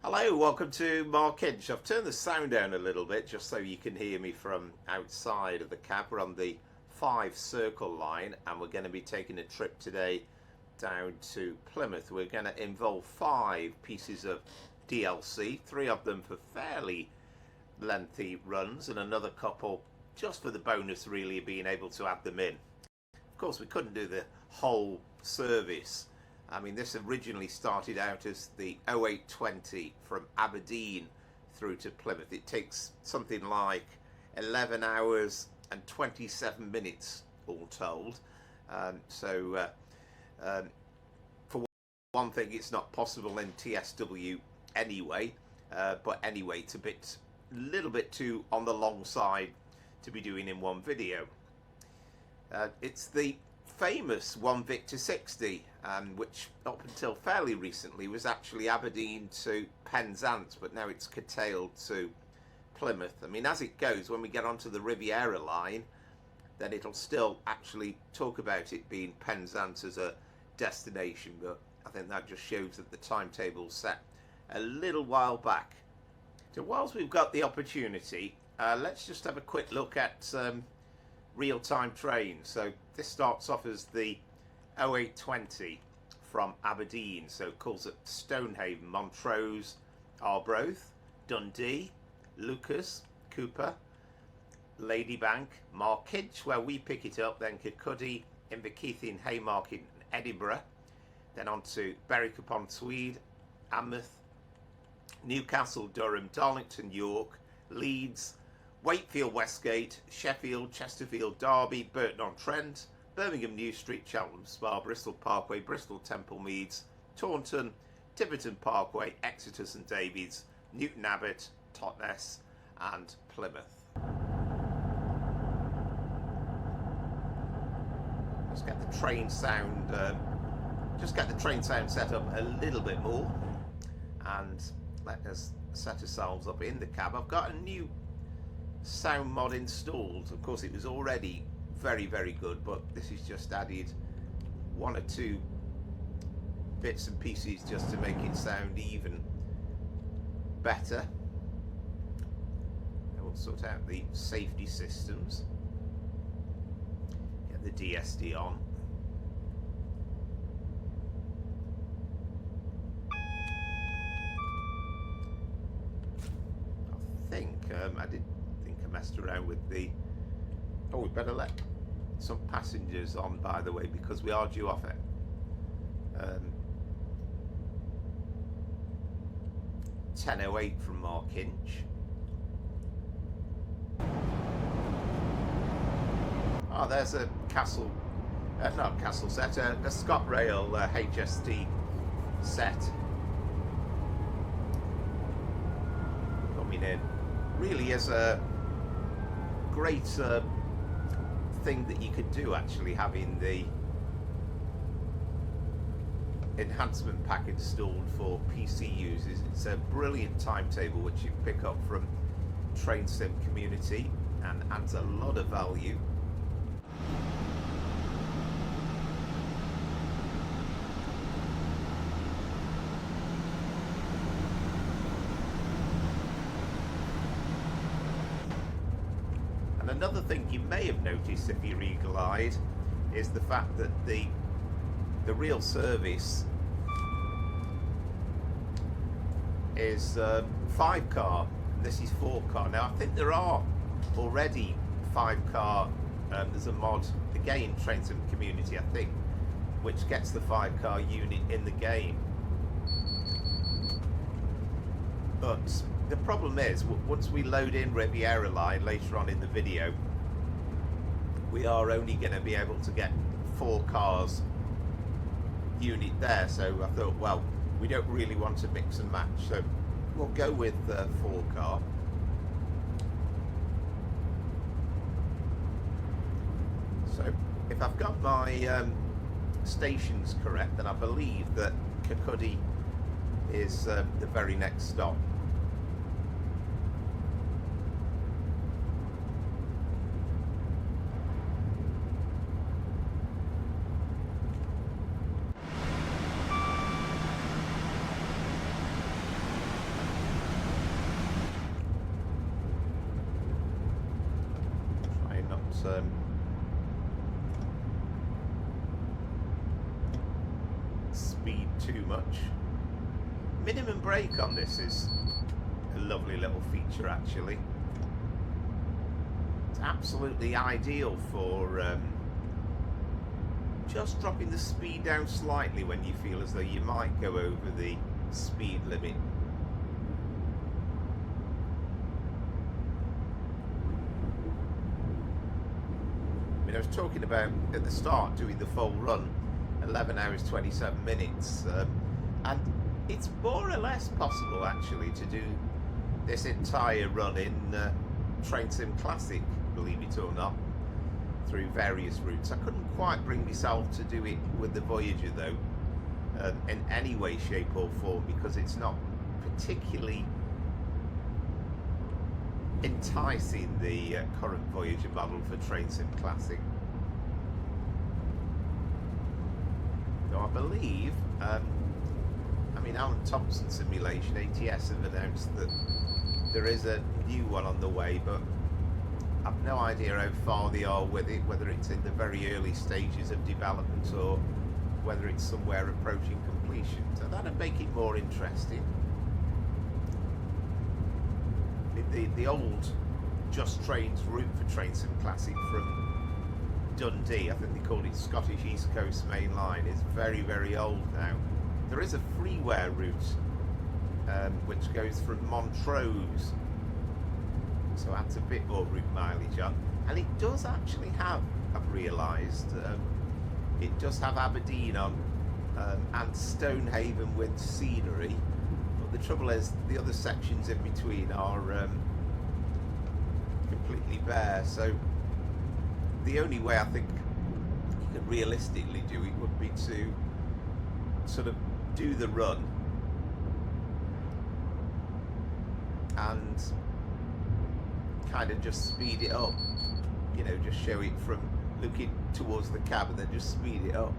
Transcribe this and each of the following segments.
Hello, welcome to Markinch. I've turned the sound down a little bit just so you can hear me from outside of the cab. We're on the Fife Circle line and we're going to be taking a trip today down to Plymouth. We're going to involve 5 pieces of DLC, 3 of them for fairly lengthy runs and another couple just for the bonus really of being able to add them in. Of course, we couldn't do the whole service. I mean, this originally started out as the 0820 from Aberdeen through to Plymouth. It takes something like 11 hours and 27 minutes all told. For one thing, it's not possible in TSW anyway. But anyway, it's a little bit too on the long side to be doing in one video. It's the famous One Victor 60, which up until fairly recently was actually Aberdeen to Penzance, but now it's curtailed to Plymouth. I mean, as it goes, when we get onto the Riviera line, then it'll still actually talk about it being Penzance as a destination, but I think that just shows that the timetable's set a little while back. So whilst we've got the opportunity, let's just have a quick look at real-time trains. So this starts off as the 0820 from Aberdeen, so it calls it Stonehaven, Montrose, Arbroath, Dundee, Lucas, Cooper, Ladybank, Markinch, where we pick it up, then Kirkcaldy, Inverkeithing, Haymarket and Edinburgh, then on to Berwick-upon-Tweed, Amherst, Newcastle, Durham, Darlington, York, Leeds, Wakefield, Westgate, Sheffield, Chesterfield, Derby, Burton-on-Trent, Birmingham New Street, Cheltenham Spa, Bristol Parkway, Bristol Temple Meads, Taunton, Tiverton Parkway, Exeter St Davids, Newton Abbot, Totnes and Plymouth. Just get the train sound set up a little bit more and let us set ourselves up in the cab. I've got a new sound mod installed. Of course, it was already very good, but this is just added 1 or 2 bits and pieces just to make it sound even better. And we'll sort out the safety systems, get the DSD on. I did think I messed around with the... Oh, we better let some passengers on, by the way, because we are due off at 10:08 from Markinch. Oh, there's a Castle, not Castle set, a ScotRail HST set coming in. Really is a great thing that you could do, actually, having the enhancement pack installed for PC users. It's a brilliant timetable which you pick up from Train Sim community and adds a lot of value. Another thing you may have noticed if you're eagle-eyed is the fact that the real service is 5-car, and this is 4-car. Now I think there are already 5-car, there's a mod, again, Train Sim community I think, which gets the 5-car unit in the game. But the problem is, once we load in Riviera line later on in the video, we are only going to be able to get 4 cars unit there. So I thought, well, we don't really want to mix and match, so we'll go with 4-car. So if I've got my stations correct, then I believe that Kirkcaldy is the very next stop. speed too much. Minimum brake on this is a lovely little feature actually. It's absolutely ideal for just dropping the speed down slightly when you feel as though you might go over the speed limit. I mean, I was talking about at the start doing the full run, 11 hours 27 minutes, and it's more or less possible actually to do this entire run in Train Sim Classic, believe it or not, through various routes. I couldn't quite bring myself to do it with the Voyager though, in any way, shape or form, because it's not particularly enticing, the current Voyager model for Train Sim Classic. Though I believe, I mean, Alan Thompson Simulation, ATS, have announced that there is a new one on the way, but I've no idea how far they are with it, whether it's in the very early stages of development or whether it's somewhere approaching completion. So that'd make it more interesting. The old Just Trains route for Train Sim Classic from Dundee, I think they called it Scottish East Coast Main Line, is very, very old now. There is a freeware route which goes from Montrose, so adds a bit more route mileage on, and it does actually have, I've realised, it does have Aberdeen on and Stonehaven with scenery, but the trouble is the other sections in between are completely bare. So the only way I think you could realistically do it would be to sort of do the run and kind of just speed it up, you know, just show it from looking towards the cab and then just speed it up.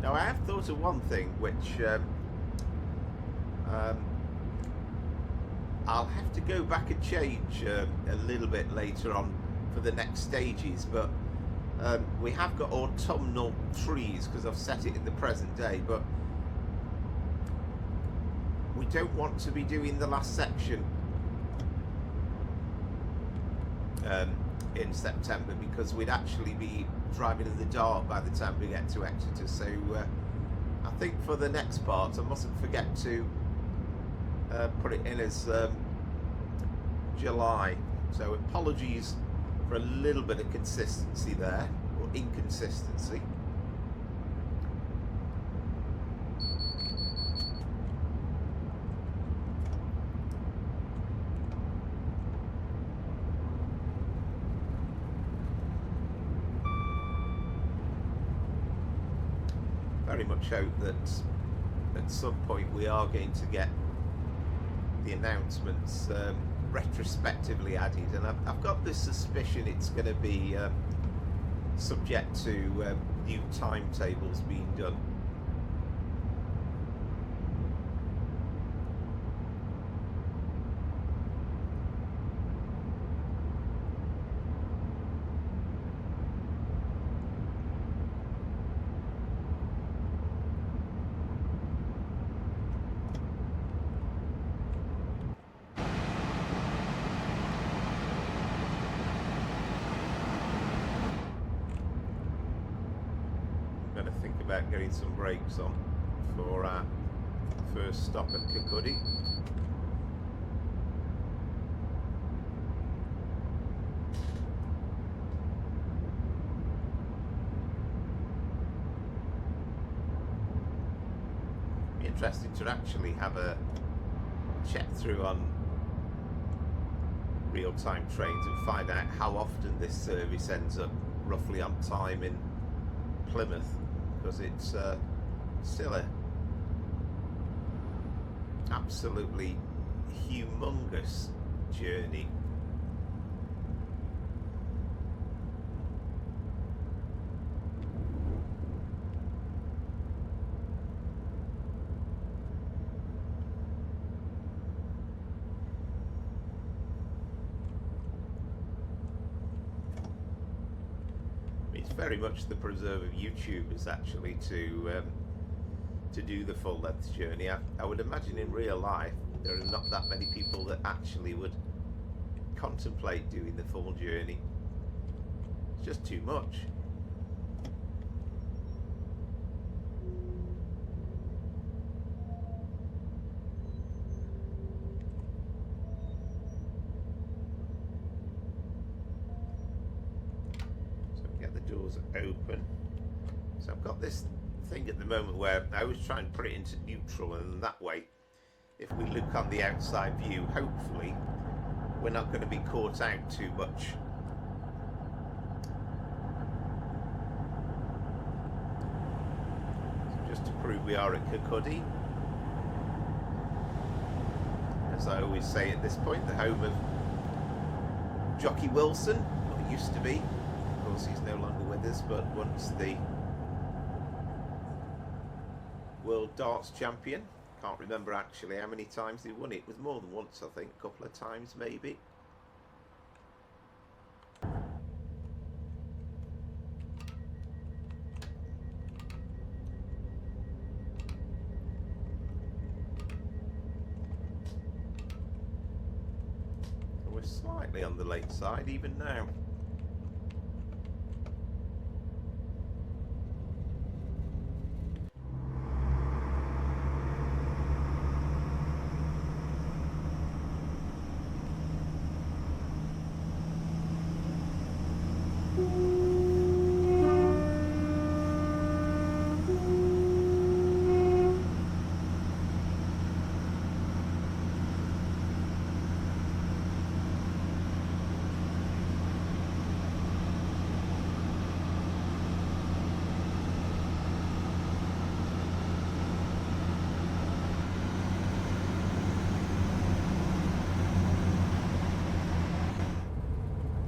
Now I have thought of one thing which I'll have to go back and change a little bit later on for the next stages, but we have got autumnal trees because I've set it in the present day, but we don't want to be doing the last section in September because we'd actually be driving in the dark by the time we get to Exeter. So I think for the next part I mustn't forget to put it in as July. So apologies for a little bit of consistency there, or inconsistency. Very much hope that at some point we are going to get the announcements retrospectively added, and I've got this suspicion it's going to be subject to new timetables being done. About getting some brakes on for our first stop at Kirkcaldy. Be interesting to actually have a check through on real-time trains and find out how often this service ends up roughly on time in Plymouth, because it's still a absolutely humongous journey. very much the preserve of YouTubers actually to do the full length journey. I would imagine in real life there are not that many people that actually would contemplate doing the full journey. It's just too much. Doors open. So I've got this thing at the moment where I always try and put it into neutral, and that way if we look on the outside view, hopefully we're not going to be caught out too much. So just to prove we are at Kirkcaldy, as I always say at this point, the home of Jockey Wilson, or it used to be. Of course, he's no longer with us, but once the world darts champion. Can't remember actually how many times he won it. It was more than once, I think, a couple of times maybe. So we're slightly on the late side even now.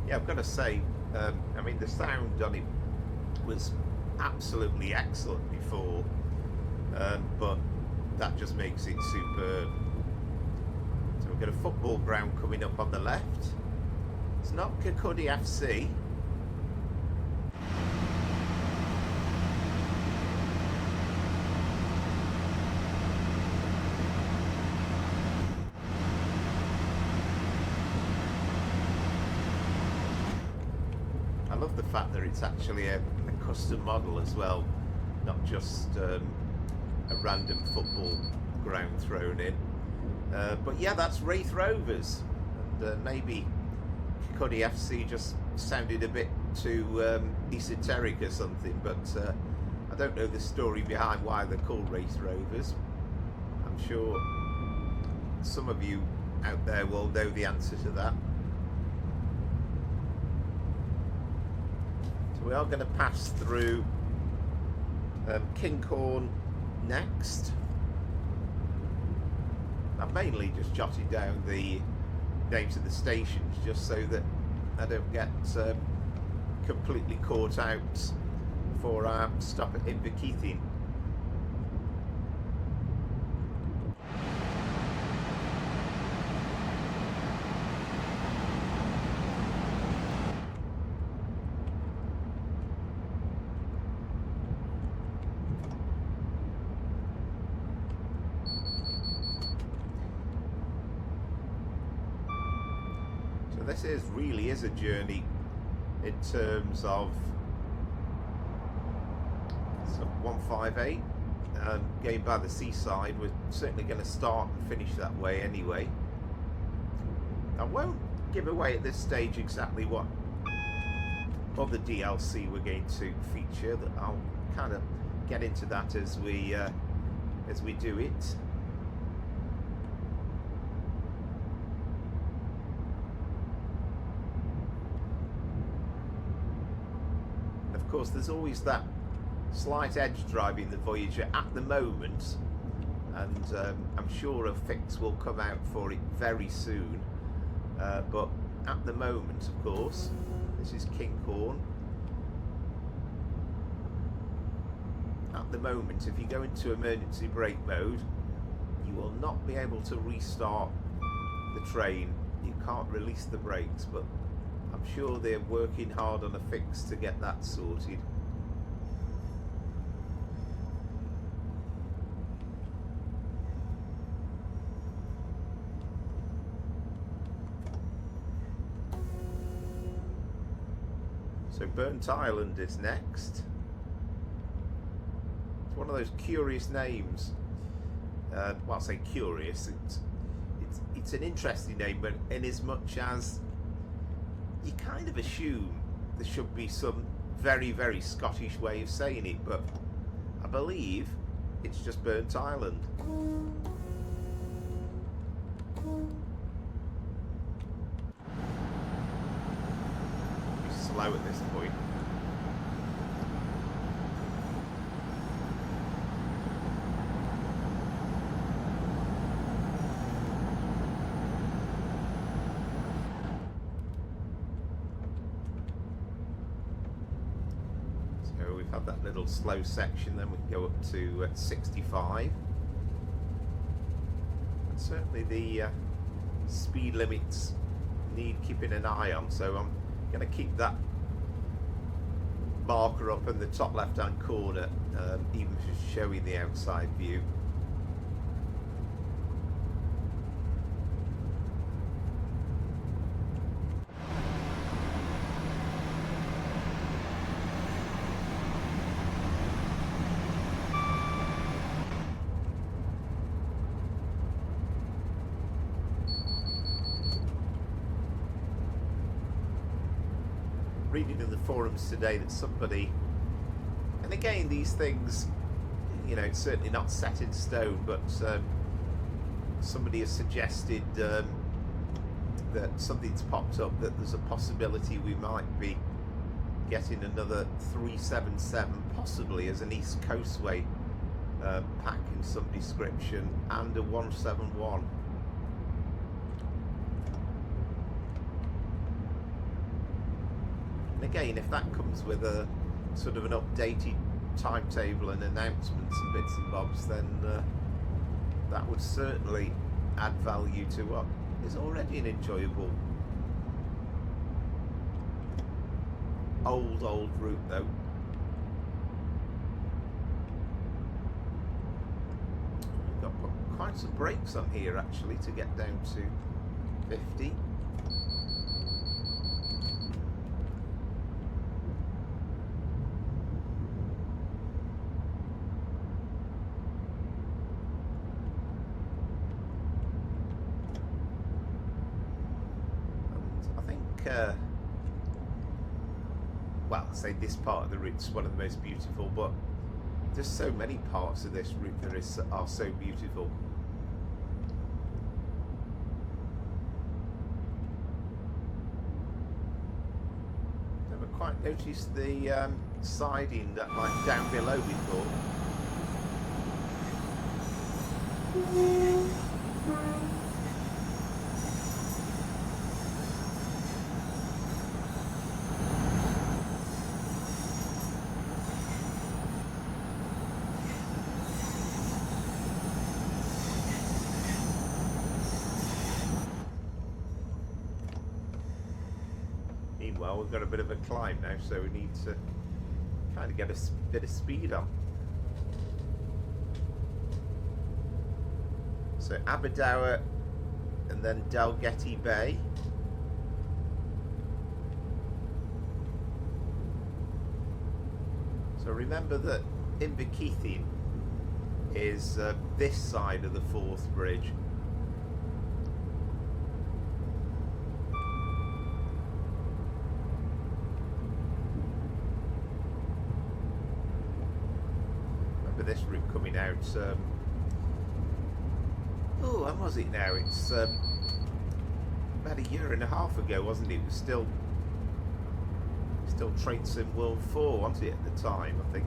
Yeah, I've got to say, I mean, the sound on it was absolutely excellent before, but that just makes it superb. So we've got a football ground coming up on the left. It's not Kirkcaldy FC. I love the fact that it's actually a custom model as well, not just a random football ground thrown in. But yeah, that's Wraith Rovers, and maybe Kirkcaldy FC just sounded a bit too esoteric or something, but I don't know the story behind why they're called Wraith Rovers. I'm sure some of you out there will know the answer to that. So we are going to pass through Kinghorn next. I've mainly just jotted down the names of the stations just so that I don't get completely caught out for our stop at Inverkeithing. This really is a journey in terms of 158 going by the seaside. We're certainly going to start and finish that way anyway. I won't give away at this stage exactly what other DLC we're going to feature. That I'll kind of get into that as we do it. Of course, there's always that slight edge driving the Voyager at the moment, and I'm sure a fix will come out for it very soon, but at the moment, of course, this is Kinghorn. At the moment, if you go into emergency brake mode, you will not be able to restart the train. You can't release the brakes, but I'm sure they're working hard on a fix to get that sorted. So Burnt Island is next. It's one of those curious names. Well, I say curious. It's an interesting name, but in as much as you kind of assume there should be some very, very Scottish way of saying it, but I believe it's just Burnt Island. Slow at this point. So we've had that little slow section, then we can go up to 65. And certainly the speed limits need keeping an eye on, so I'm going to keep that marker up in the top left hand corner, even just showing the outside view. Reading in the forums today that somebody, and again these things, you know, it's certainly not set in stone, but somebody has suggested that something's popped up, that there's a possibility we might be getting another 377 possibly as an East Coastway pack in some description, and a 171. And again, if that comes with a sort of an updated timetable and announcements and bits and bobs, then that would certainly add value to what is already an enjoyable old route though. We've got quite some brakes on here actually to get down to 50. Well, I say this part of the route's one of the most beautiful, but there's so many parts of this route that are so beautiful. Never quite noticed the siding that like down below before. Meanwhile, we've got a bit of a climb now, so we need to kind of get a bit of speed on. So Aberdour and then Dalgety Bay. So remember that Inverkeithing is this side of the Forth Bridge. This route coming out, oh, when was it now? It's about a year and a half ago, wasn't it? It was still Train Sim World 4, wasn't it, at the time, I think.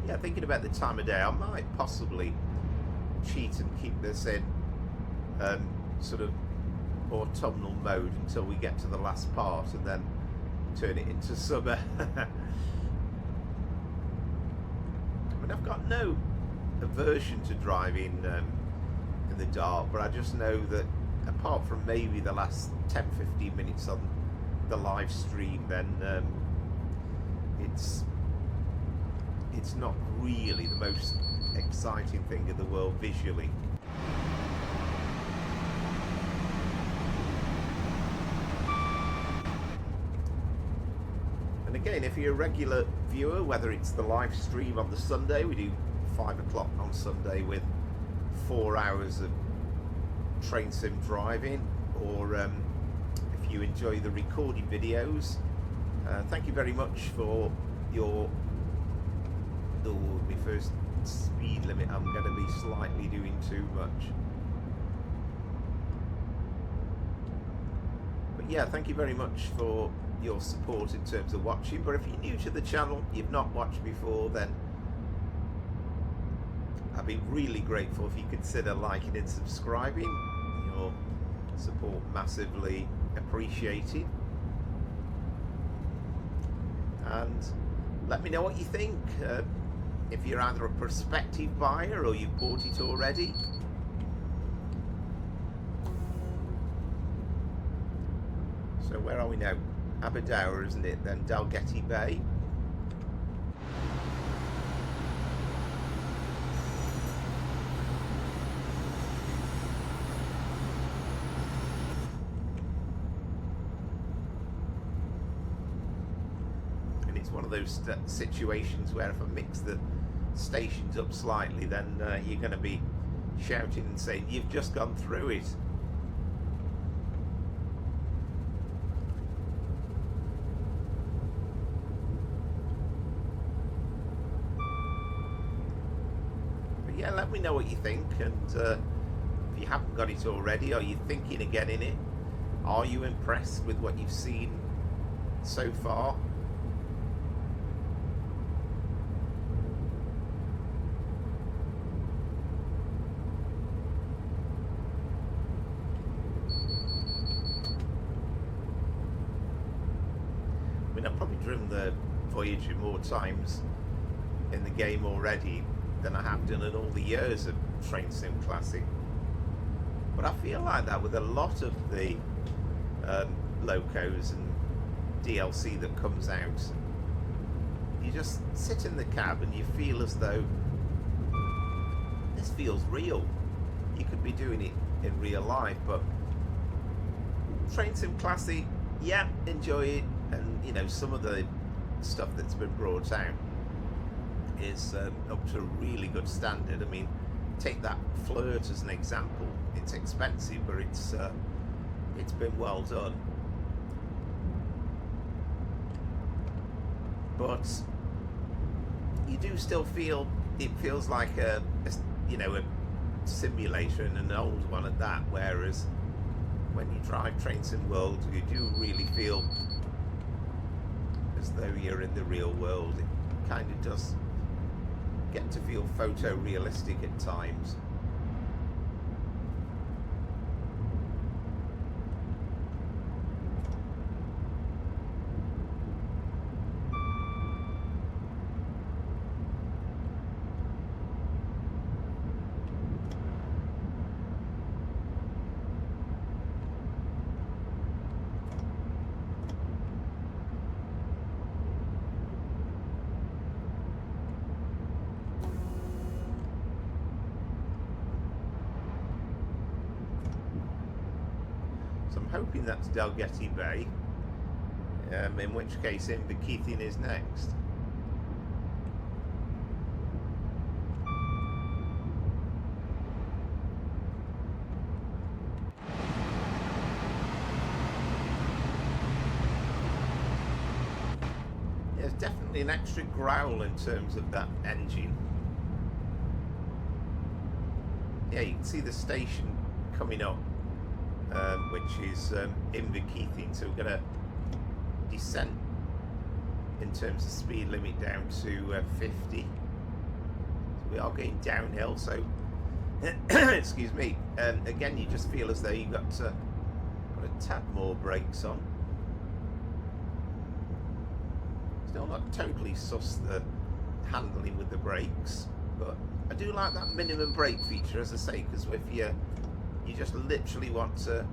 Yeah, thinking about the time of day, I might possibly cheat and keep this in sort of autumnal mode until we get to the last part, and then turn it into summer. I mean, I've got no aversion to driving in the dark, but I just know that apart from maybe the last 10-15 minutes on the live stream, then it's not really the most exciting thing in the world visually. And again, if you're a regular viewer, whether it's the live stream on the Sunday, we do 5 o'clock on Sunday with 4 hours of train sim driving, or if you enjoy the recorded videos, thank you very much for your my first speed limit. I'm going to be slightly doing too much, but yeah, thank you very much for your support in terms of watching. But if you're new to the channel, you've not watched before, then I'd be really grateful if you consider liking and subscribing. Your support massively appreciated, and let me know what you think. If you're either a prospective buyer or you've bought it already. So where are we now? Aberdeen, isn't it? Then Dalgety Bay. And it's one of those situations where if I mix the stations up slightly, then you're going to be shouting and saying you've just gone through it. But yeah, let me know what you think, and if you haven't got it already, are you thinking of getting it? Are you impressed with what you've seen so far? I've probably driven the Voyager more times in the game already than I have done in all the years of Train Sim Classic. But I feel like that with a lot of the locos and DLC that comes out. You just sit in the cab and you feel as though this feels real. You could be doing it in real life, but Train Sim Classic, yeah, enjoy it. And you know, some of the stuff that's been brought out is up to a really good standard. I mean, take that Flirt as an example. It's expensive, but it's been well done. But you do still feel it feels like a simulator, and an old one at that. Whereas when you drive Train Sim World, you do really feel as though you're in the real world. It kind of does get to feel photorealistic at times. I'm hoping that's Dalgety Bay, in which case Inverkeithing is next. There's definitely an extra growl in terms of that engine. Yeah, you can see the station coming up, which is Inverkeithing, so we're going to descend in terms of speed limit down to 50. So we are going downhill, so excuse me, again you just feel as though you've got a tad more brakes on. Still not totally sus the handling with the brakes, but I do like that minimum brake feature, as I say, because if you just literally want to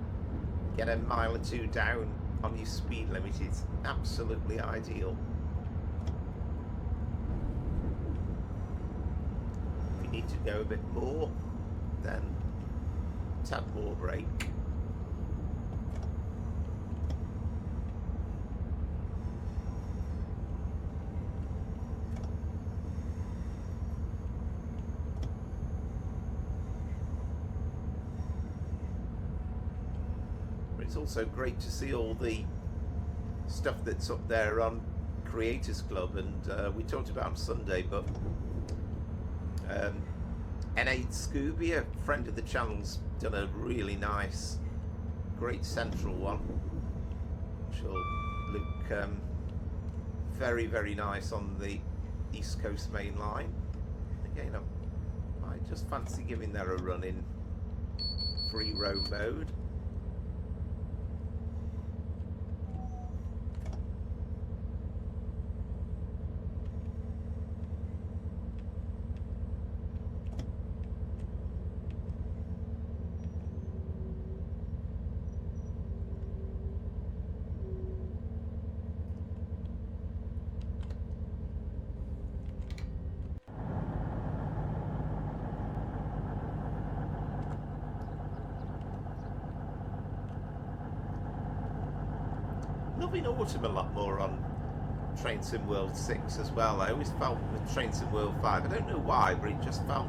get a mile or two down on your speed limit, it's absolutely ideal. If you need to go a bit more, then tap more brake. It's also great to see all the stuff that's up there on Creators Club, and we talked about on Sunday, but N8 Scooby, a friend of the channel's done a really nice, great central one, which will look very, very nice on the East Coast main line. Again, I might just fancy giving that a run in free roam mode. Loving autumn a lot more on Train Sim World 6 as well. I always felt with Train Sim World 5, I don't know why, but it just felt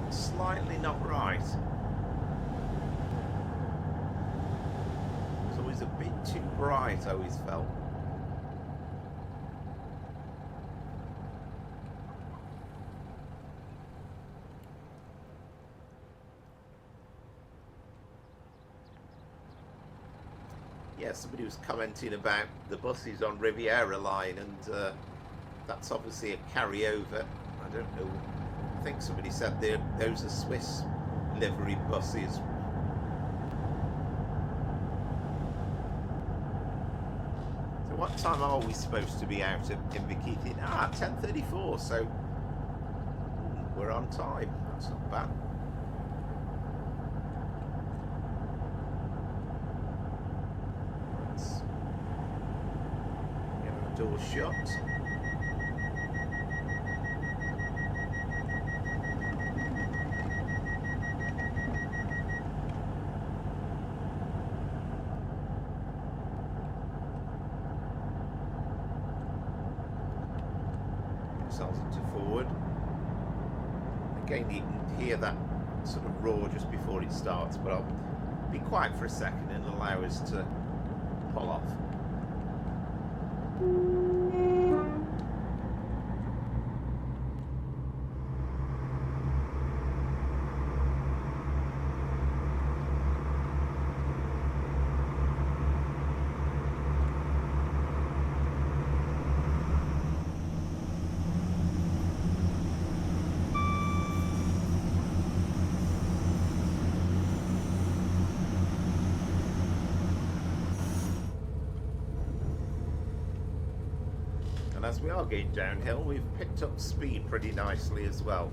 slightly not right. It was always a bit too bright, I always felt. Yeah, somebody was commenting about the buses on Riviera line, and that's obviously a carryover. I don't know, I think somebody said those are Swiss livery buses. So what time are we supposed to be out in Bikini? 10:34, so we're on time. That's not bad. Door shut. Ourselves into forward. Again, you can hear that sort of roar just before it starts, but I'll be quiet for a second and allow us to pull off. As we are going downhill, we've picked up speed pretty nicely as well.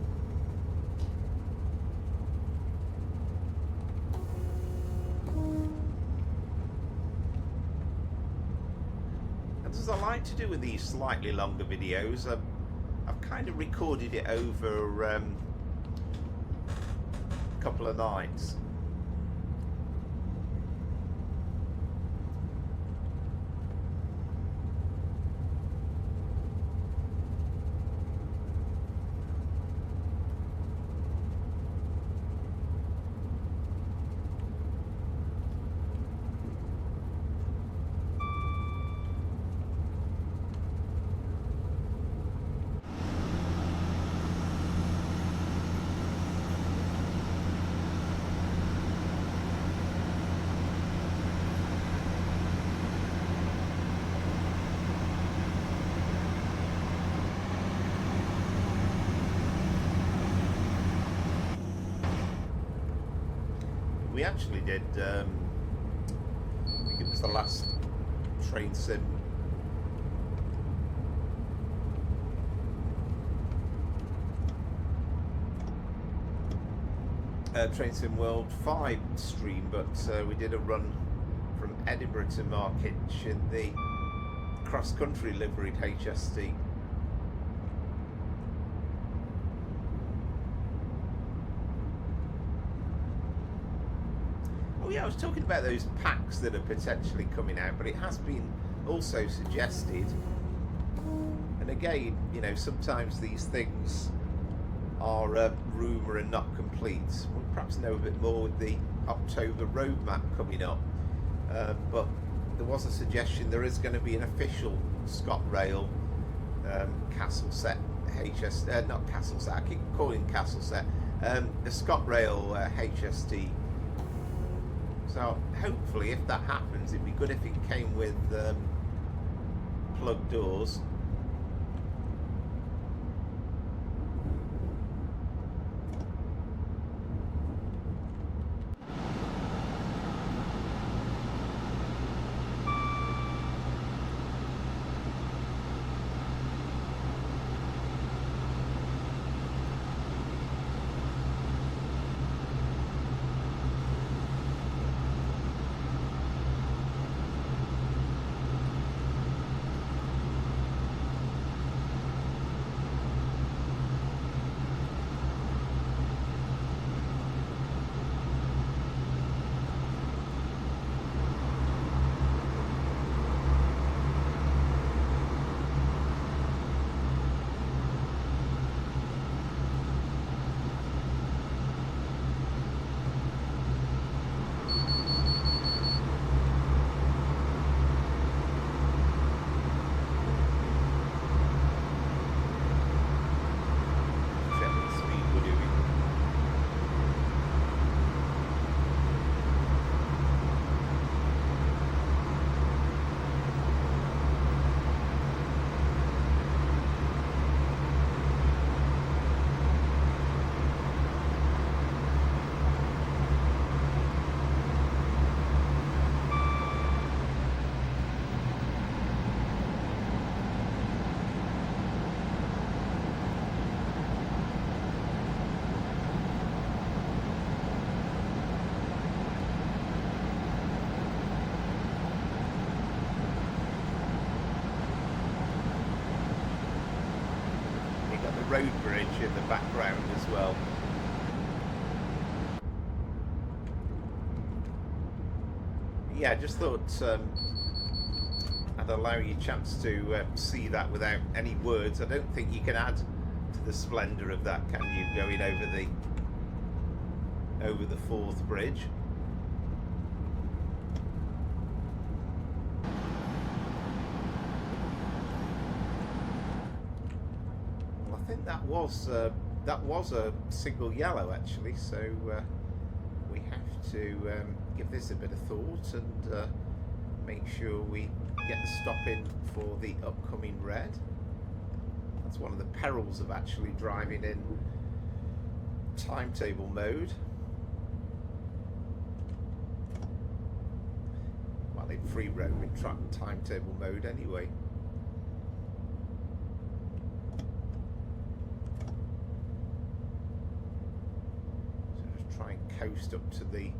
And as I like to do with these slightly longer videos, I've kind of recorded it over a couple of nights. we actually did, I think it was the last train sim. Train Sim World 5 stream, but we did a run from Edinburgh to Markinch in the cross-country liveried HST. Oh yeah, I was talking about those packs that are potentially coming out, but it has been also suggested, and again, you know, sometimes these things are rumour and not complete. We'll perhaps know a bit more with the October roadmap coming up, but there was a suggestion there is going to be an official ScotRail Castle set HS, not Castle set, I keep calling Castle set, a ScotRail HST. So hopefully if that happens, it'd be good if it came with plug doors. Road bridge in the background as well. Yeah, just thought I'd allow you a chance to see that without any words. I don't think you can add to the splendour of that, can you, going over the Forth bridge. That was a single yellow actually, so we have to give this a bit of thought and make sure we get the stop in for the upcoming red. That's one of the perils of actually driving in timetable mode. Well, in free roaming timetable mode anyway. Coast up to the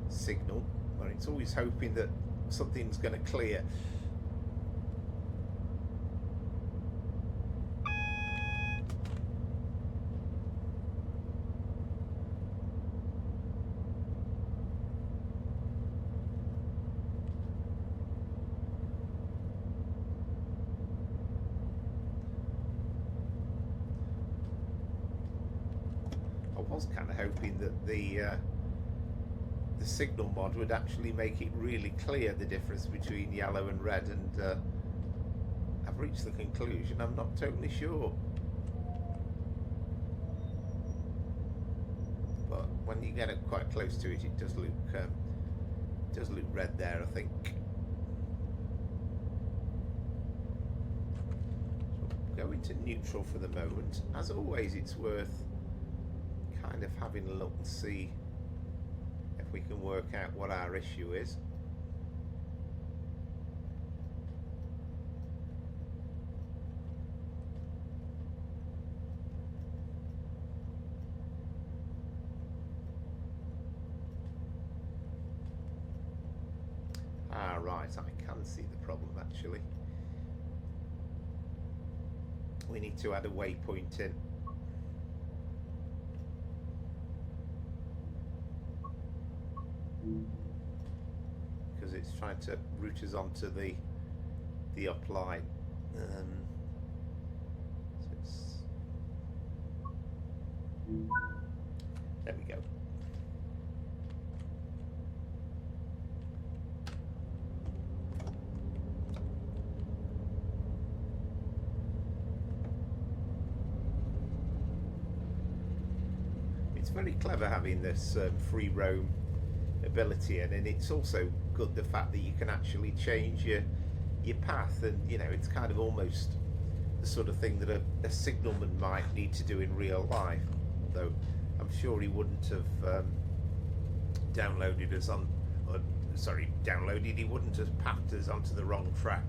signal, but it's always hoping that something's going to clear. I was kind of hoping that the signal mod would actually make it really clear the difference between yellow and red, and I've reached the conclusion I'm not totally sure. But when you get it quite close to it, it does look red there, I think. So go into neutral for the moment. As always, it's worth kind of having a look and see if we can work out what our issue is. Ah, right, I can see the problem actually. We need to add a waypoint in. Because it's trying to route us onto the up line. So there we go. It's very clever having this free roam ability, and it's also good the fact that you can actually change your path, and you know, it's kind of almost the sort of thing that a signalman might need to do in real life, although I'm sure he wouldn't have downloaded us on, he wouldn't have pathed us onto the wrong track.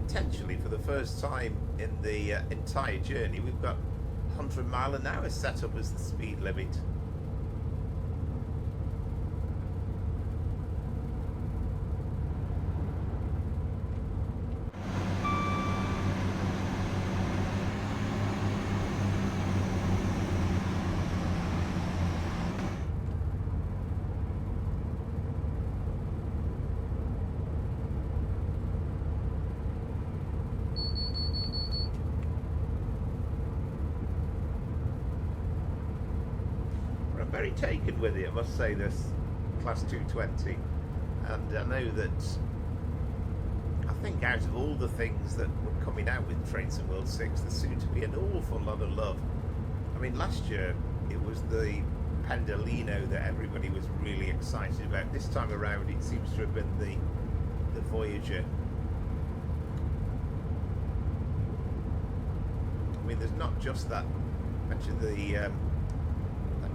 Potentially for the first time in the entire journey, we've got 100 mile an hour set up as the speed limit. Very taken with it, I must say, this Class 220, and I know that I think out of all the things that were coming out with Trains and World 6, there's soon to be an awful lot of love. I mean, last year it was the Pendolino that everybody was really excited about. This time around it seems to have been the Voyager. I mean, there's not just that, mentioned the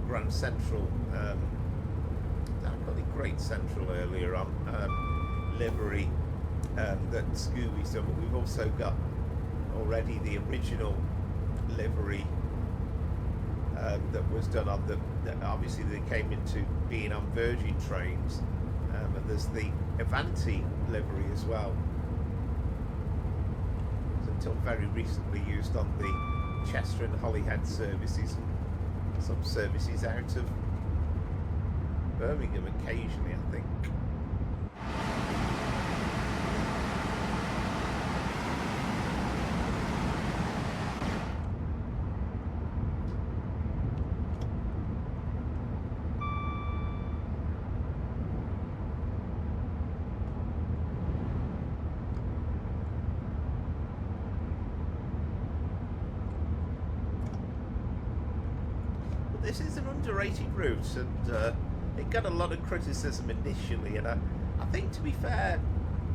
Grand Central, I've got the Great Central earlier on, livery that Scooby's done, but we've also got already the original livery that was done on that obviously they came into being on Virgin trains, and there's the Avanti livery as well. It was until very recently used on the Chester and Holyhead services, and some services out of Birmingham occasionally, I think. This is an underrated route, and it got a lot of criticism initially, and I think, to be fair,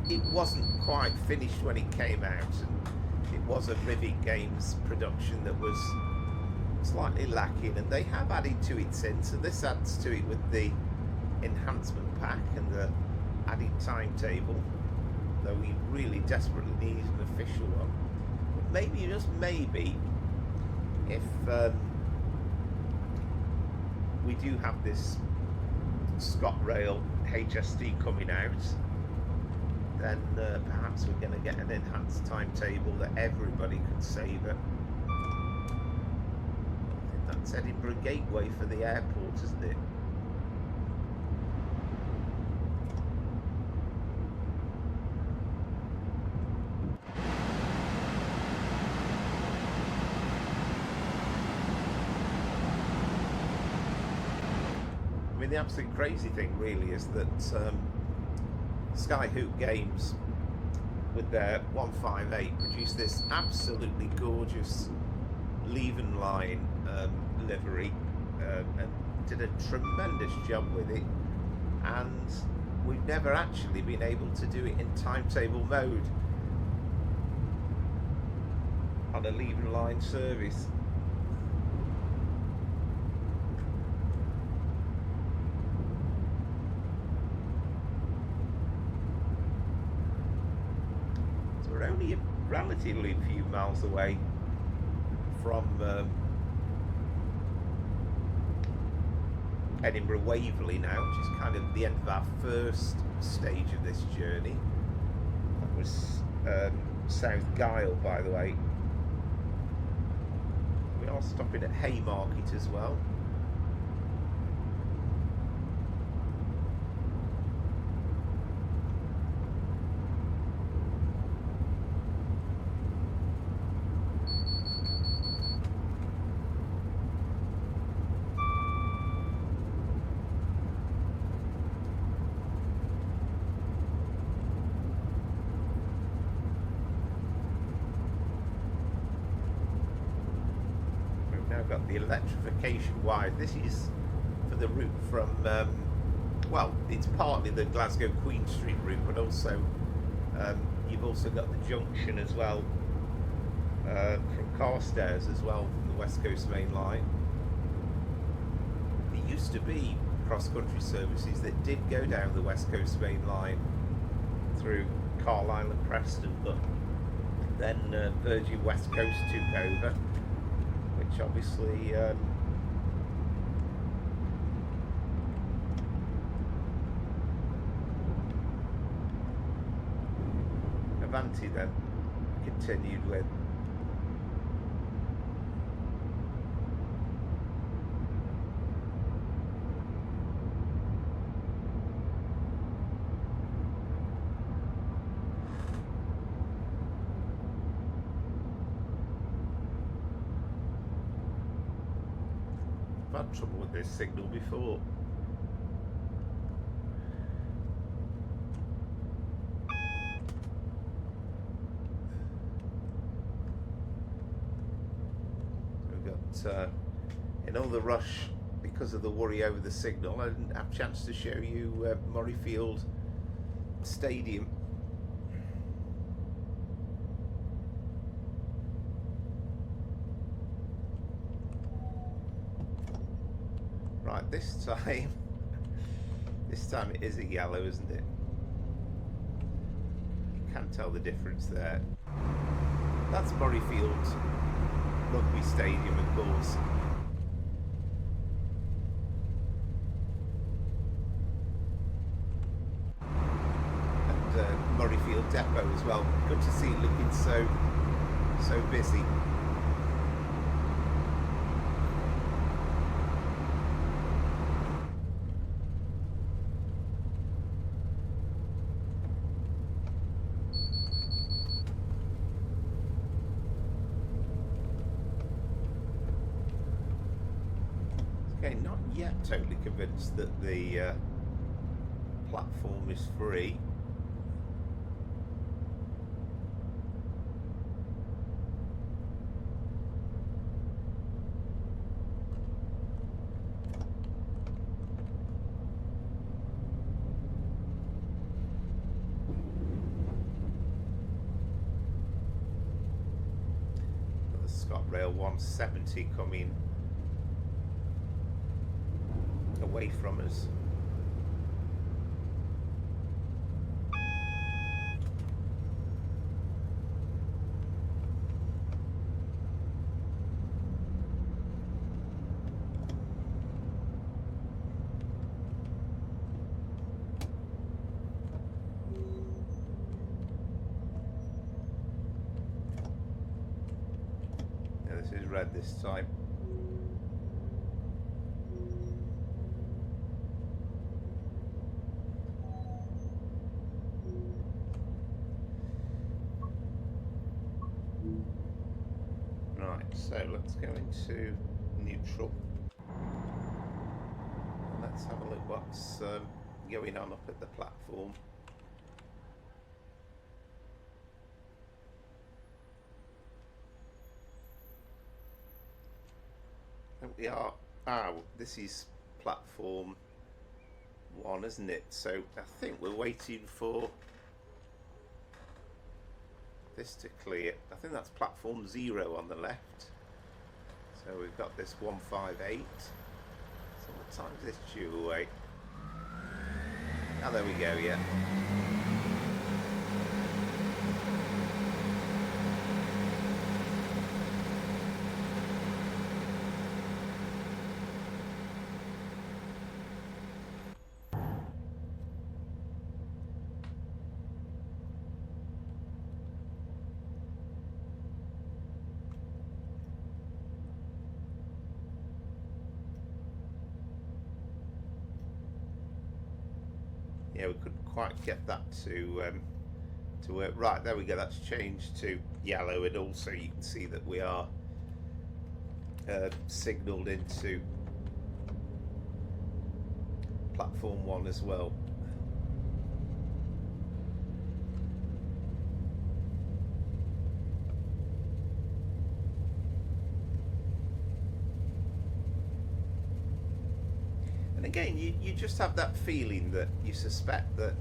it wasn't quite finished when it came out, and it was a Rivet Games production that was slightly lacking, and they have added to it since, and this adds to it with the enhancement pack and the added timetable, though we really desperately need an official one. But maybe, just maybe, if we do have this ScotRail HSD coming out, then perhaps we're going to get an enhanced timetable that everybody can savour. I think that's Edinburgh Gateway for the airport, isn't it? I mean, the absolute crazy thing really is that Skyhook Games, with their 158, produced this absolutely gorgeous leave-and line livery, and did a tremendous job with it, and we've never actually been able to do it in timetable mode on a leaving line service. So we're only a relatively few miles away from Edinburgh Waverley now, which is kind of the end of our first stage of this journey. That was South Gyle, by the way. We are stopping at Haymarket as well. Got the electrification wire. This is for the route from well, it's partly the Glasgow Queen Street route, but also you've also got the junction as well from Carstairs as well, from the West Coast Main Line. It used to be cross-country services that did go down the West Coast Main Line through Carlisle and Preston, but then Virgin West Coast took over, which obviously Avanti then continued with. I've had trouble with this signal before. We've got in all the rush because of the worry over the signal, I didn't have a chance to show you Murrayfield Stadium. Right, this time it is a yellow, isn't it? You can tell the difference there. That's Murrayfield Rugby Stadium, of course. And Murrayfield Depot as well. Good to see it looking so busy. Okay, not yet totally convinced that the platform is free. Got the ScotRail 170 coming away from us. Yeah, this is red this time. Right, so let's go into neutral. And let's have a look what's going on up at the platform. And we are, this is platform 1, isn't it? So I think we're waiting for this to clear. I think that's platform 0 on the left. So we've got this 158. So what time is this due away? Oh, there we go, yeah. Yeah, we couldn't quite get that to work. Right, there we go. That's changed to yellow, and also you can see that we are signalled into platform 1 as well. And again, you just have that feeling that you suspect that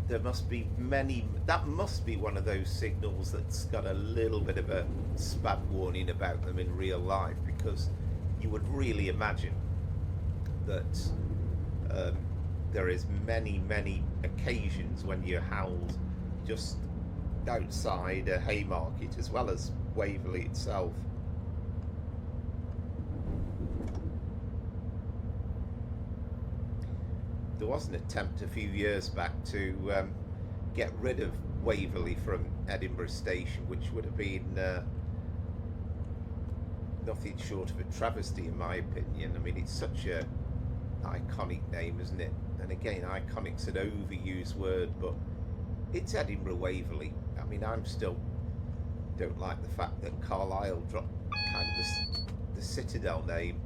there must be many, that must be one of those signals that's got a little bit of a spam warning about them in real life, because you would really imagine that there is many occasions when you're held just outside a Haymarket as well as Waverley itself. There was an attempt a few years back to get rid of Waverley from Edinburgh Station, which would have been nothing short of a travesty in my opinion. I mean, it's such a iconic name, isn't it? And again, iconic's an overused word, but it's Edinburgh Waverley. I mean, I'm still don't like the fact that Carlisle dropped kind of the Citadel name.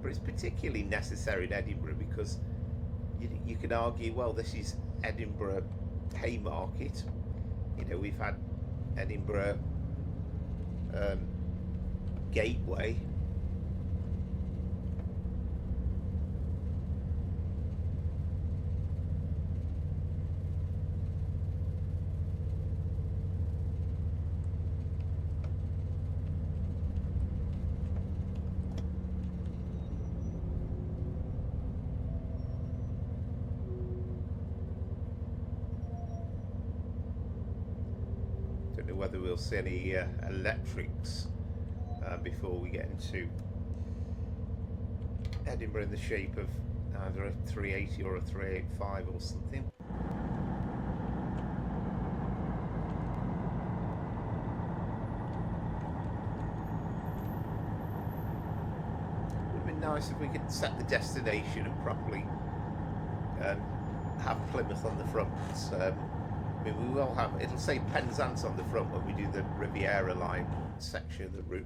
But it's particularly necessary in Edinburgh because you can argue, well, this is Edinburgh Haymarket. You know, we've had Edinburgh Gateway. Whether we'll see any electrics before we get into Edinburgh in the shape of either a 380 or a 385 or something. It would have been nice if we could set the destination and properly have Plymouth on the front. I mean, we will have, it'll say Penzance on the front when we do the Riviera line section of the route.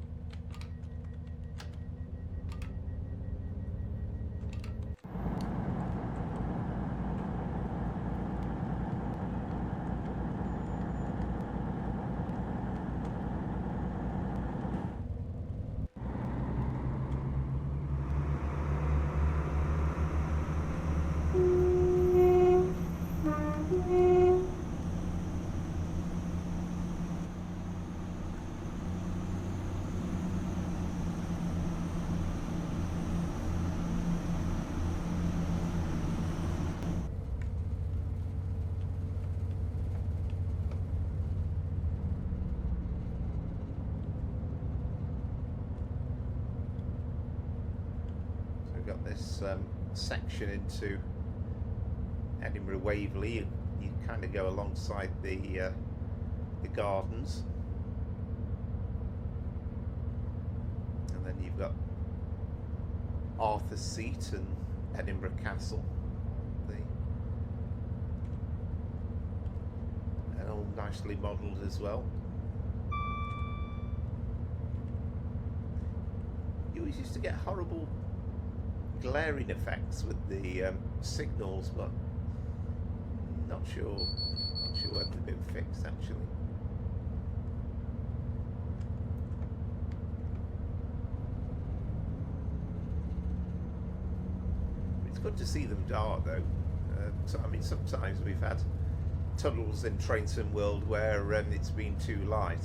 Got this section into Edinburgh Waverley. You kind of go alongside the gardens, and then you've got Arthur's Seat and Edinburgh Castle, and all nicely modelled as well. You always used to get horrible glaring effects with the signals, but not sure whether they've been fixed actually. good to see them dark though. So, I mean, sometimes we've had tunnels in Trainson World where it's been too light.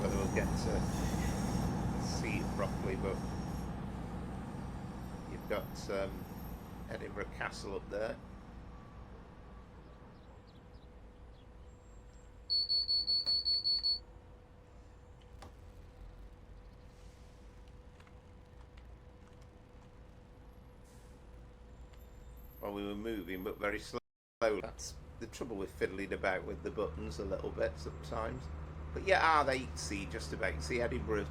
Whether we'll get to see it properly, but you've got Edinburgh Castle up there. Well, we were moving, but very slowly. That's the trouble with fiddling about with the buttons a little bit sometimes. But yeah, they see just about. You see Edinburgh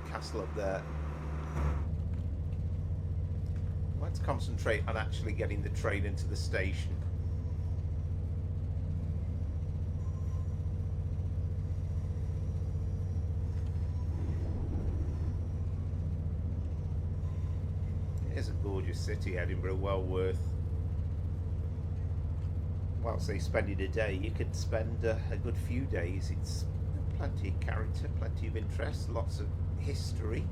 Castle up there. Let's concentrate on actually getting the train into the station. It is a gorgeous city, Edinburgh, well worth. Whilst they spending a day, you could spend a good few days. It's plenty of character, plenty of interest, lots of history.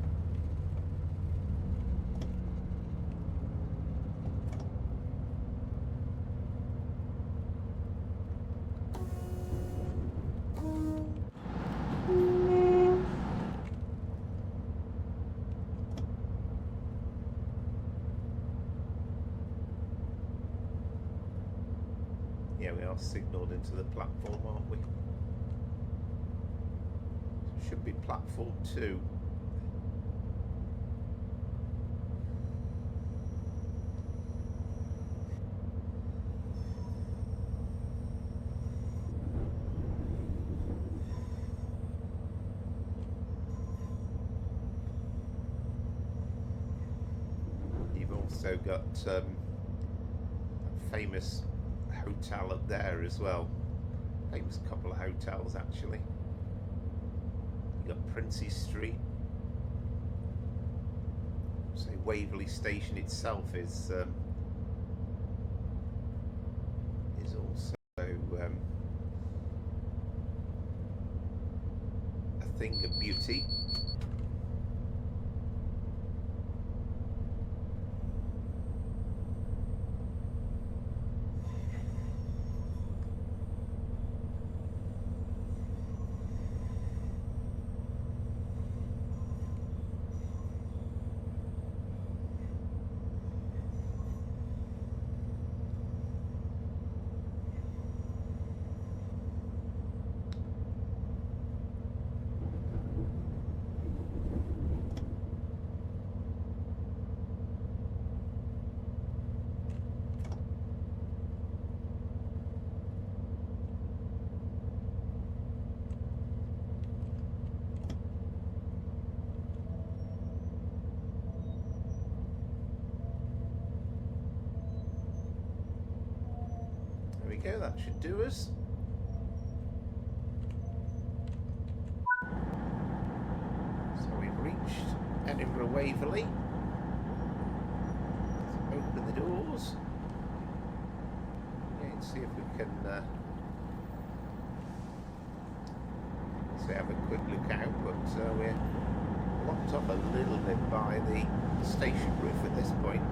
Yeah, we are signalled into the platform, aren't we? So should be platform 2. You've also got a famous hotel up there as well. Famous couple of hotels actually. You got Princes Street. So Waverley Station itself is also a thing of beauty. There we go, that should do us. So we've reached Edinburgh Waverley. Let's open the doors. And see if we can have a quick look out, but we're locked up a little bit by the station roof at this point.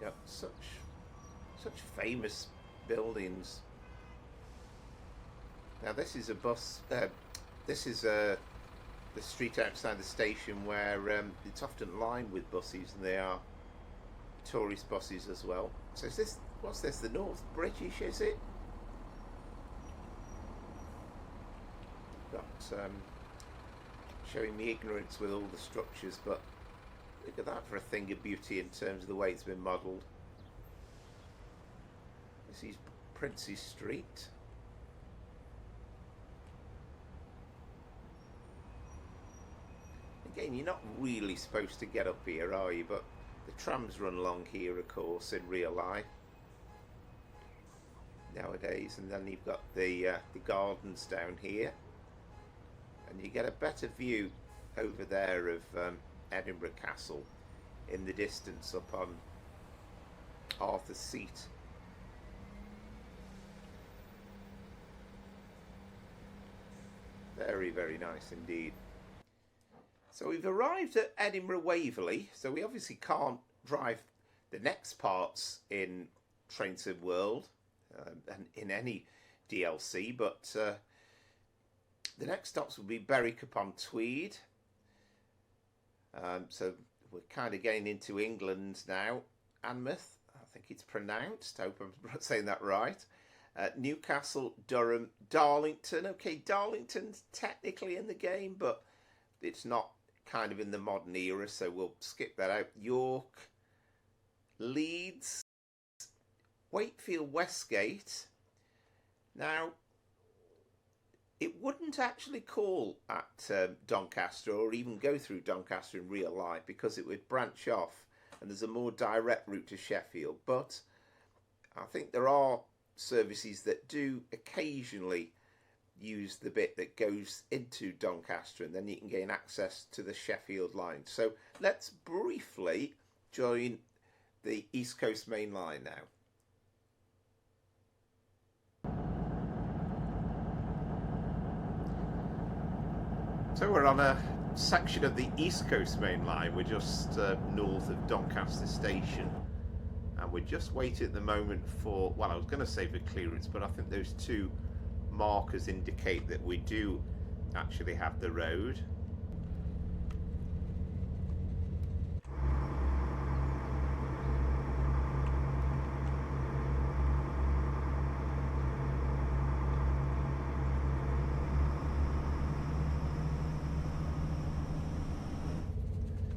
Got such famous buildings. Now this is a bus. This is the street outside the station where it's often lined with buses, and they are tourist buses as well. So is this? What's this? The North British, is it? Got showing me ignorance with all the structures, but look at that for a thing of beauty in terms of the way it's been modelled. This is Prince's Street. Again, you're not really supposed to get up here, are you? But the trams run along here, of course, in real life nowadays. And then you've got the gardens down here, and you get a better view over there of Edinburgh Castle in the distance up on Arthur's Seat. Very, very nice indeed. So we've arrived at Edinburgh Waverley, so we obviously can't drive the next parts in Train Sim World and in any DLC, but the next stops will be Berwick upon Tweed. So we're kind of getting into England now. Anmouth, I think it's pronounced, I hope I'm saying that right. Newcastle, Durham, Darlington. Okay, Darlington's technically in the game, but it's not kind of in the modern era, so we'll skip that out. York, Leeds, Wakefield, Westgate. Now, it wouldn't actually call at Doncaster or even go through Doncaster in real life because it would branch off and there's a more direct route to Sheffield. But I think there are services that do occasionally use the bit that goes into Doncaster, and then you can gain access to the Sheffield line. So let's briefly join the East Coast Main Line now. So we're on a section of the East Coast Main Line. We're just north of Doncaster Station, and we're just waiting at the moment for, well, I was going to say for clearance, but I think those two markers indicate that we do actually have the road.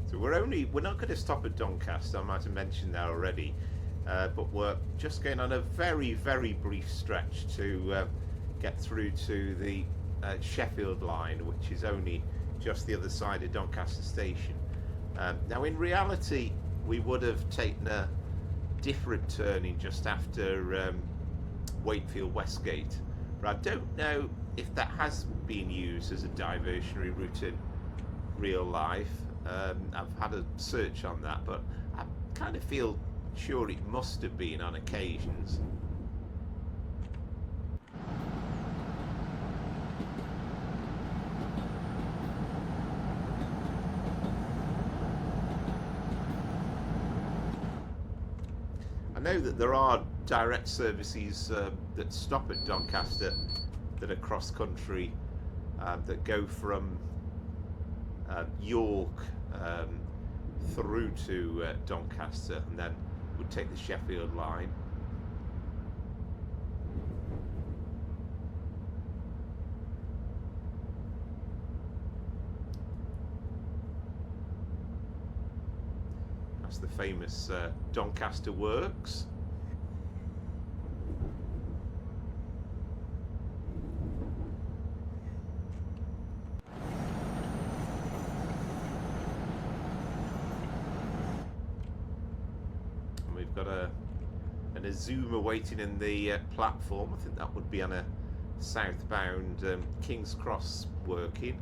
So we're not going to stop at Doncaster, I might have mentioned that already, but we're just going on a very, very brief stretch to get through to the Sheffield line, which is only just the other side of Doncaster Station. Now in reality we would have taken a different turning just after Wakefield Westgate, but I don't know if that has been used as a diversionary route in real life. I've had a search on that, but I kind of feel sure it must have been on occasions. I know that there are direct services that stop at Doncaster that are cross-country, that go from York through to Doncaster, and then would take the Sheffield line. That's the famous Doncaster Works. And we've got an Azuma waiting in the platform. I think that would be on a southbound King's Cross working.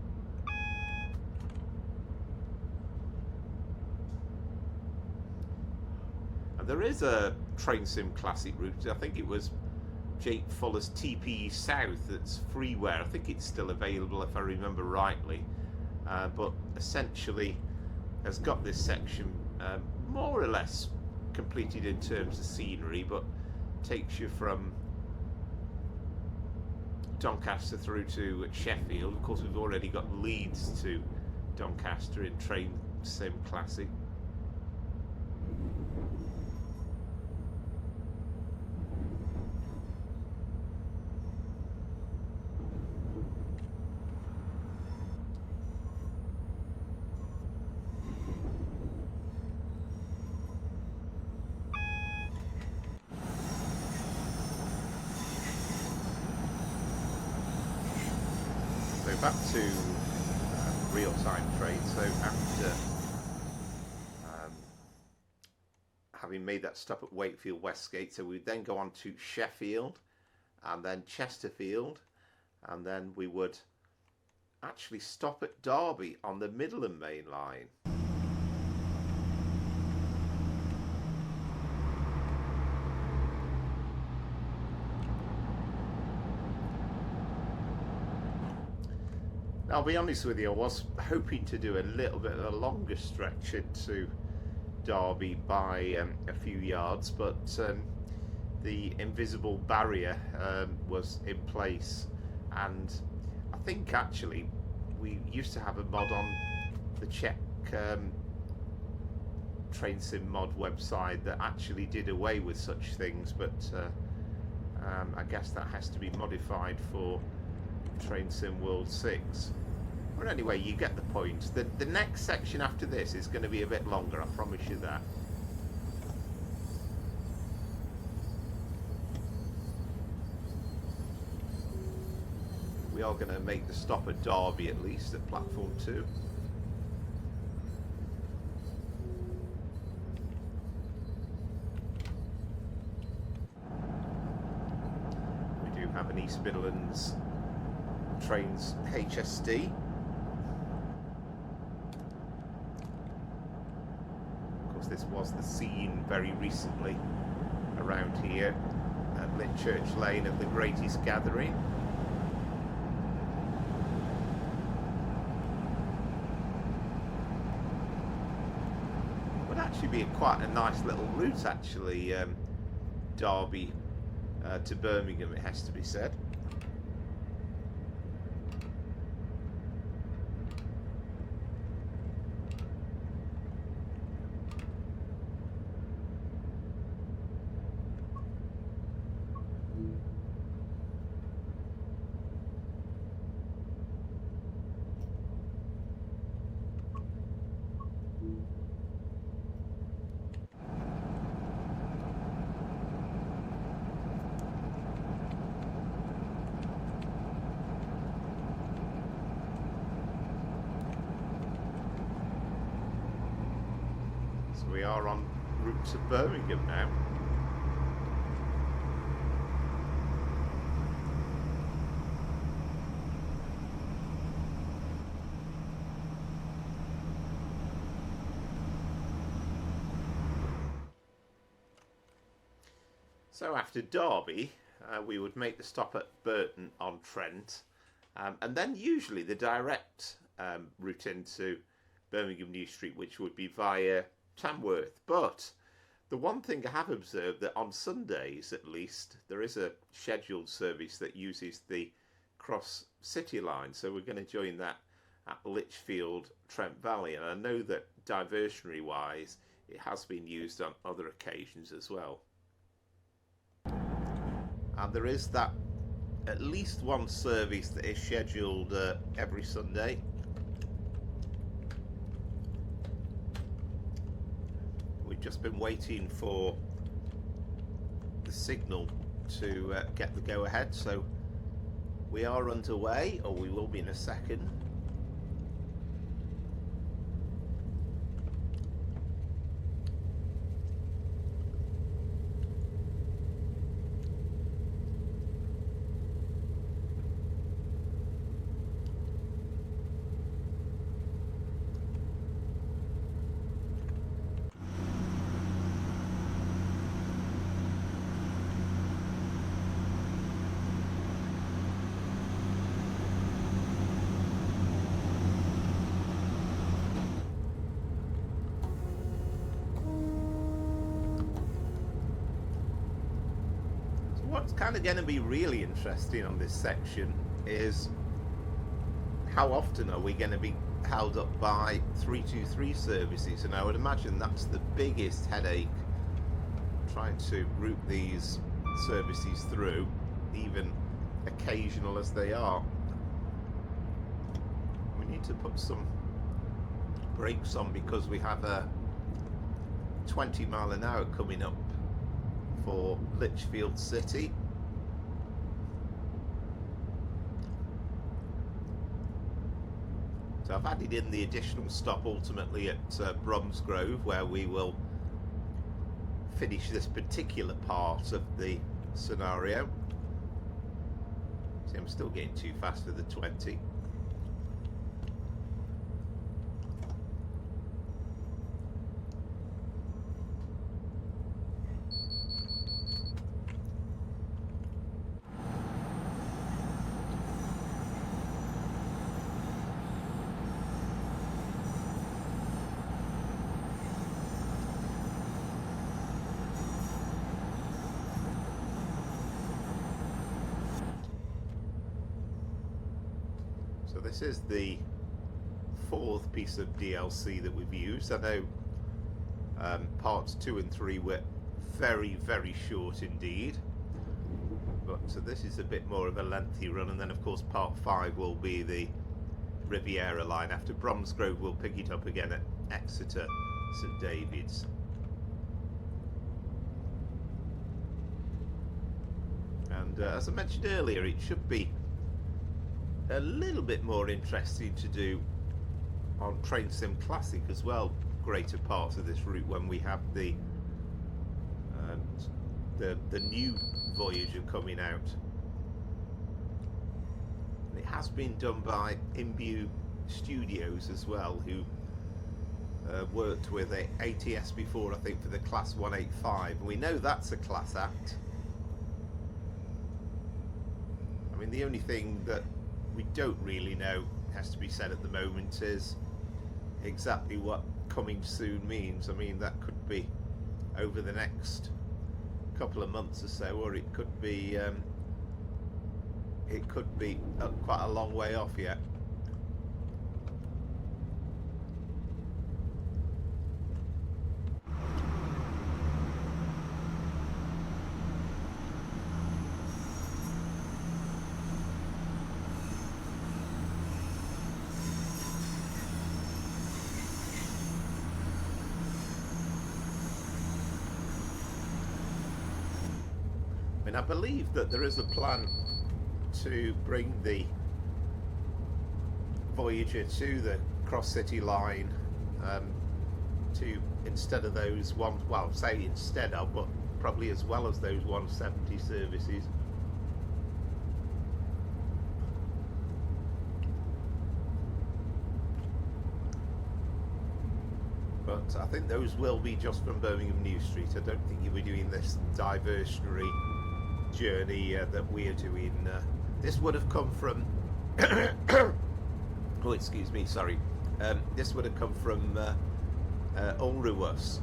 And there is a Train Sim Classic route. I think it was Jake Fuller's TPE South that's freeware. I think it's still available if I remember rightly, but essentially has got this section more or less completed in terms of scenery, but takes you from Doncaster through to Sheffield. Of course, we've already got Leeds to Doncaster in Train Sim Classic. back to real-time trade. So after having made that stop at Wakefield Westgate, so we'd then go on to Sheffield and then Chesterfield, and then we would actually stop at Derby on the Midland Main Line. I'll be honest with you, I was hoping to do a little bit of a longer stretch into Derby by a few yards, but the invisible barrier was in place, and I think actually we used to have a mod on the Czech train sim mod website that actually did away with such things, but I guess that has to be modified for Train Sim World 6. But anyway, you get the point. The next section after this is going to be a bit longer, I promise you that. We are going to make the stop at Derby at least, at platform 2. We do have an East Midlands Trains HSD. This was the scene very recently around here at Litchurch Lane of the Greatest Gathering. Would actually be quite a nice little route actually, Derby to Birmingham, it has to be said. We are en route to Birmingham now. So after Derby, we would make the stop at Burton-on-Trent, and then usually the direct route into Birmingham New Street, which would be via Tamworth. But the one thing I have observed that on Sundays at least there is a scheduled service that uses the Cross City line, so we're going to join that at Lichfield Trent Valley, and I know that diversionary wise it has been used on other occasions as well. And there is that at least one service that is scheduled every Sunday. Just been waiting for the signal to get the go ahead, so we are underway, or we will be in a second. What's kind of going to be really interesting on this section is how often are we going to be held up by 323 services, and I would imagine that's the biggest headache, trying to route these services through, even occasional as they are. We need to put some brakes on because we have a 20 mile an hour coming up for Lichfield City. So I've added in the additional stop ultimately at Bromsgrove, where we will finish this particular part of the scenario. See, I'm still getting too fast for the 20. So this is the fourth piece of DLC that we've used. I know parts 2 and 3 were very, very short indeed. But so this is a bit more of a lengthy run, and then of course part 5 will be the Riviera line. After Bromsgrove we'll pick it up again at Exeter, St David's. And as I mentioned earlier, it should be a little bit more interesting to do on Train Sim Classic as well, greater parts of this route, when we have the new Voyager coming out. And it has been done by Imbue Studios as well, who worked with ATS before, I think, for the Class 185, and we know that's a class act. I mean, the only thing that we don't really know, has to be said at the moment, is exactly what coming soon means. I mean, that could be over the next couple of months or so, or it could be quite a long way off yet. And I believe that there is a plan to bring the Voyager to the cross-city line, to, instead of those ones, well, say instead of, but probably as well as those 170 services. But I think those will be just from Birmingham New Street. I don't think you'll be doing this diversionary journey that we're doing. This would have come from oh, excuse me, sorry. This would have come from Ulruas,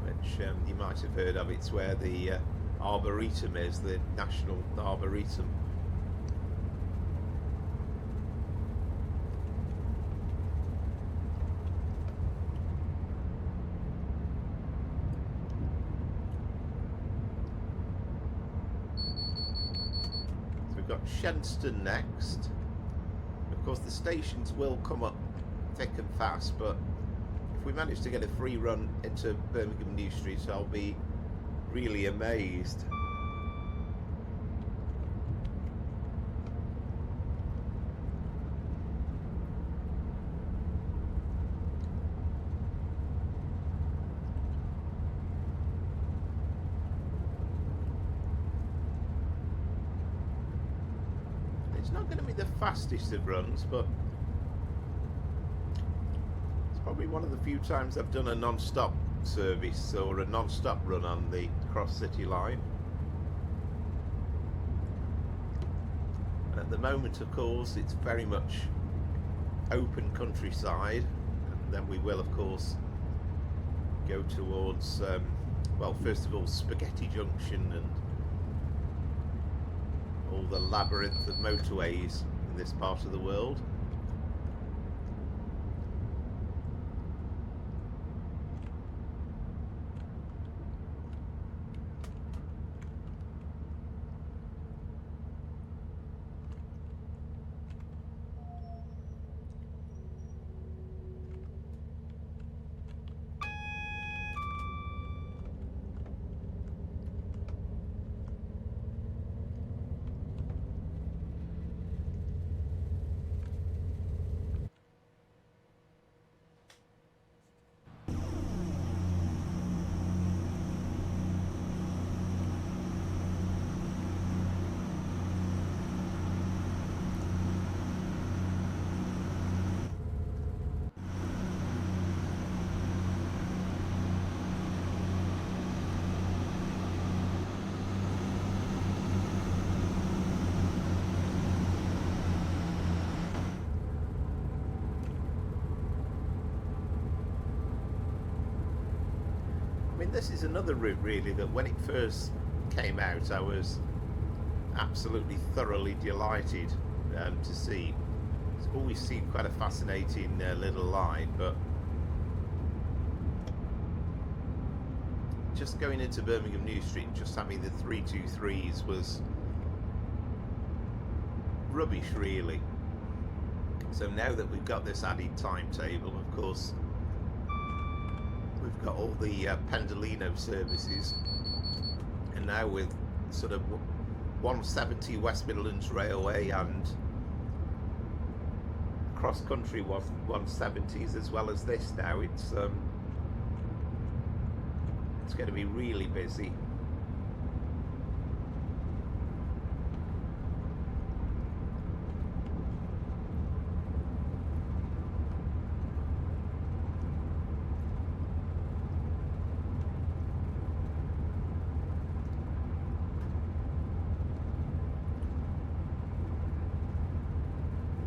which you might have heard of. It's where the Arboretum is, the National Arboretum. Shenston next. Of course, the stations will come up thick and fast, but if we manage to get a free run into Birmingham New Street, I'll be really amazed. It's not going to be the fastest of runs, but it's probably one of the few times I've done a non-stop service or a non-stop run on the cross-city line. And at the moment, of course, it's very much open countryside, and then we will, of course, go towards, well, first of all, Spaghetti Junction and all the labyrinth of motorways in this part of the world. mean, this is another route really that when it first came out I was absolutely thoroughly delighted to see. It's always seemed quite a fascinating little line, but just going into Birmingham New Street, just having the 323s was rubbish really. So now that we've got this added timetable, of course we've got all the Pendolino services, and now with sort of 170 West Midlands Railway and cross country 170s as well as this, now it's going to be really busy.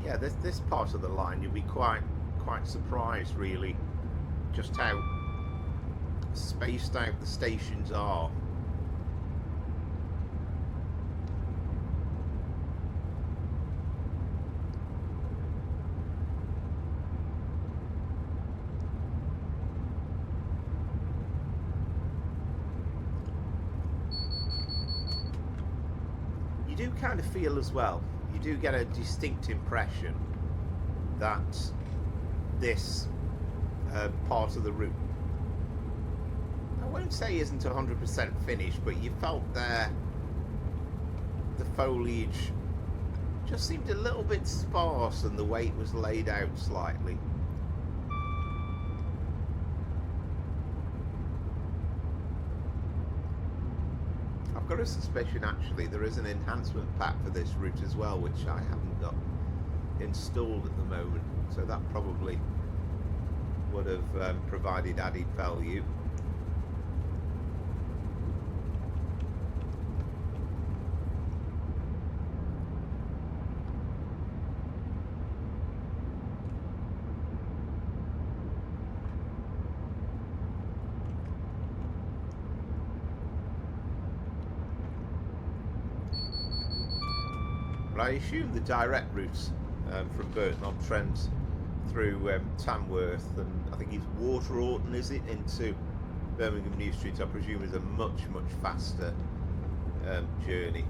Yeah, this part of the line you'll be quite surprised really just how spaced out the stations are. You do kind of feel as well, you do get a distinct impression that this part of the route, I won't say isn't 100% finished, but you felt there the foliage just seemed a little bit sparse and the way it was laid out slightly. I've got a suspicion actually there is an enhancement pack for this route as well, which I haven't got installed at the moment, so that probably would have provided added value. But I assume the direct routes from Burton-on-Trent through Tamworth and I think it's Waterorton, is it, into Birmingham New Street, I presume is a much faster journey.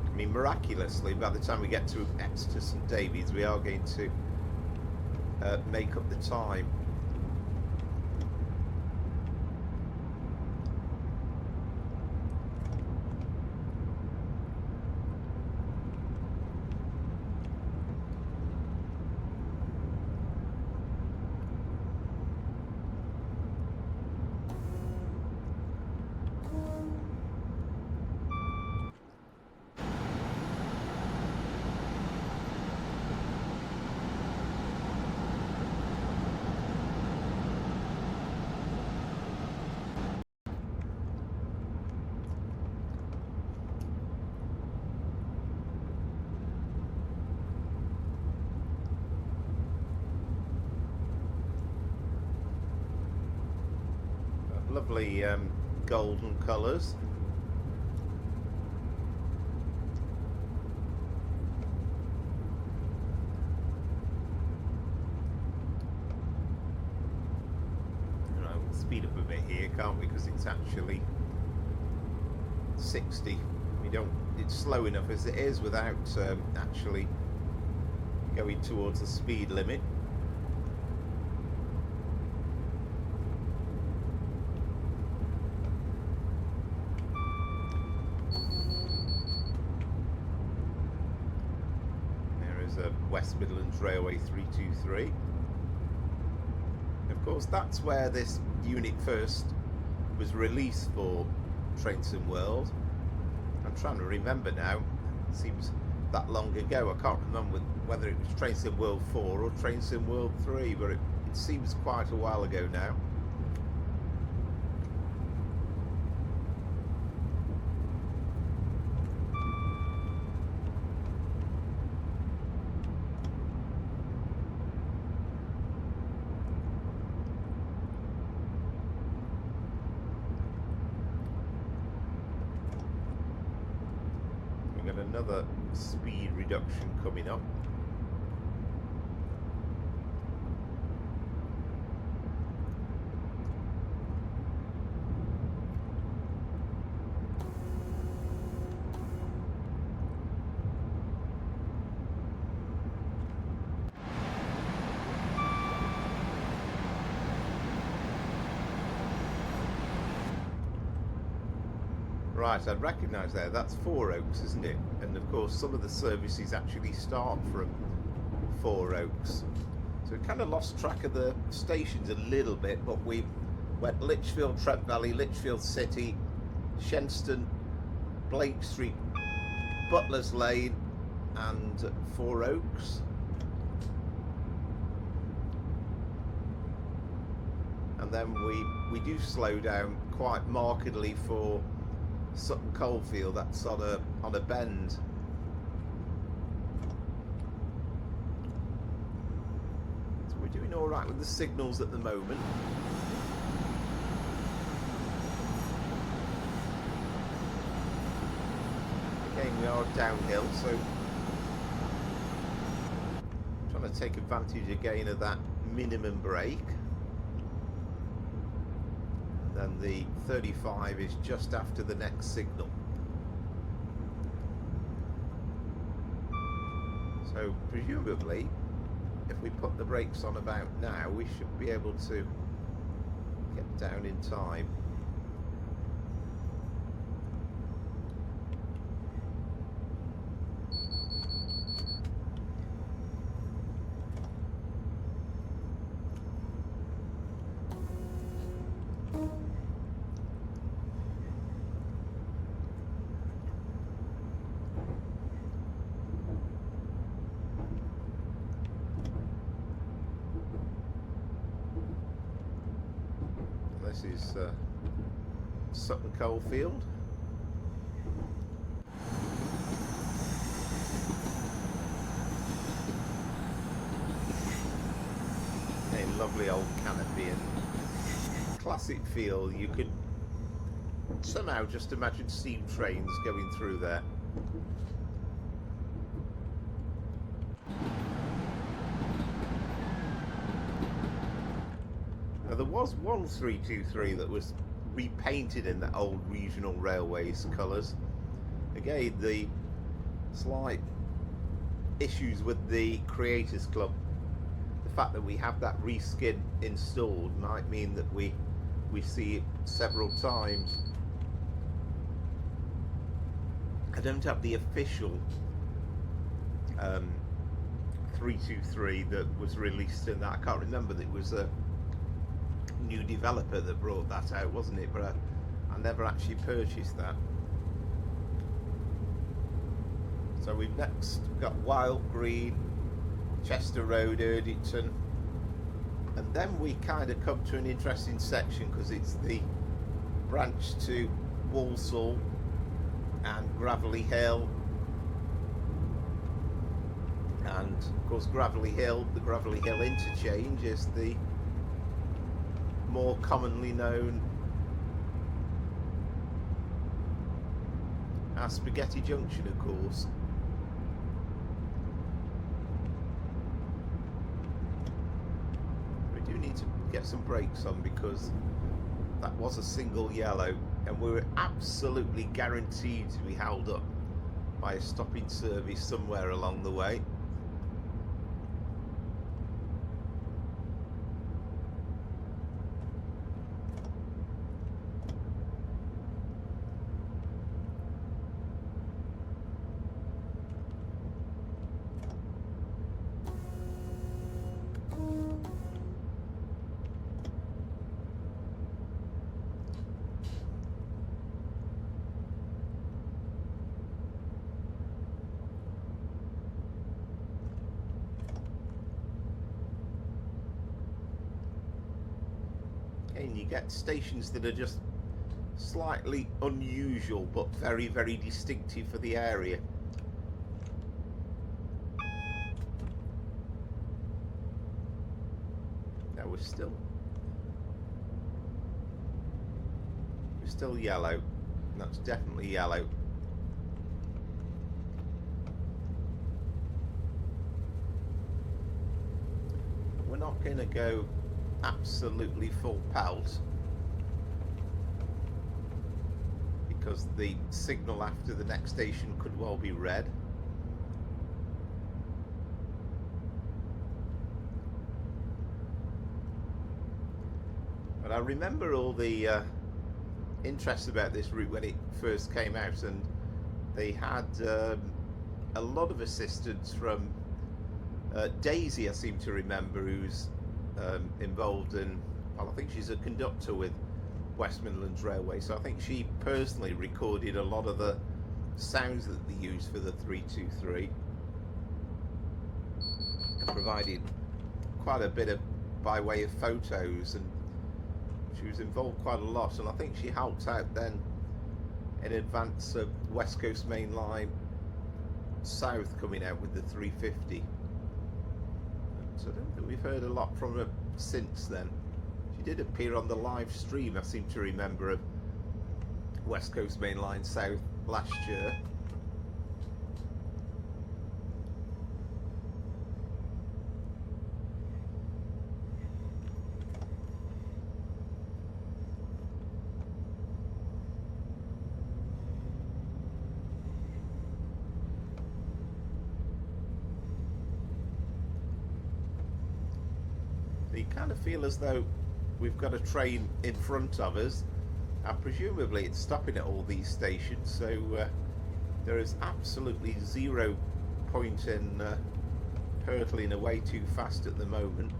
I mean, miraculously, by the time we get to Exeter St David's, we are going to make up the time. Lovely golden colours. We'll speed up a bit here, can't we? Because it's actually 60. It's slow enough as it is without actually going towards the speed limit. West Midlands Railway 323. Of course, that's where this unit first was released for Trainson World. I'm trying to remember now, it seems that long ago. I can't remember whether it was Trainson World 4 or Trainson World 3, but it seems quite a while ago now. another speed reduction coming up. Right, I'd recognise there, that's Four Oaks, isn't it? And of course some of the services actually start from Four Oaks. So we kind of lost track of the stations a little bit, but we went Lichfield, Trent Valley, Lichfield City, Shenston, Blake Street, Butler's Lane and Four Oaks. And then we do slow down quite markedly for Sutton Coldfield. That's on a bend. So we're doing all right with the signals at the moment. Again, we are downhill, so trying to take advantage again of that minimum brake. And the 35 is just after the next signal. So presumably, if we put the brakes on about now, we should be able to get down in time. This is Sutton Coldfield. A lovely old canopy and classic feel. You could somehow just imagine steam trains going through there. There was one 323 that was repainted in the old regional railways colours. Again, the slight issues with the Creators Club, the fact that we have that reskin installed might mean that we see it several times. I don't have the official 323 that was released in that. I can't remember that it was a new developer that brought that out, wasn't it? But I never actually purchased that. So we've next got Wild Green, Chester Road, Erdington, and then we kind of come to an interesting section because it's the branch to Walsall and Gravelly Hill, and of course Gravelly Hill, the Gravelly Hill interchange is the more commonly known as Spaghetti Junction, of course. We do need to get some brakes on because that was a single yellow and we were absolutely guaranteed to be held up by a stopping service somewhere along the way. And you get stations that are just slightly unusual but very, very distinctive for the area. Now we're still yellow. That's definitely yellow. not going to go absolutely full pelt, because the signal after the next station could well be red. But I remember all the interest about this route when it first came out, and they had a lot of assistance from Daisy, I seem to remember, who's involved in, well, I think she's a conductor with West Midlands Railway, so I think she personally recorded a lot of the sounds that they used for the 323 and provided quite a bit of by way of photos, and she was involved quite a lot, and I think she helped out then in advance of West Coast Main Line South coming out with the 350. So I don't think we've heard a lot from her since then. She did appear on the live stream, I seem to remember, of West Coast Main Line South last year. You kind of feel as though we've got a train in front of us, and presumably it's stopping at all these stations, so there is absolutely zero point in hurtling away too fast at the moment.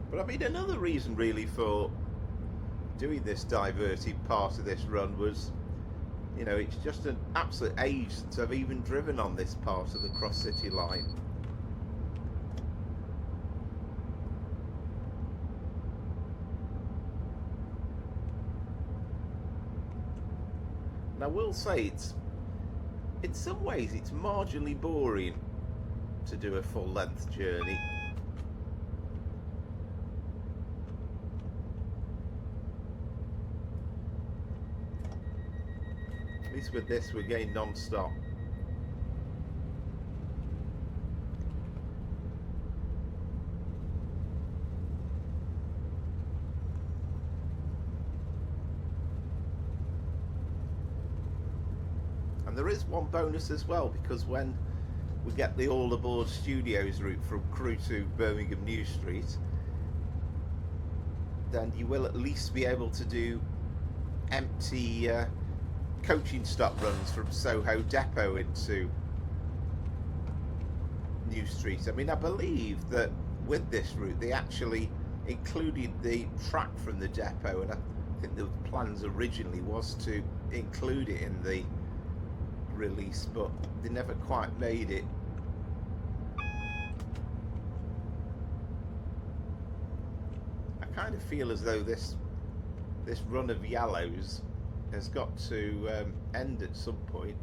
But I mean, another reason really for doing this diverted part of this run was, you know, it's just an absolute age since I've even driven on this part of the cross-city line. And I will say, it's, in some ways, it's marginally boring to do a full-length journey. At least with this, we're going non-stop. And there is one bonus as well, because when we get the all aboard studios route from Crewe to Birmingham New Street, then you will at least be able to do empty coaching stop runs from Soho Depot into New Street. I mean, I believe that with this route they actually included the track from the depot, and I think the plans originally was to include it in the release, but they never quite made it. I kind of feel as though this run of yellows has got to end at some point.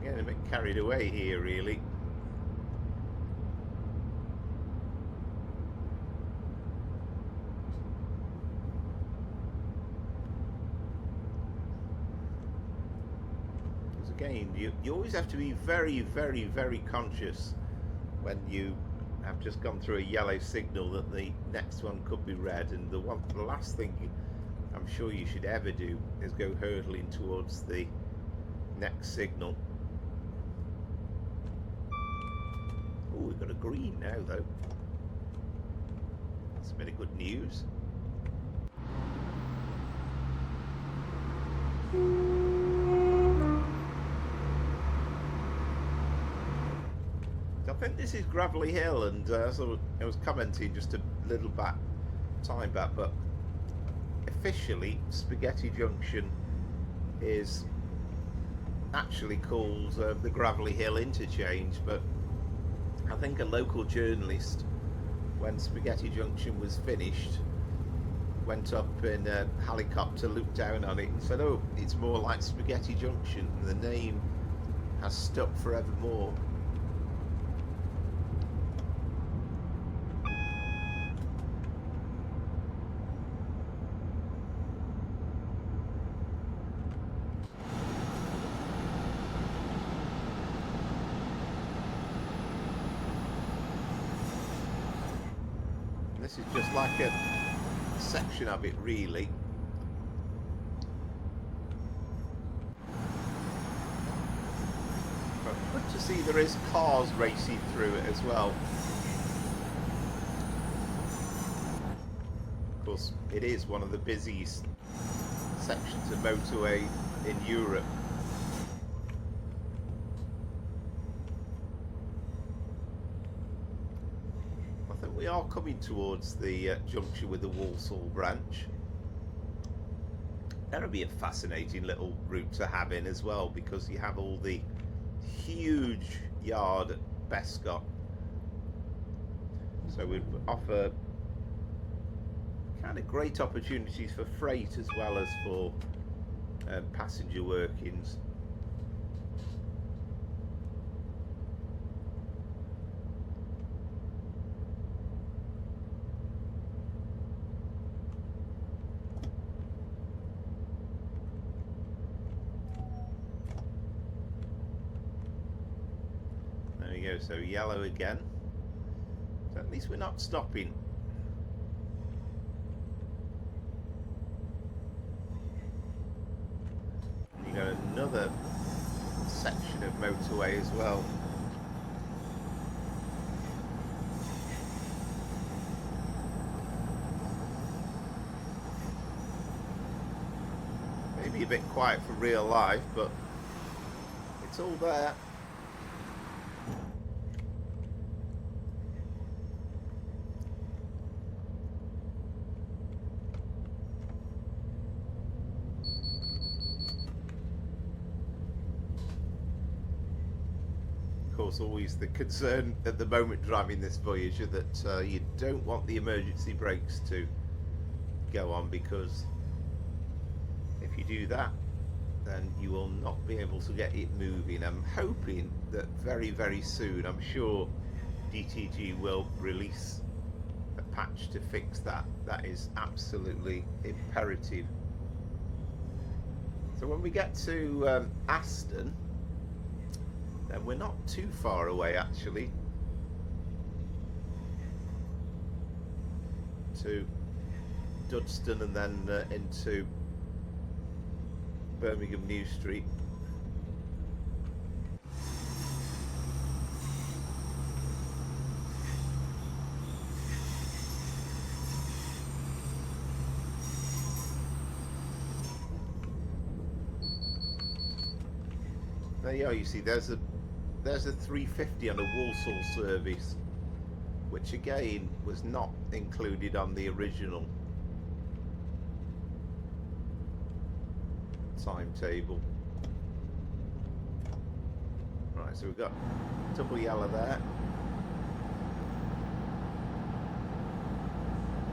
Getting a bit carried away here, really. Because again, you always have to be very, very, very conscious when you have just gone through a yellow signal that the next one could be red, and the last thing I'm sure you should ever do is go hurtling towards the next signal. Oh, we've got a green now, though. That's a bit of good news. I think this is Gravelly Hill, and so I was commenting just a little time back, but officially Spaghetti Junction is actually called the Gravelly Hill interchange, but I think a local journalist, when Spaghetti Junction was finished, went up in a helicopter, looked down on it and said, oh, it's more like Spaghetti Junction, and the name has stuck forevermore. This is just like a section of it, really. But good to see there is cars racing through it as well. Of course, it is one of the busiest sections of motorway in Europe. We are coming towards the junction with the Walsall branch. That'll be a fascinating little route to have in as well, because you have all the huge yard at Bescot. So we offer kind of great opportunities for freight as well as for passenger workings. So yellow again, so at least we're not stopping. And you got another section of motorway as well. Maybe a bit quiet for real life, but it's all there. Always the concern at the moment driving this Voyager that you don't want the emergency brakes to go on, because if you do that then you will not be able to get it moving. I'm hoping that very, very soon, I'm sure DTG will release a patch to fix that. That is absolutely imperative. So when we get to Aston, then we're not too far away actually to Dudston and then into Birmingham New Street. There you are, you see there's a 350 on a Walsall service, which again was not included on the original timetable. Right, so we've got double yellow there.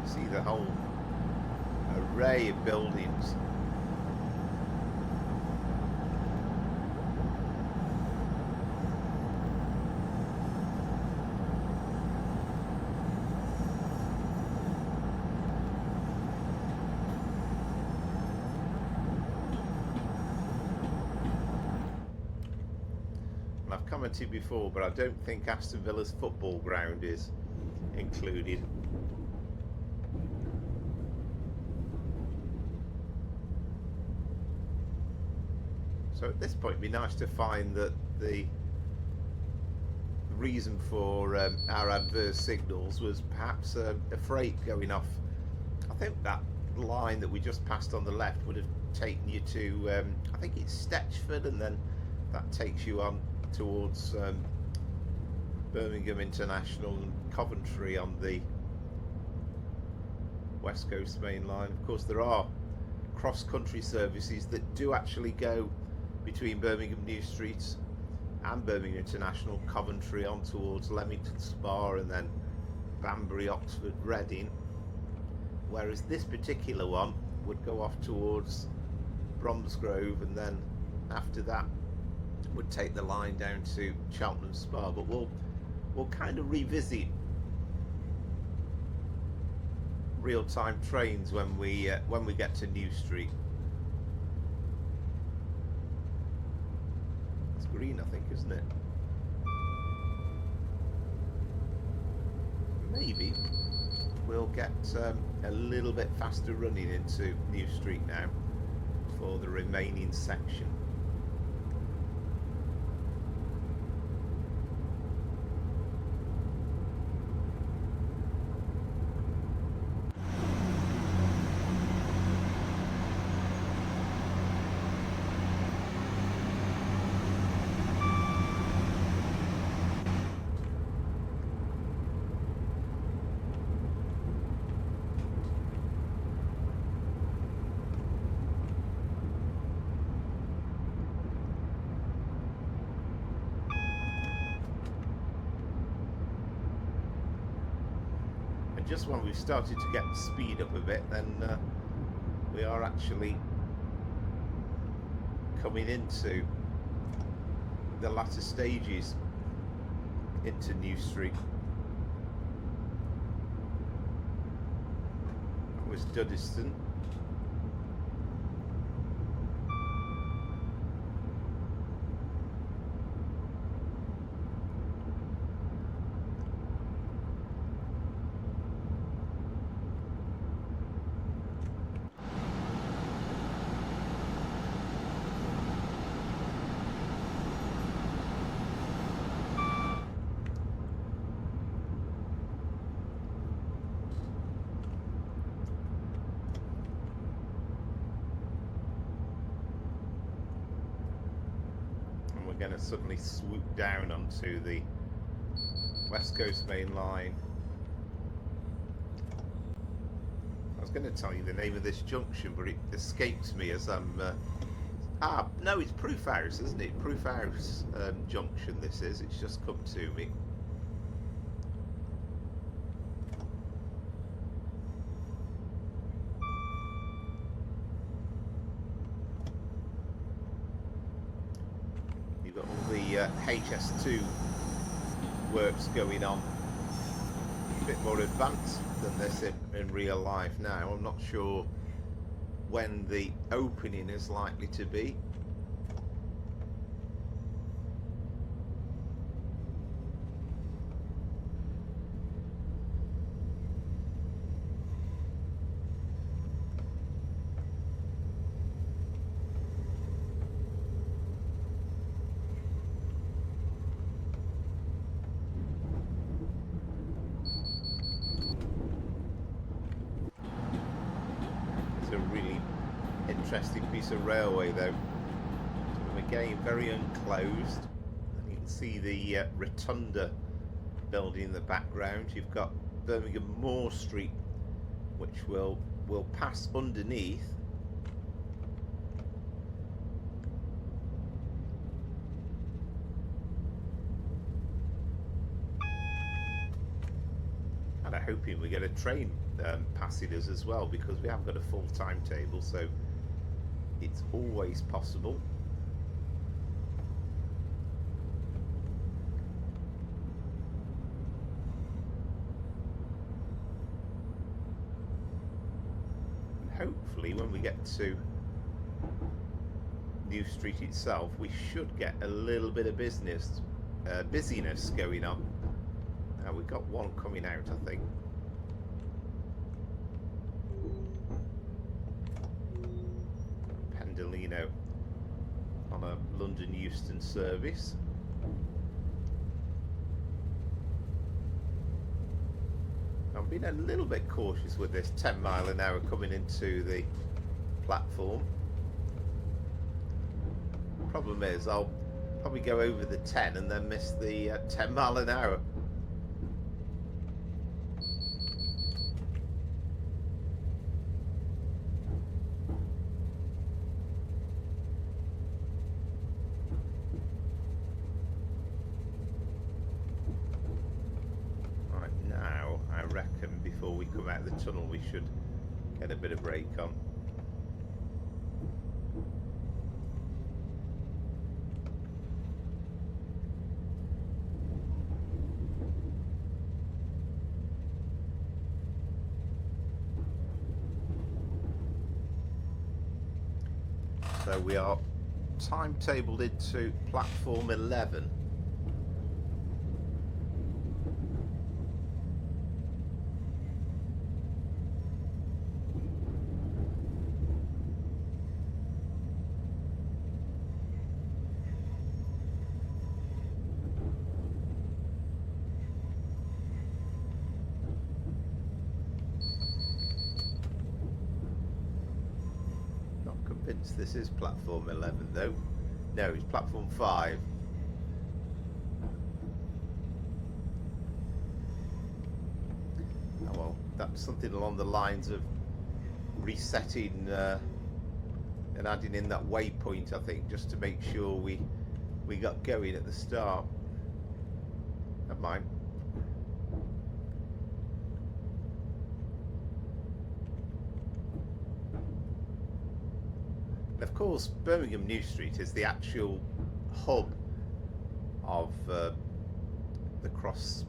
See the whole array of buildings. I've commented before, but I don't think Aston Villa's football ground is included. So at this point it'd be nice to find that the reason for our adverse signals was perhaps a freight going off. I think that line that we just passed on the left would have taking you to, I think it's Stetchford, and then that takes you on towards Birmingham International and Coventry on the West Coast Main Line. Of course, there are cross-country services that do actually go between Birmingham New Street and Birmingham International, Coventry on towards Leamington Spa, and then Banbury, Oxford, Reading, whereas this particular one would go off towards Bromsgrove, and then after that would take the line down to Cheltenham Spa. But we'll kind of revisit real-time trains when we get to New Street. It's green, I think, isn't it? Maybe we'll get a little bit faster running into New Street now for the remaining section. Just when we've started to get the speed up a bit, then we are actually coming into the latter stages into New Street. That was Duddeston. Going to suddenly swoop down onto the West Coast Main Line. I was going to tell you the name of this junction, but it escapes me as I'm no, it's Proof House, isn't it? Proof House junction this is. It's just come to me. HS2 works going on, a bit more advanced than this in real life now. I'm not sure when the opening is likely to be. Interesting piece of railway though. Sort of again very enclosed, and you can see the rotunda building in the background. You've got Birmingham Moor Street, which will pass underneath. And I'm hoping we get a train passing us as well, because we haven't got a full timetable, so it's always possible. And hopefully when we get to New Street itself, we should get a little bit of busyness going on. Now we've got one coming out, I think. Pendolino on a London Euston service. I'm being a little bit cautious with this 10 mile an hour coming into the platform. Problem is, I'll probably go over the 10 and then miss the 10 mile an hour. Right, now I reckon before we come out of the tunnel we should get a bit of brake on. So we are timetabled into platform 11. This is platform 11 though. No, it's platform 5. Oh well, that's something along the lines of resetting and adding in that waypoint, I think, just to make sure we got going at the start. Never mind. Of course, Birmingham New Street is the actual hub of the cross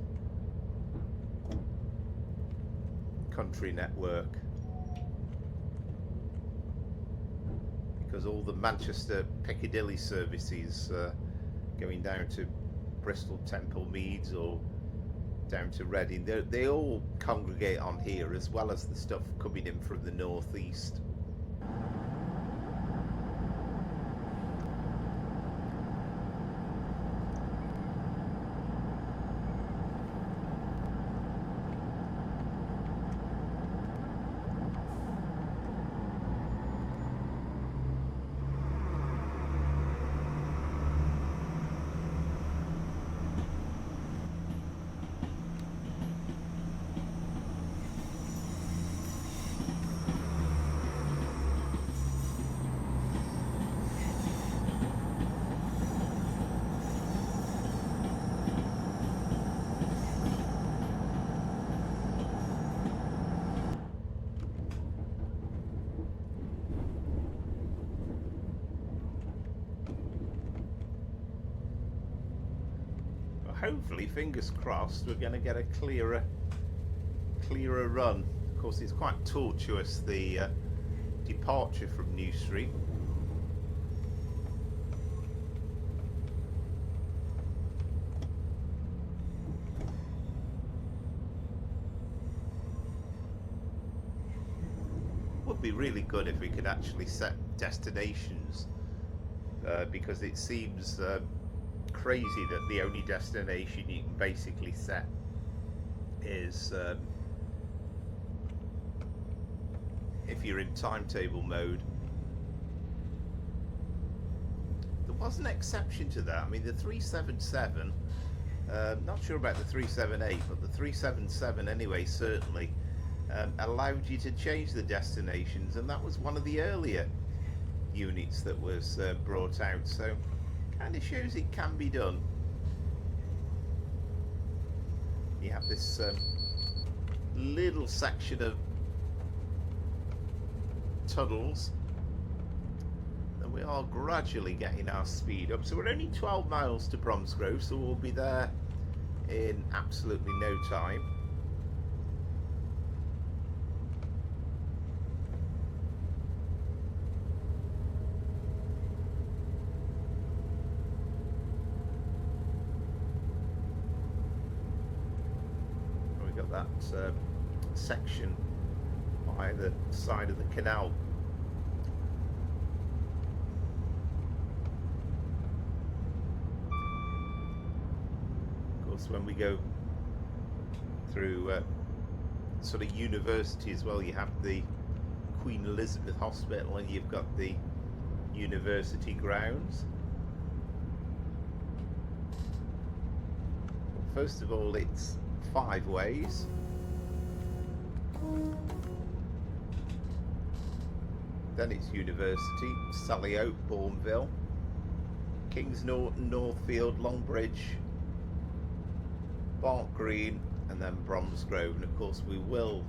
country network, because all the Manchester Piccadilly services going down to Bristol Temple Meads or down to Reading, they all congregate on here, as well as the stuff coming in from the northeast. Hopefully, fingers crossed, we're going to get a clearer run. Of course, it's quite tortuous, the departure from New Street. Would be really good if we could actually set destinations, because it seems crazy that the only destination you can basically set is if you're in timetable mode. There was an exception to that. I mean, the 377, not sure about the 378, but the 377 anyway certainly allowed you to change the destinations, and that was one of the earlier units that was brought out, so kind of shows it can be done. You have this little section of tunnels, and we are gradually getting our speed up. So we're only 12 miles to Bromsgrove, so we'll be there in absolutely no time. That section by the side of the canal. Of course, when we go through sort of university as well, you have the Queen Elizabeth Hospital and you've got the university grounds. first of all, it's 5 ways. Then it's University, Salyoak, Bourneville, Kings Norton, Northfield, Longbridge, Bark Green, and then Bromsgrove. And of course we will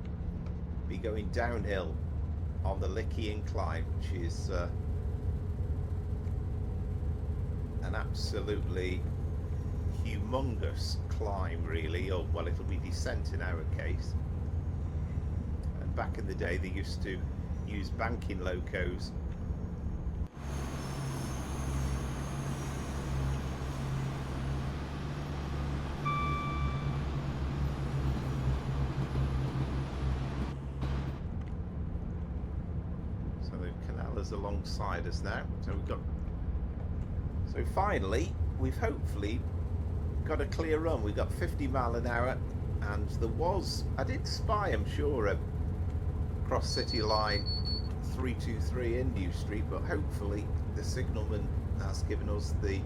be going downhill on the Lickey Incline, which is an absolutely humongous climb, really. Or well, it'll be descent in our case. And back in the day they used to use banking locos. So the canal is alongside us now. So finally we've hopefully got a clear run. We've got 50 mile an hour, and there was, I did spy, I'm sure, a cross city line 323 in New Street, but hopefully the signalman has given us the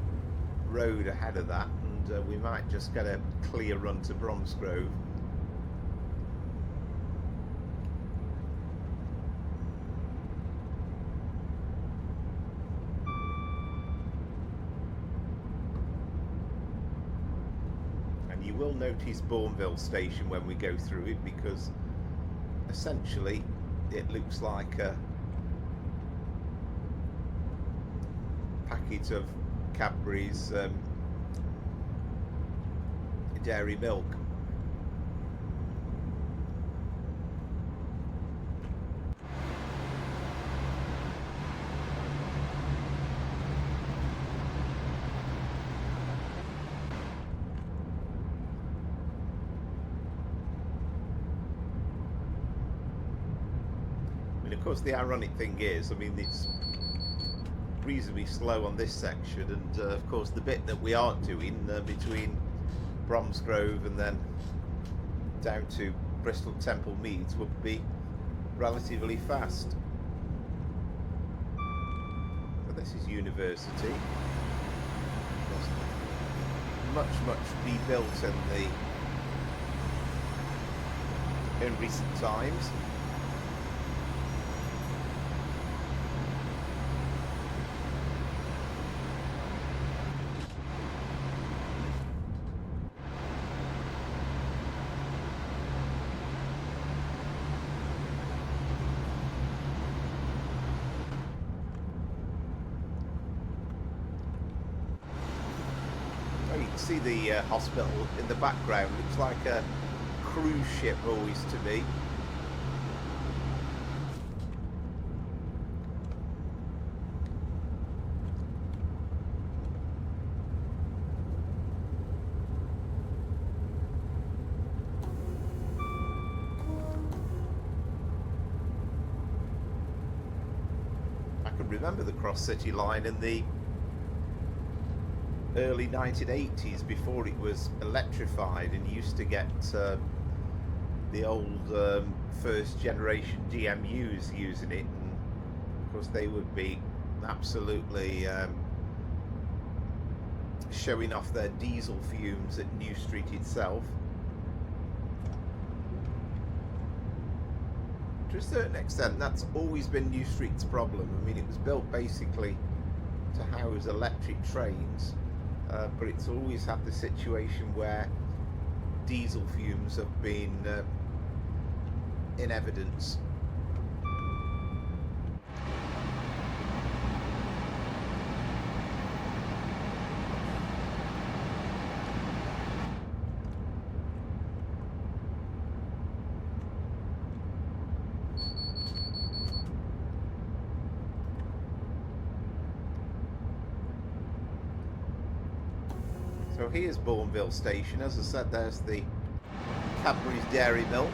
road ahead of that, and we might just get a clear run to Bromsgrove. And you will notice Bourneville station when we go through it, because essentially it looks like a packet of Cadbury's dairy milk. Of course, the ironic thing is, I mean, it's reasonably slow on this section, and of course the bit that we aren't doing between Bromsgrove and then down to Bristol Temple Meads would be relatively fast. So this is University. Much rebuilt in recent times. You can see the hospital in the background. Looks like a cruise ship always to me. I can remember the Cross City line in the early 1980s, before it was electrified, and you used to get the old first generation DMUs using it, and of course they would be absolutely showing off their diesel fumes at New Street itself. To a certain extent, that's always been New Street's problem. I mean, it was built basically to house electric trains. But it's always had the situation where diesel fumes have been in evidence. So here's Bourneville Station. As I said, there's the Cadbury's Dairy Milk.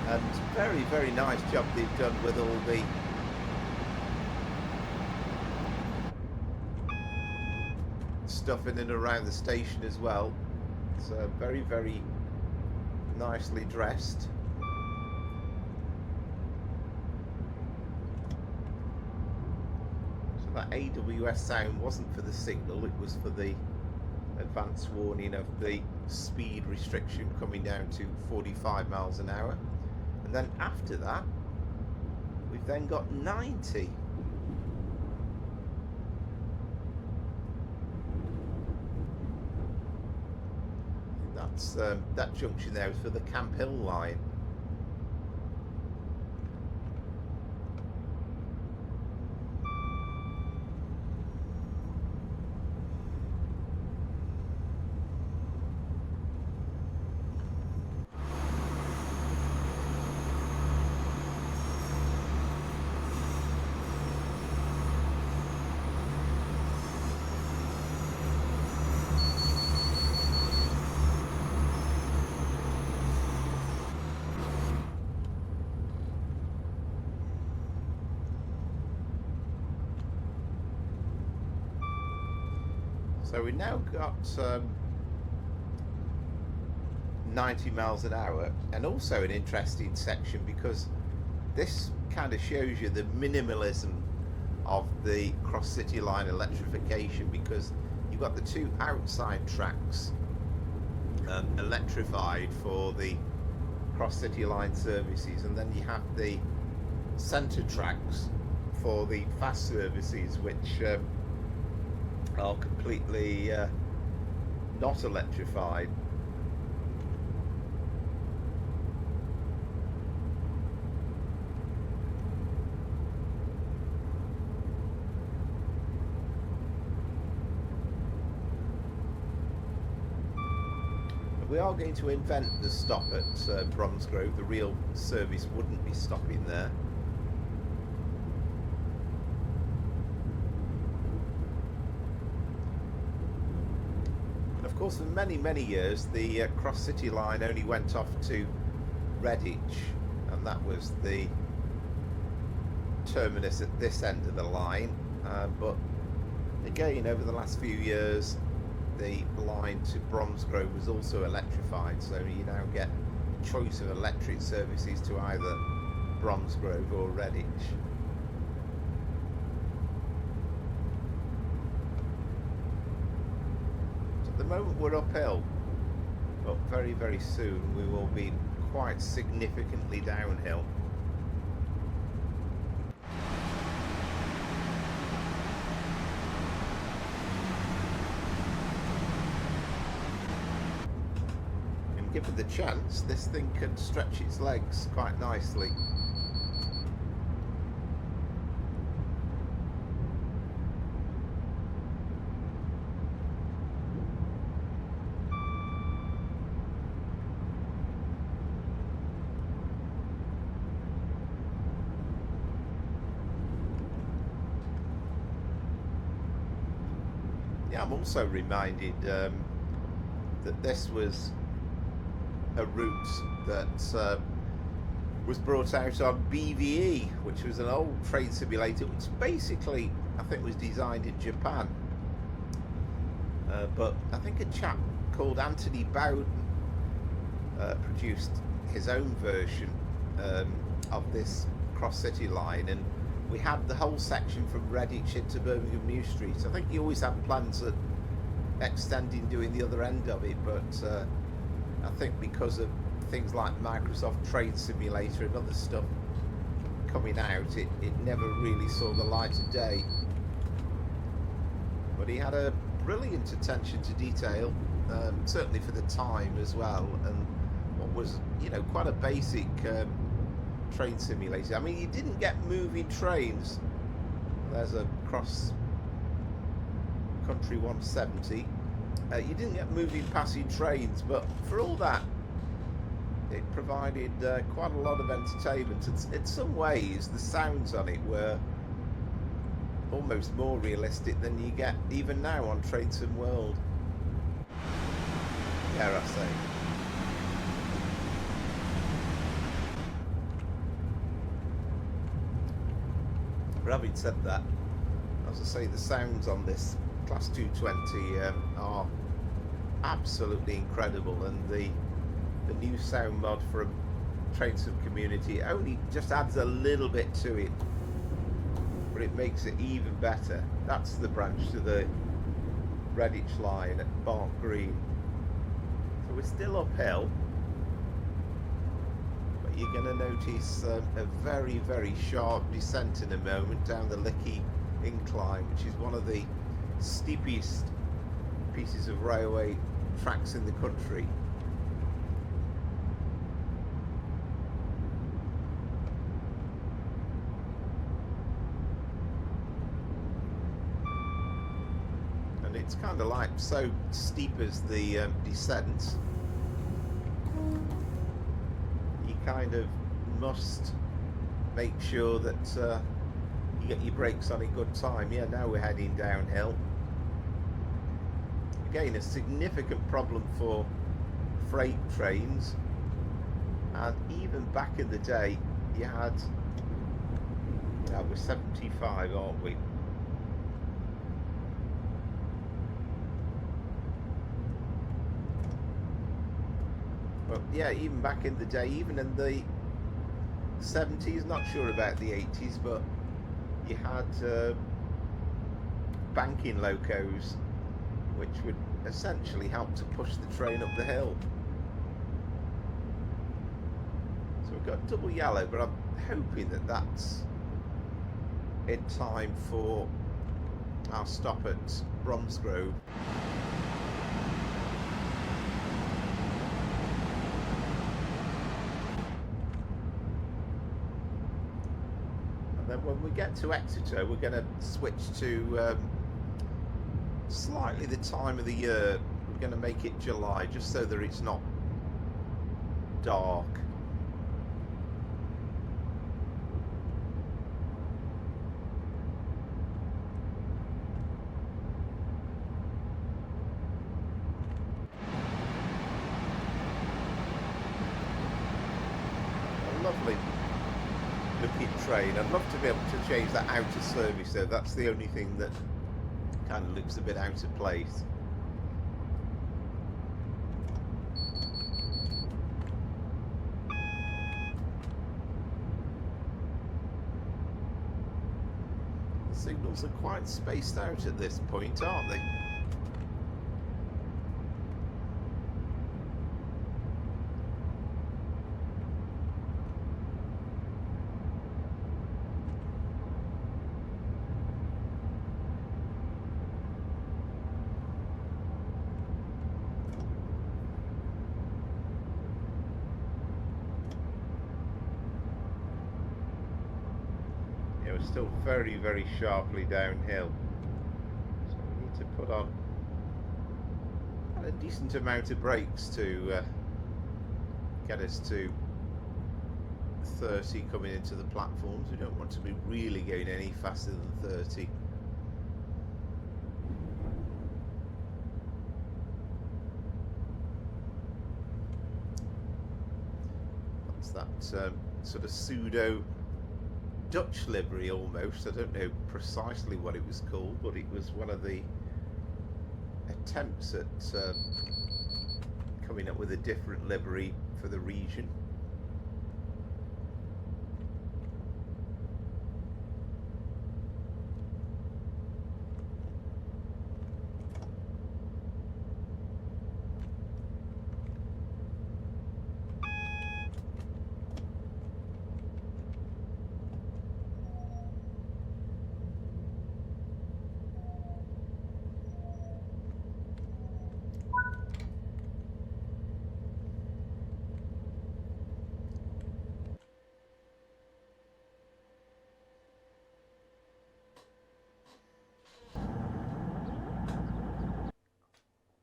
And very nice job they've done with all the stuff in and around the station as well. It's very nicely dressed. That AWS sound wasn't for the signal, it was for the advance warning of the speed restriction coming down to 45 miles an hour, and then after that we've then got 90. That's that junction there is for the Camp Hill line. So we've now got 90 miles an hour, and also an interesting section because this kind of shows you the minimalism of the cross-city line electrification, because you've got the two outside tracks electrified for the cross-city line services, and then you have the centre tracks for the fast services, which are completely not electrified. We are going to invent the stop at Bromsgrove. The real service wouldn't be stopping there. Of course, for many years the cross-city line only went off to Redditch, and that was the terminus at this end of the line, but again over the last few years the line to Bromsgrove was also electrified, so you now get a choice of electric services to either Bromsgrove or Redditch. So at the moment we're uphill, but very soon we will be quite significantly downhill. Given the chance, this thing can stretch its legs quite nicely. Yeah, I'm also reminded that this was a route that was brought out on BVE, which was an old train simulator, which basically I think was designed in Japan, but I think a chap called Anthony Bowden produced his own version of this cross-city line, and we had the whole section from Redditch into Birmingham New Street. I think he always had plans of extending, doing the other end of it, but I think because of things like Microsoft Train Simulator and other stuff coming out, it never really saw the light of day. But he had a brilliant attention to detail, certainly for the time as well, and what was, you know, quite a basic train simulator. I mean, you didn't get moving trains. There's a cross country 170. You didn't get moving passing trains, but for all that it provided quite a lot of entertainment. In some ways the sounds on it were almost more realistic than you get even now on Train Sim World, dare I say. But having said that, as I say, the sounds on this Class 220 are absolutely incredible, and the new sound mod from Train Sim Community only just adds a little bit to it, but it makes it even better. That's the branch to the Redditch line at Bark Green. So we're still uphill, but you're going to notice a very, very sharp descent in a moment down the Lickey incline, which is one of the steepest pieces of railway tracks in the country. And it's kind of like so steep as the descent, you kind of must make sure that you get your brakes on in good time. Yeah, now we're heading downhill. Again, a significant problem for freight trains, and even back in the day you had, yeah, we're 75, aren't we? Well, yeah, even back in the day, even in the 70s, not sure about the 80s, but you had banking locos which would essentially help to push the train up the hill. So we've got double yellow, but I'm hoping that that's in time for our stop at Bromsgrove. And then when we get to Exeter, we're going to switch to slightly the time of the year. We're going to make it July, just so that it's not dark. A lovely looking train. I'd love to be able to change that out of service though. That's the only thing that kind of looks a bit out of place. The signals are quite spaced out at this point, aren't they? We're still very, very sharply downhill, so we need to put on a decent amount of brakes to get us to 30 coming into the platforms. We don't want to be really going any faster than 30. That's that sort of pseudo Dutch livery almost. I don't know precisely what it was called, but it was one of the attempts at coming up with a different livery for the region.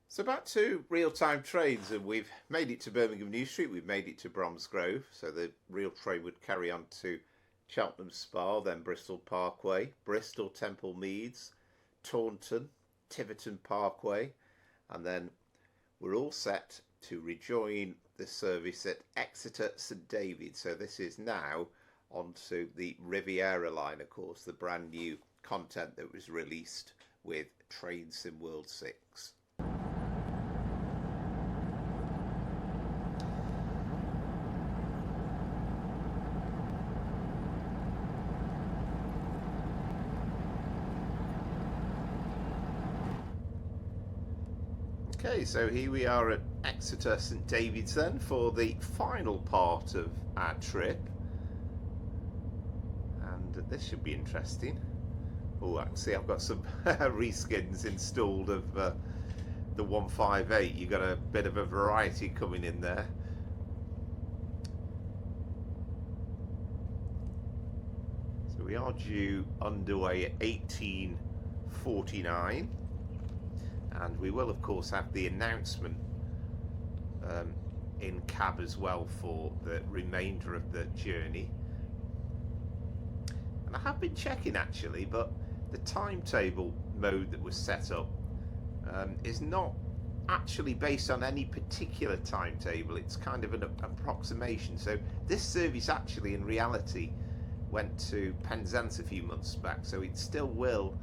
So back to real-time trains, and we've made it to Birmingham New Street, we've made it to Bromsgrove, so the real train would carry on to Cheltenham Spa, then Bristol Parkway, Bristol Temple Meads, Taunton, Tiverton Parkway, and then we're all set to rejoin the service at Exeter St David. So this is now onto the Riviera line, of course, the brand new content that was released with Train Sim World 6. Okay, so here we are at Exeter St David's then for the final part of our trip, and this should be interesting. Oh, I can see I've got some reskins installed of the 158. You've got a bit of a variety coming in there. So we are due underway at 18:49. And we will, of course, have the announcement in cab as well for the remainder of the journey. And I have been checking actually, but the timetable mode that was set up is not actually based on any particular timetable. It's kind of an approximation. So this service actually, in reality, went to Penzance a few months back. So it still will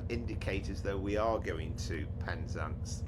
indicate as though we are going to Penzance.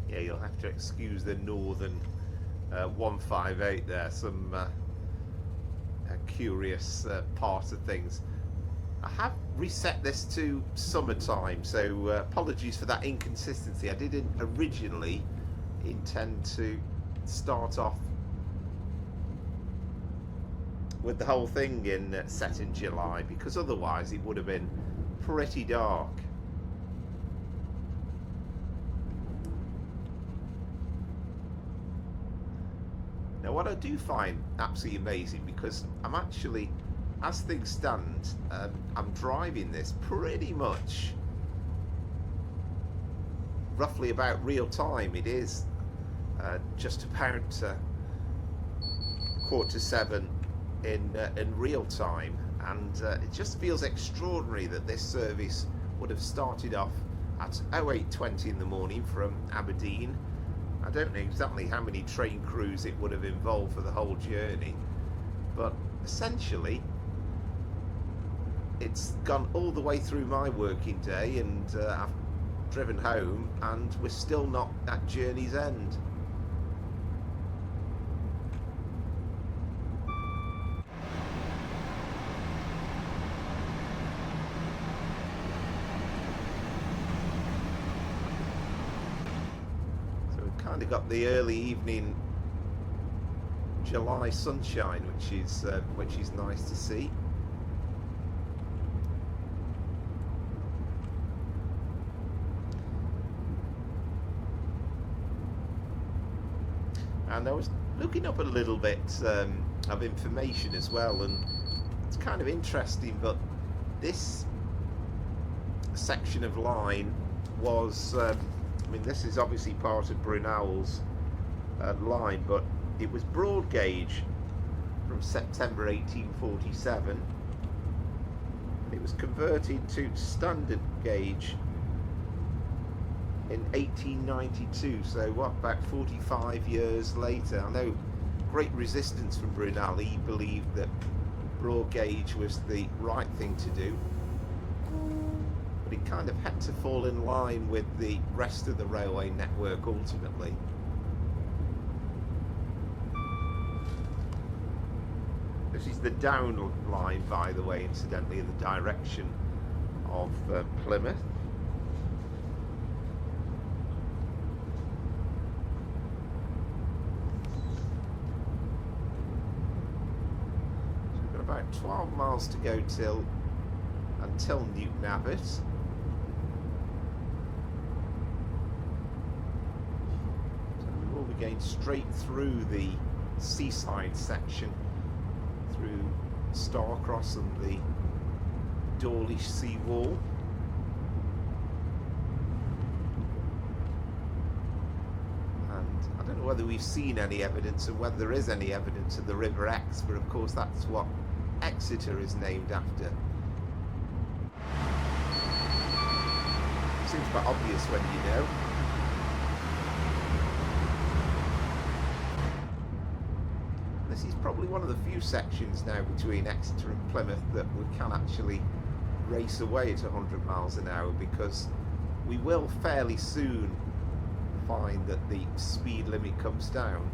Yeah, you'll have to excuse the northern 158 there, some curious part of things. I have reset this to summertime, so apologies for that inconsistency. I didn't originally intend to start off with the whole thing set in July, because otherwise it would have been pretty dark. Now, what I do find absolutely amazing, because I'm actually, as things stand, I'm driving this pretty much roughly about real time. It is just about 6:45 in real time, and it just feels extraordinary that this service would have started off at 08:20 in the morning from Aberdeen. I don't know exactly how many train crews it would have involved for the whole journey, but essentially it's gone all the way through my working day, and I've driven home and we're still not at journey's end. Kind of got the early evening July sunshine, which is nice to see. And I was looking up a little bit of information as well, and it's kind of interesting, but this section of line was I mean, this is obviously part of Brunel's line, but it was broad gauge from September 1847. It was converted to standard gauge in 1892, so what, about 45 years later. I know great resistance from Brunel. He believed that broad gauge was the right thing to do. It kind of had to fall in line with the rest of the railway network ultimately. This is the down line, by the way, incidentally, in the direction of Plymouth. So we've got about 12 miles to go until Newton Abbot. Going straight through the seaside section, through Starcross and the Dawlish sea wall. And I don't know whether we've seen any evidence, or whether there is any evidence of the River Exe, but of course that's what Exeter is named after. Seems quite obvious when you know. This is probably one of the few sections now between Exeter and Plymouth that we can actually race away at 100 miles an hour, because we will fairly soon find that the speed limit comes down.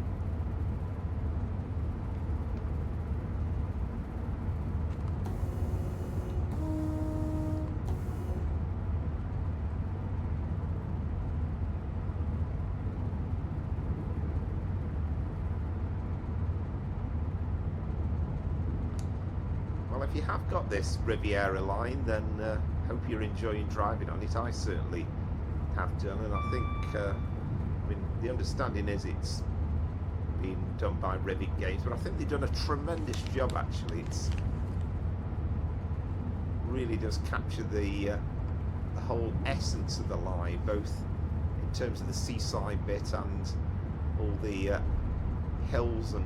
Well, if you have got this Riviera line, then hope you're enjoying driving on it. I certainly have done, and I think I mean, the understanding is it's been done by Rivet Games, but I think they've done a tremendous job actually. It's really does capture the whole essence of the line, both in terms of the seaside bit and all the hills and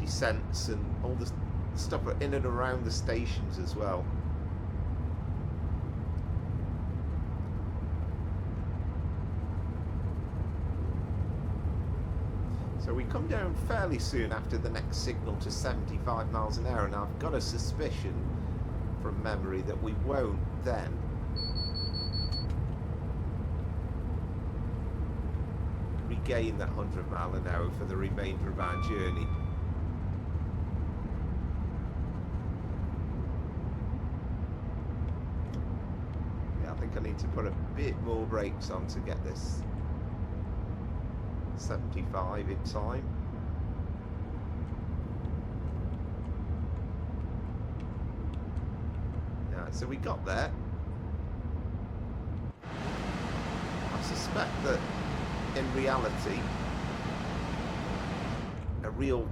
descents and all the stuff in and around the stations as well. So we come down fairly soon after the next signal to 75 miles an hour, and I've got a suspicion from memory that we won't then regain that 100 mile an hour for the remainder of our journey. Yeah, I think I need to put a bit more brakes on to get this 75 in time. Right, so we got there. I suspect that in reality a real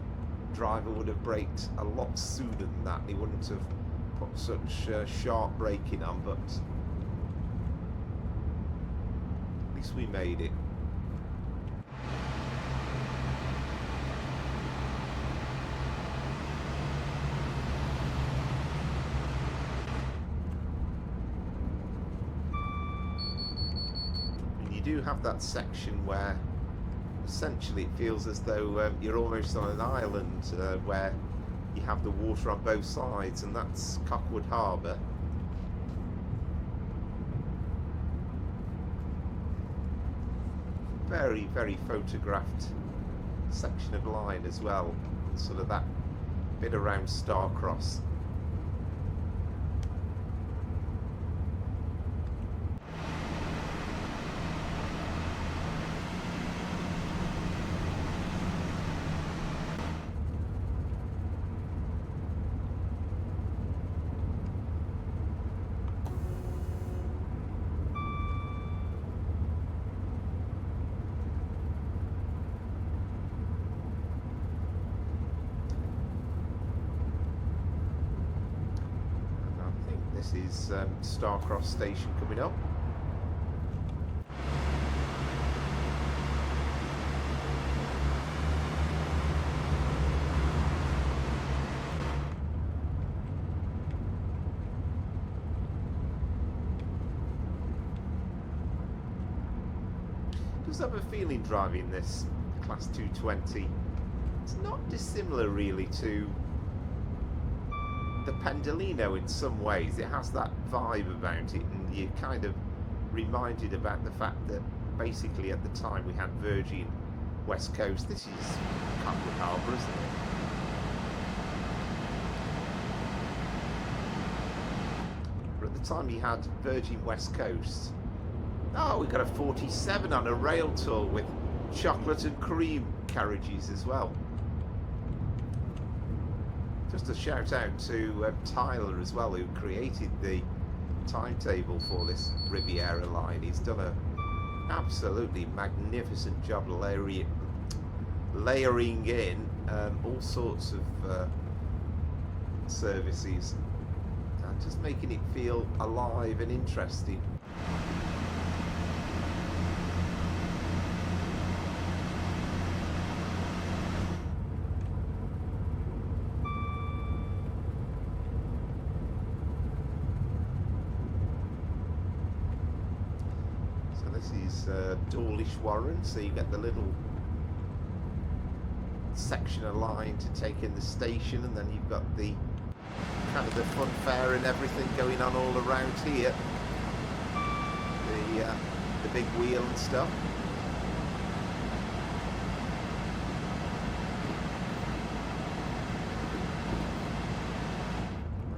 driver would have braked a lot sooner than that, and he wouldn't have put such sharp braking on, but at least we made it. Do have that section where essentially it feels as though you're almost on an island where you have the water on both sides, and that's Cockwood Harbour. Very, very photographed section of line as well, sort of that bit around Starcross. This is Starcross station coming up. Just have a feeling driving this Class 220. It's not dissimilar really to the Pendolino in some ways. It has that vibe about it, and you're kind of reminded about the fact that basically at the time we had Virgin West Coast. This is Cockwood Harbour, isn't it? But at the time you had Virgin West Coast. Oh, we got a 47 on a rail tour with chocolate and cream carriages as well. Just a shout out to Tyler as well, who created the timetable for this Riviera line. He's done an absolutely magnificent job layering in all sorts of services, and just making it feel alive and interesting. This is Dawlish Warren, so you get the little section of line to take in the station, and then you've got the kind of the funfair and everything going on all around here. The big wheel and stuff.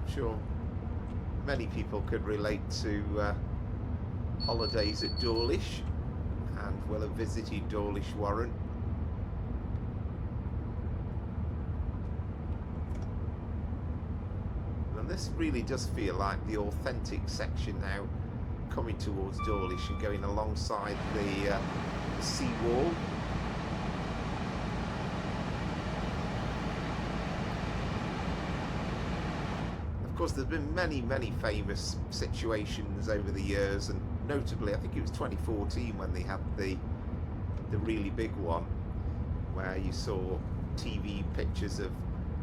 I'm sure many people could relate to holidays at Dawlish, and will have visited Dawlish Warren. And this really does feel like the authentic section now, coming towards Dawlish and going alongside the sea wall. Of course, there's been many famous situations over the years, and notably I think it was 2014 when they had the really big one, where you saw TV pictures of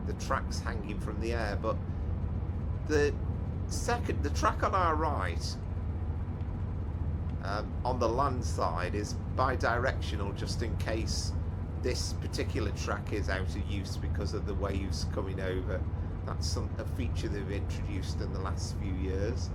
the tracks hanging from the air. But the track on our right, on the land side, is bi-directional, just in case this particular track is out of use because of the waves coming over. That's a feature they've introduced in the last few years.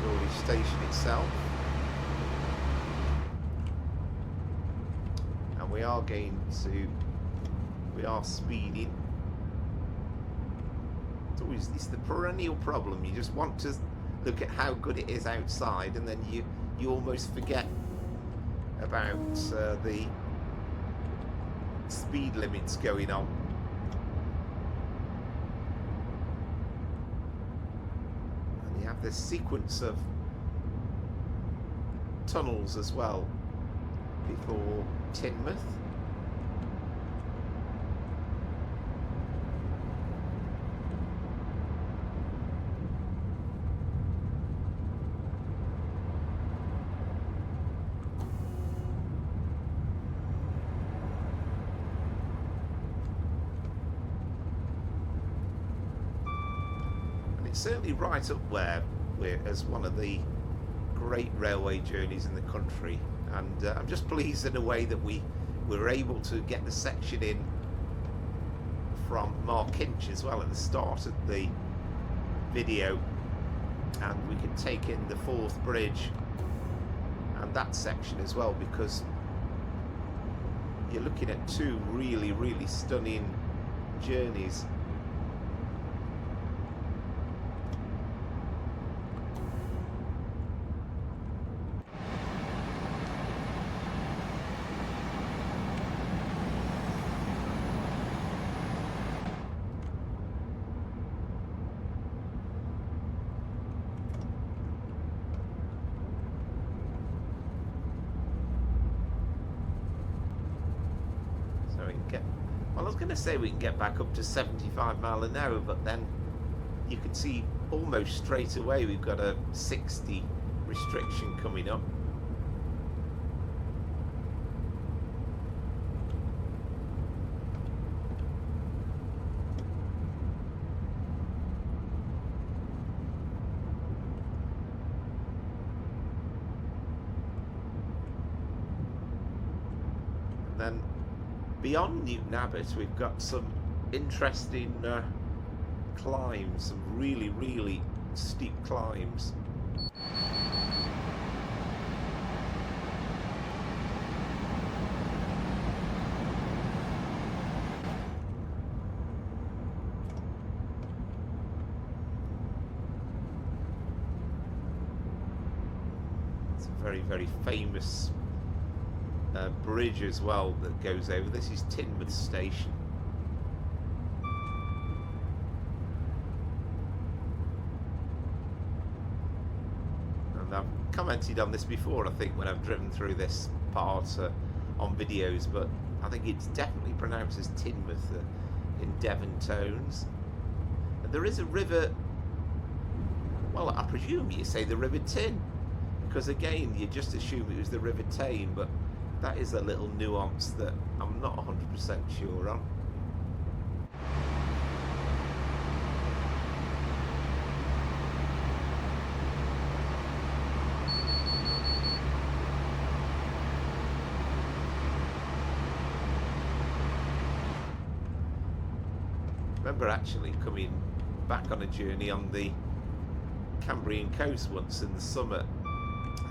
Dawlish Station itself. And we are speeding. It's the perennial problem. You just want to look at how good it is outside, and then you almost forget about the speed limits going on. And you have this sequence of tunnels as well before Plymouth. Certainly right up where we're as one of the great railway journeys in the country, and I'm just pleased in a way that we were able to get the section in from Markinch as well at the start of the video, and we can take in the Forth Bridge and that section as well, because you're looking at two really stunning journeys. Well, I was going to say we can get back up to 75 miles an hour, but then you can see almost straight away we've got a 60 restriction coming up. And then beyond Newton Abbot, we've got some interesting climbs, some really steep climbs. It's a very famous bridge as well that goes over. This is Plymouth Station. And I've commented on this before, I think, when I've driven through this part on videos, but I think it's definitely pronounced as Plymouth in Devon tones. And there is a river, well, I presume you say the River Tyn, because again you just assume it was the River Tame, but That is a little nuance that I'm not 100% sure on. I remember actually coming back on a journey on the Cambrian coast once in the summer,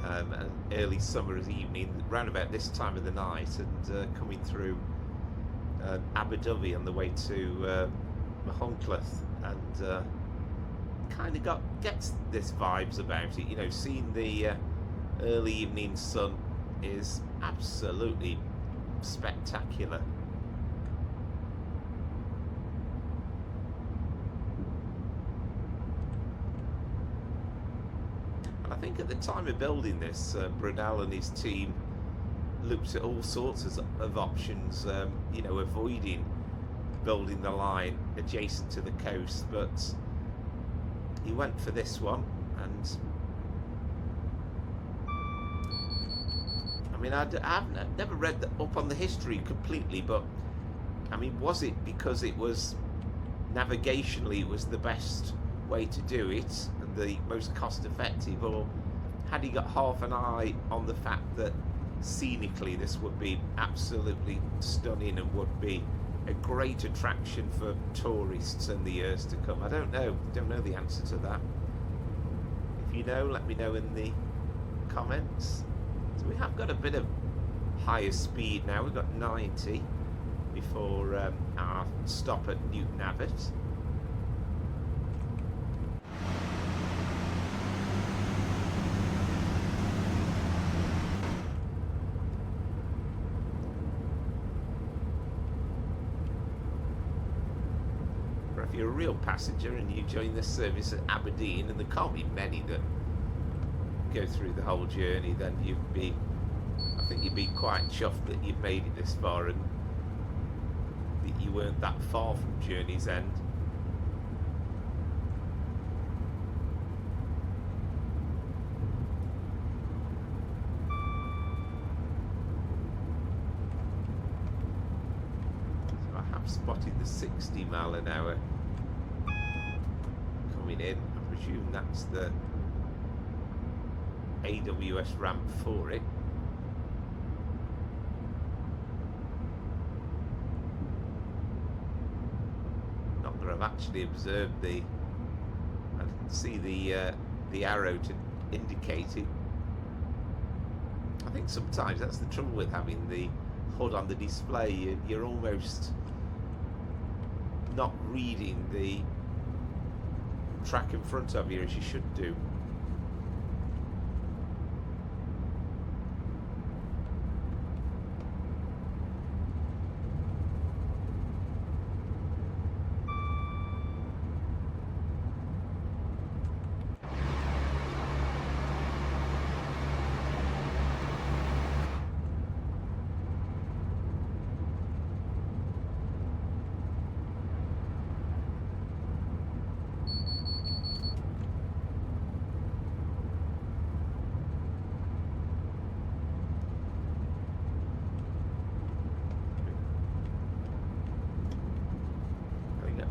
an early summer's evening, round about this time of the night, and coming through Aberdeen on the way to Markinch, and kind of gets this vibes about it. You know, seeing the early evening sun is absolutely spectacular. I think at the time of building this, Brunel and his team looked at all sorts of options, you know, avoiding building the line adjacent to the coast, but he went for this one. And I mean, I've never read up on the history completely, but I mean, was it because it was navigationally it was the best way to do it and the most cost effective, or had he got half an eye on the fact that scenically this would be absolutely stunning and would be a great attraction for tourists in the years to come? I don't know the answer to that. If you know, let me know in the comments. So we have got a bit of higher speed now. We've got 90 before our stop at Newton Abbot. If you're a real passenger and you join this service at Aberdeen, and there can't be many that go through the whole journey, then I think you'd be quite chuffed that you've made it this far and that you weren't that far from journey's end. So I have spotted the 60 mile an hour coming in. I presume that's the AWS ramp for it. Not that I've actually observed I can see the arrow to indicate it. I think sometimes that's the trouble with having the HUD on the display. You're almost not reading the track in front of you as you should do.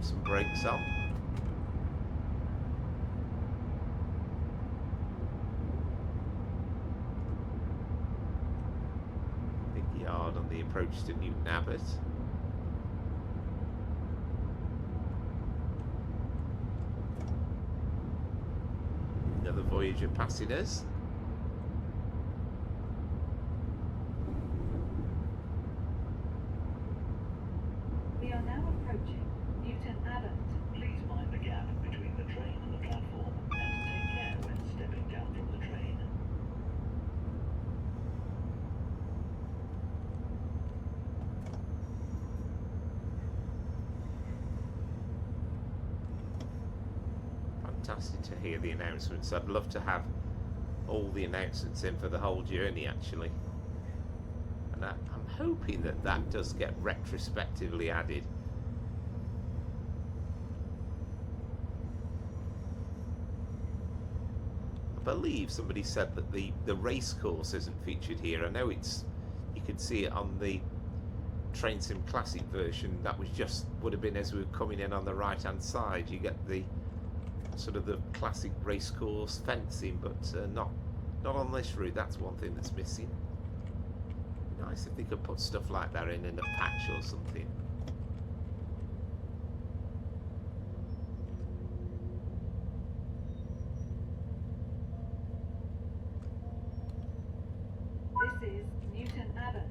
Some brakes on. Big yard on the approach to Newton Abbot. Another Voyager passing us. We are now approaching Newton Abbot. Please mind the gap between the train and the platform, and take care when stepping down from the train. Fantastic to hear the announcements. I'd love to have all the announcements in for the whole journey, actually. And I'm hoping that that does get retrospectively added. I believe somebody said that the race course isn't featured here. I know you could see it on the Train Sim Classic version. That was just would have been as we were coming in on the right hand side. You get the sort of the classic racecourse fencing, but not on this route. That's one thing that's missing. Nice if they could put stuff like that in a patch or something. This is Newton Abbot.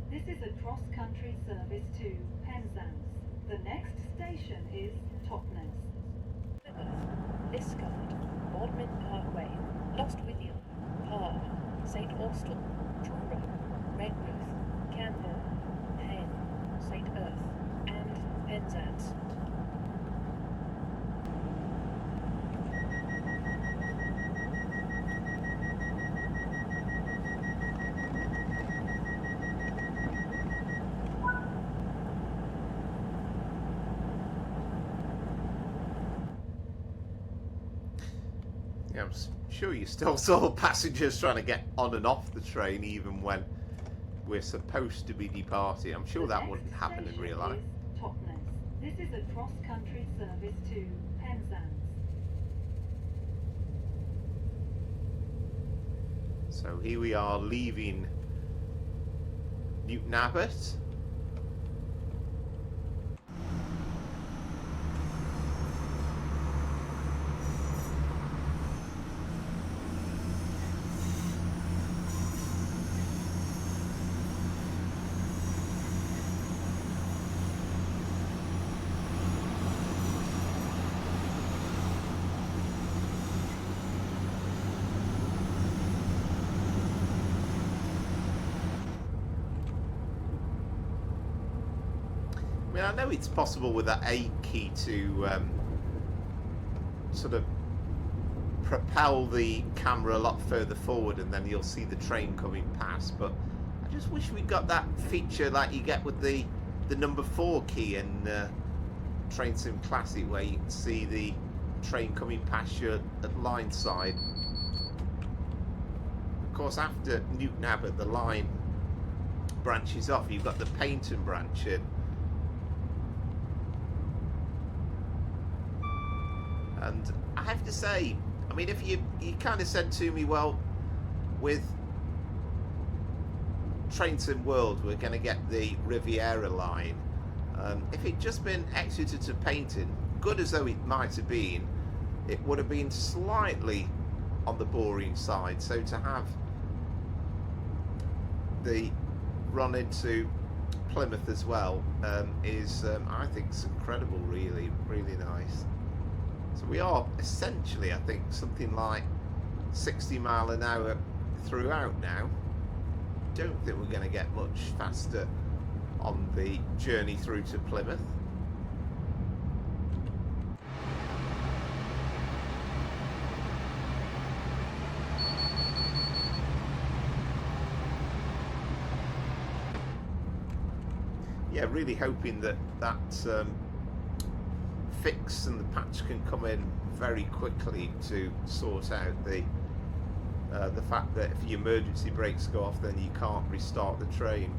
This is a cross-country service to Penzance. The next station is Totnes. Plymouth, Liscard, Bodmin Parkway, Lostwithiel, Parr, St Austell, Truro, Redbooth, Campbell, Penn, St Earth, and Penzance. Yeah, I'm sure you still saw passengers trying to get on and off the train even when we're supposed to be departing. I'm sure that wouldn't happen in real life. Totnes. This is a cross-country service to Penzance. So here we are leaving Newton Abbot. I mean, I know it's possible with that A key to sort of propel the camera a lot further forward and then you'll see the train coming past, but I just wish we got that feature like you get with the number 4 key in Train Sim Classic, where you can see the train coming past you at line side. Of course, after Newton Abbot the line branches off. You've got the Paynton branch in. And I have to say, I mean, if you kind of said to me, well, with Train Sim World, we're going to get the Riviera line. If it'd just been Exeter to Paynton, good as though it might have been, it would have been slightly on the boring side. So to have the run into Plymouth as well is, I think, it's incredible, really, really nice. So we are essentially, I think, something like 60 mile an hour throughout now. Don't think we're going to get much faster on the journey through to Plymouth. Yeah, really hoping that fix and the patch can come in very quickly to sort out the fact that if the emergency brakes go off, then you can't restart the train.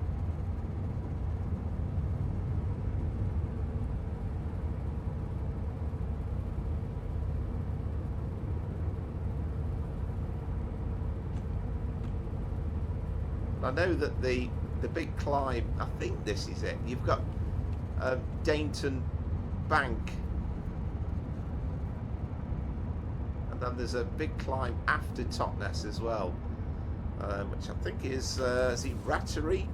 I know that the big climb, I think this is it. You've got Dainton Bank, and then there's a big climb after Totnes as well, which I think is it Rattery?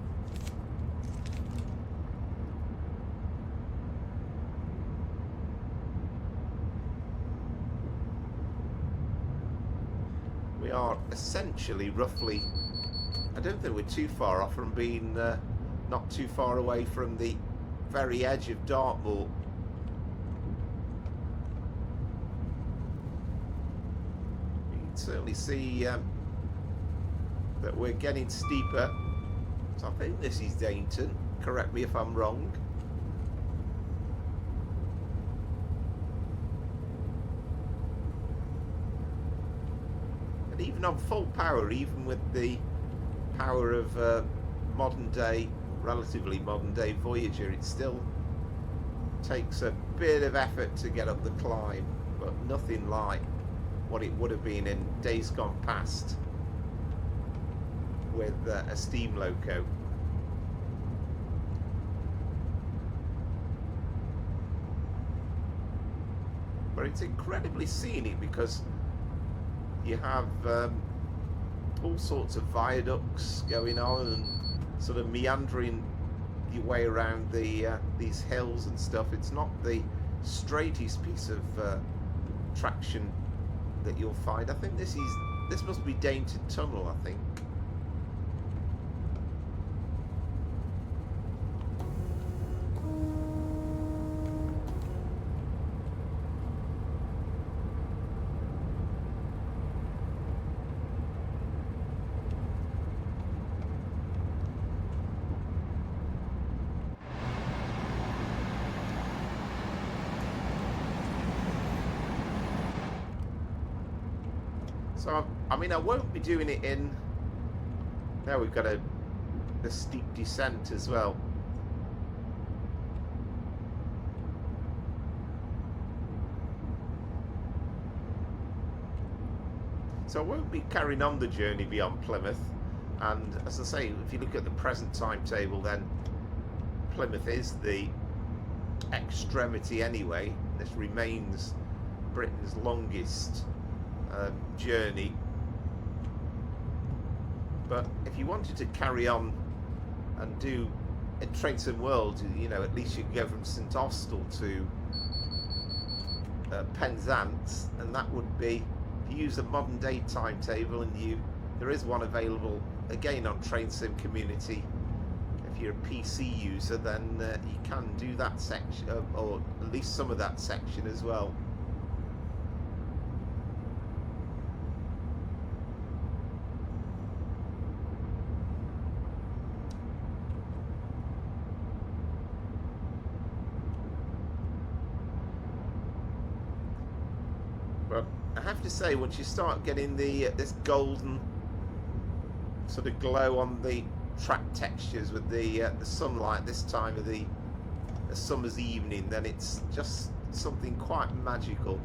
We are essentially roughly, I don't think we're too far off from being not too far away from the very edge of Dartmoor. You can certainly see that we're getting steeper. So I think this is Dainton. Correct me if I'm wrong. And even on full power, even with the power of modern day, relatively modern day Voyager, it still takes a bit of effort to get up the climb, but nothing like what it would have been in days gone past with a steam loco. But it's incredibly scenic because you have all sorts of viaducts going on and sort of meandering your way around these hills and stuff. It's not the straightest piece of traction that you'll find. I think this must be Dainton Tunnel, I think. So, I mean, I won't be doing it in... Now we've got a steep descent as well. So I won't be carrying on the journey beyond Plymouth. And as I say, if you look at the present timetable, then Plymouth is the extremity anyway. This remains Britain's longest journey. But if you wanted to carry on and do in Trains and World, you know, at least you could go from St Austell to Penzance, and that would be, if you use a modern day timetable, and there is one available again on Train Sim Community. If you're a PC user, then you can do that section, or at least some of that section as well. But I have to say, once you start getting this golden sort of glow on the track textures with the sunlight this time of the summer's evening, then it's just something quite magical.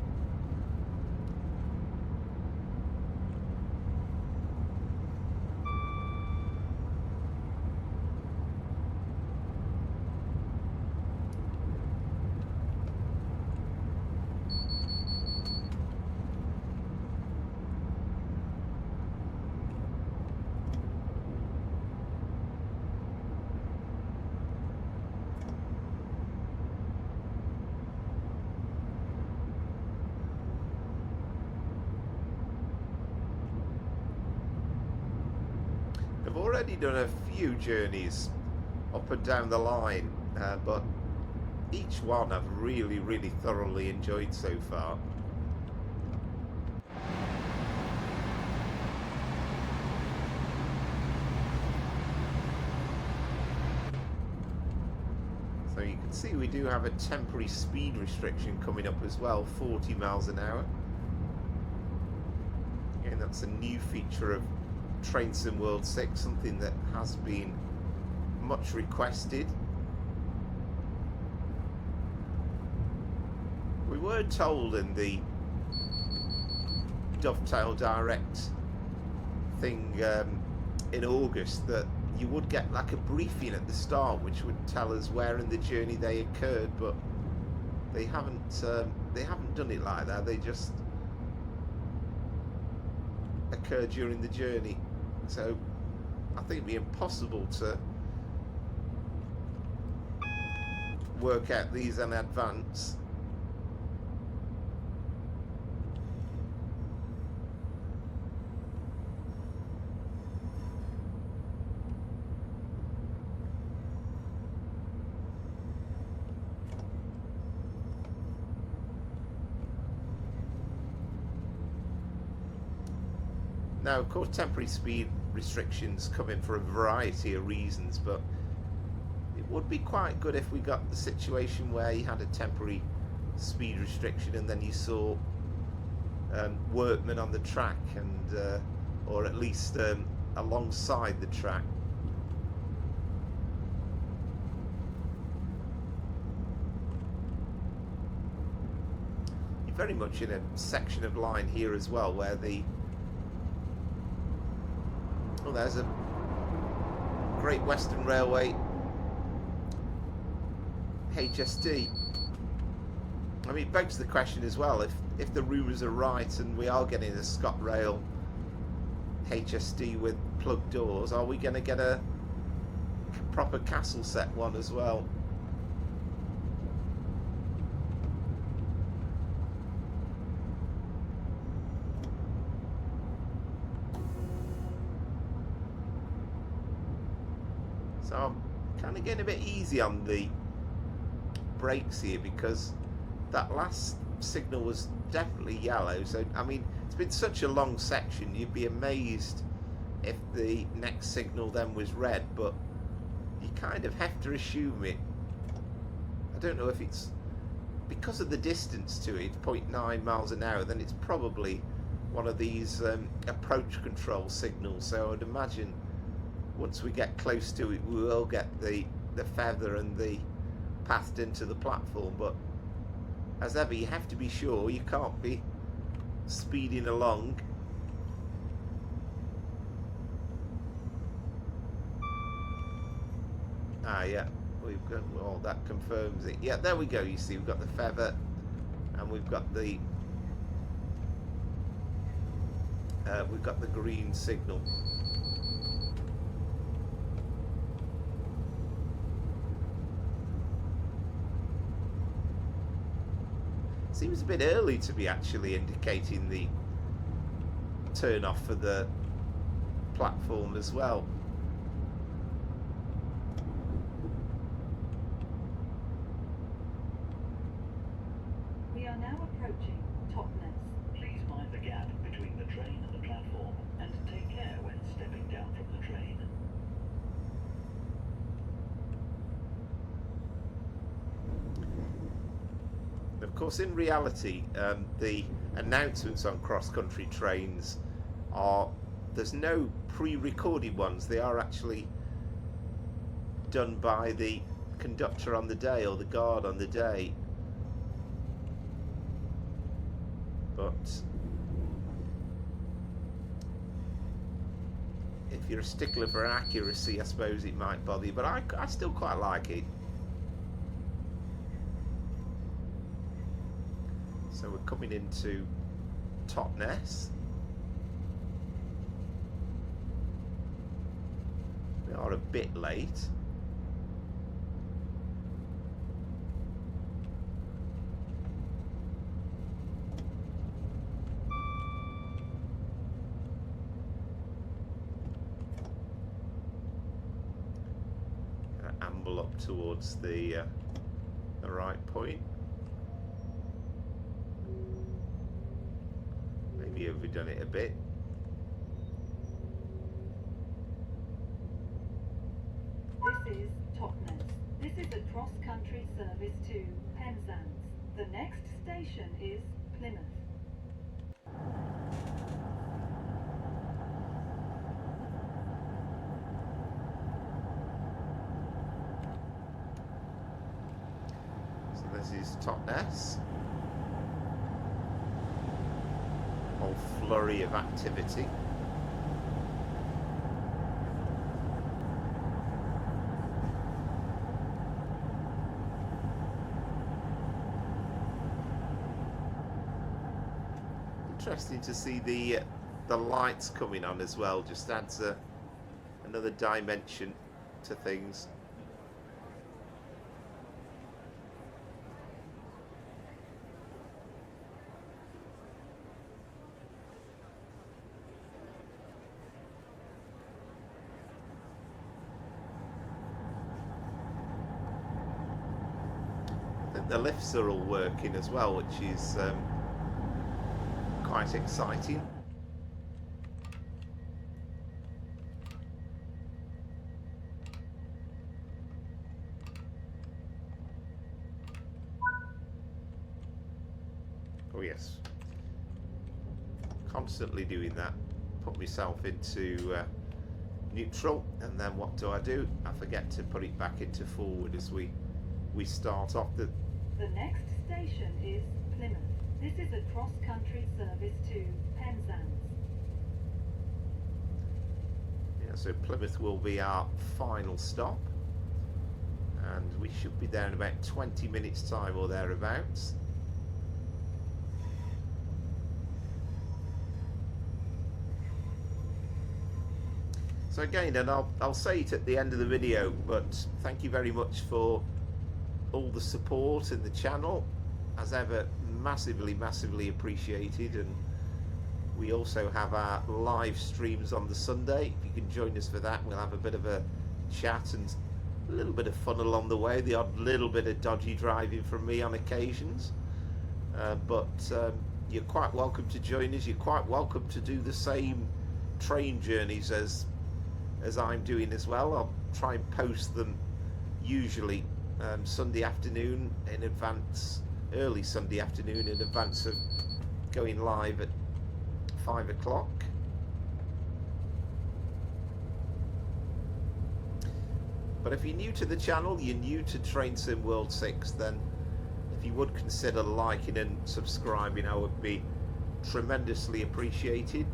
I've already done a few journeys up and down the line, but each one I've really, really thoroughly enjoyed so far. So you can see we do have a temporary speed restriction coming up as well, 40 miles an hour. Again, that's a new feature of Train Sim World 6, something that has been much requested. We were told in the Dovetail Direct thing in August that you would get like a briefing at the start which would tell us where in the journey they occurred, but they haven't done it like that. They just occur during the journey. So I think it'd be impossible to work out these in advance. Now, of course, temporary speed restrictions come in for a variety of reasons, but it would be quite good if we got the situation where you had a temporary speed restriction and then you saw workmen on the track, and or at least alongside the track. very much in a section of line here as well where the... Oh, there's a Great Western Railway HSD. I mean, it begs the question as well, if the rumours are right and we are getting a ScotRail HSD with plug doors, are we going to get a proper castle set one as well? So I'm kind of getting a bit easy on the brakes here because that last signal was definitely yellow. So I mean, it's been such a long section, you'd be amazed if the next signal then was red, but you kind of have to assume it. I don't know if it's because of the distance to it, 0.9 miles an hour, then it's probably one of these approach control signals. So I would imagine once we get close to it, we will get the feather and the pathed into the platform. But as ever, you have to be sure. You can't be speeding along. Ah, yeah, we've got, well, that confirms it. Yeah, there we go. You see, we've got the feather, and we've got the green signal. Seems a bit early to be actually indicating the turn off for the platform as well. We are now approaching Totnes. Please mind the gap between the train and the platform, and take care when stepping down from the train. Of course, in reality, the announcements on cross-country trains there's no pre-recorded ones. They are actually done by the conductor on the day or the guard on the day. But if you're a stickler for accuracy, I suppose it might bother you, but I still quite like it. So we're coming into Totnes. We are a bit late. Gonna amble up towards the right point. Maybe overdone it a bit. This is Totnes. This is a cross-country service to Penzance. The next station is Plymouth. So this is Totnes. Whole flurry of activity. Interesting to see the lights coming on as well. Just adds another dimension to things. I think the lifts are all working as well, which is quite exciting. Oh yes, constantly doing that. Put myself into neutral, and then what do? I forget to put it back into forward as we start off. The next station is Plymouth. This is a cross-country service to Penzance. Yeah, so Plymouth will be our final stop, and we should be there in about 20 minutes time or thereabouts. So again, and I'll say it at the end of the video, but thank you very much for all the support in the channel. As ever, massively appreciated. And we also have our live streams on the Sunday. If you can join us for that, we'll have a bit of a chat and a little bit of fun along the way, the odd little bit of dodgy driving from me on occasions. But you're quite welcome to join us. You're quite welcome to do the same train journeys as I'm doing as well. I'll try and post them usually Sunday afternoon in advance, early Sunday afternoon in advance of going live at 5 o'clock. But if you're new to the channel, you're new to Train Sim World 6, then if you would consider liking and subscribing, I would be tremendously appreciated.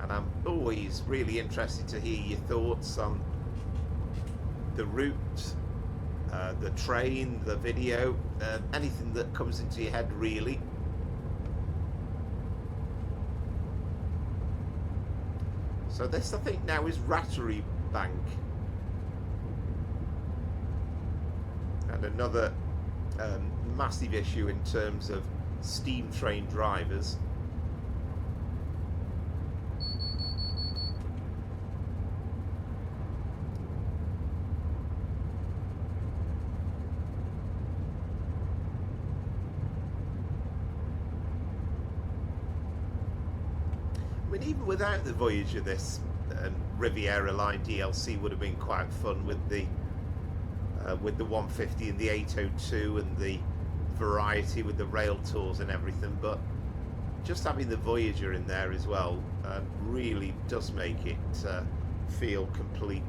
And I'm always really interested to hear your thoughts on the route, the train, the video, anything that comes into your head really. So this, I think, now is Rattery Bank, and another massive issue in terms of steam train drivers. I mean, even without the Voyager, this Riviera Line DLC would have been quite fun with the 150 and the 802 and the variety with the rail tours and everything. But just having the Voyager in there as well really does make it feel complete.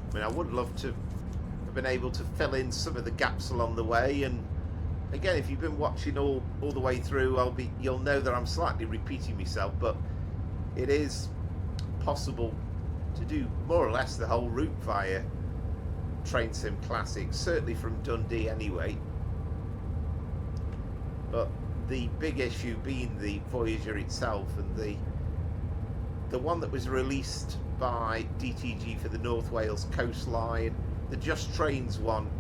I mean, I would love to have been able to fill in some of the gaps along the way, and again, if you've been watching all the way through, you'll know that I'm slightly repeating myself, but it is possible to do more or less the whole route via Train Sim Classic, certainly from Dundee anyway. But the big issue being the Voyager itself, and the one that was released by DTG for the North Wales coastline, the Just Trains one,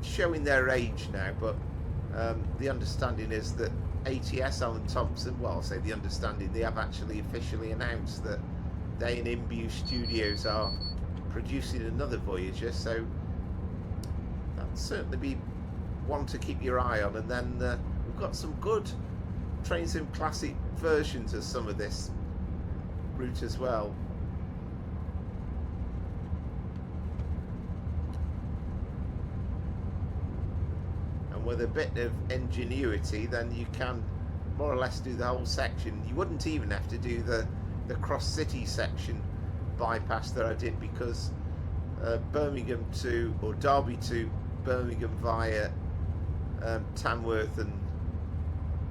showing their age now, but the understanding is that ATS, Alan Thompson, well, I'll say the understanding, they have actually officially announced that they and Imbue Studios are producing another Voyager, so that'll certainly be one to keep your eye on. And then we've got some good Train Sim Classic versions of some of this route as well. And with a bit of ingenuity, then you can more or less do the whole section. You wouldn't even have to do the cross city section bypass that I did, because Birmingham to, or Derby to Birmingham via Tamworth and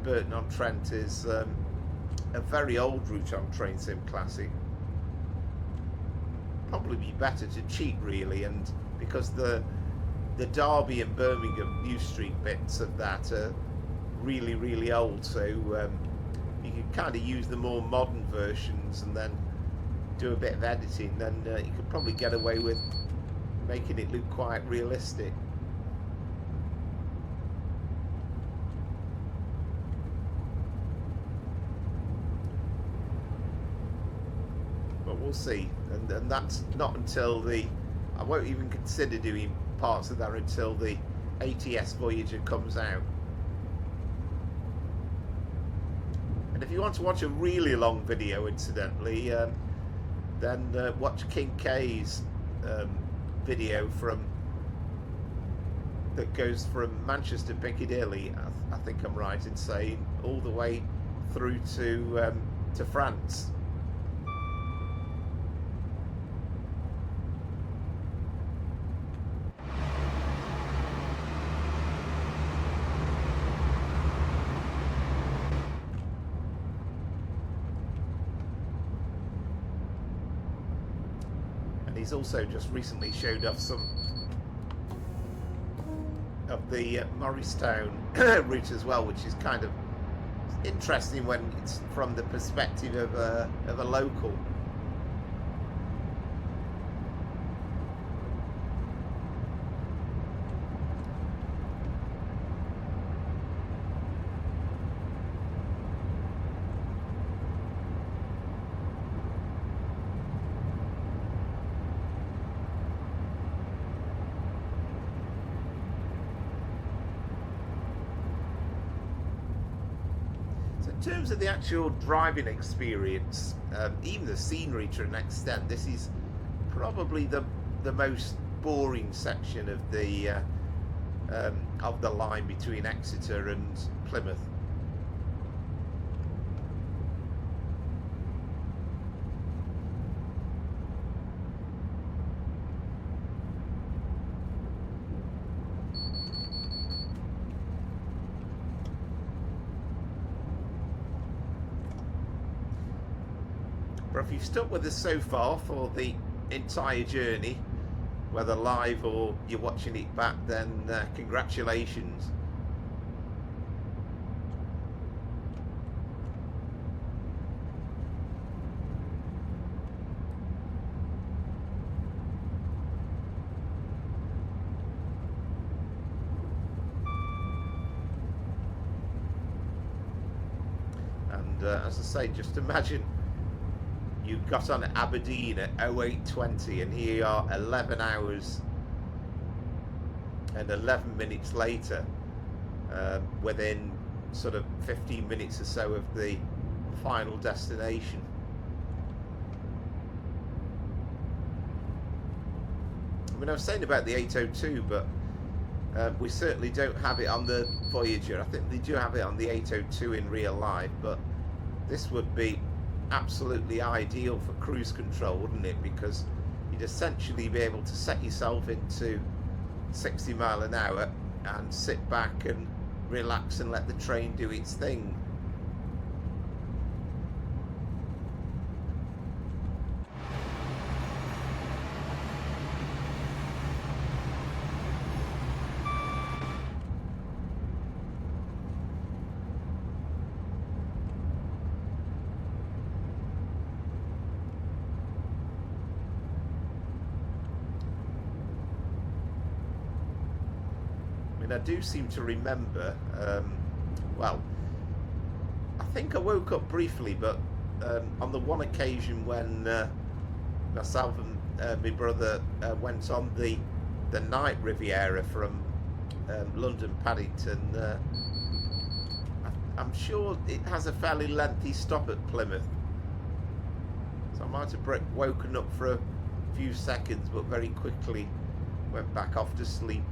Burton-on-Trent is a very old route on Train Sim Classic. Probably be better to cheat really, and because the Derby and Birmingham New Street bits of that are really old, so you can kind of use the more modern versions and then do a bit of editing, then you could probably get away with making it look quite realistic. But we'll see, and that's not until I won't even consider doing parts of that until the ATS Voyager comes out. And if you want to watch a really long video, incidentally, then watch King K's video that goes from Manchester Piccadilly, I think I'm right in saying, all the way through to France. He's also just recently showed off some of the Morristown route as well, which is kind of interesting when it's from the perspective of a local. In terms of the actual driving experience, even the scenery to an extent, this is probably the most boring section of the line between Exeter and Plymouth. But if you've stuck with us so far for the entire journey, whether live or you're watching it back, then congratulations. And as I say, just imagine you got on at Aberdeen at 08:20 and here you are 11 hours and 11 minutes later, within sort of 15 minutes or so of the final destination. I mean, I was saying about the 802, but we certainly don't have it on the Voyager. I think they do have it on the 802 in real life, but this would be absolutely ideal for cruise control, wouldn't it? Because you'd essentially be able to set yourself into 60 mile an hour and sit back and relax and let the train do its thing. I do seem to remember, well, I think I woke up briefly, but on the one occasion when myself and my brother went on the night Riviera from London Paddington, I'm sure it has a fairly lengthy stop at Plymouth, so I might have woken up for a few seconds but very quickly went back off to sleep.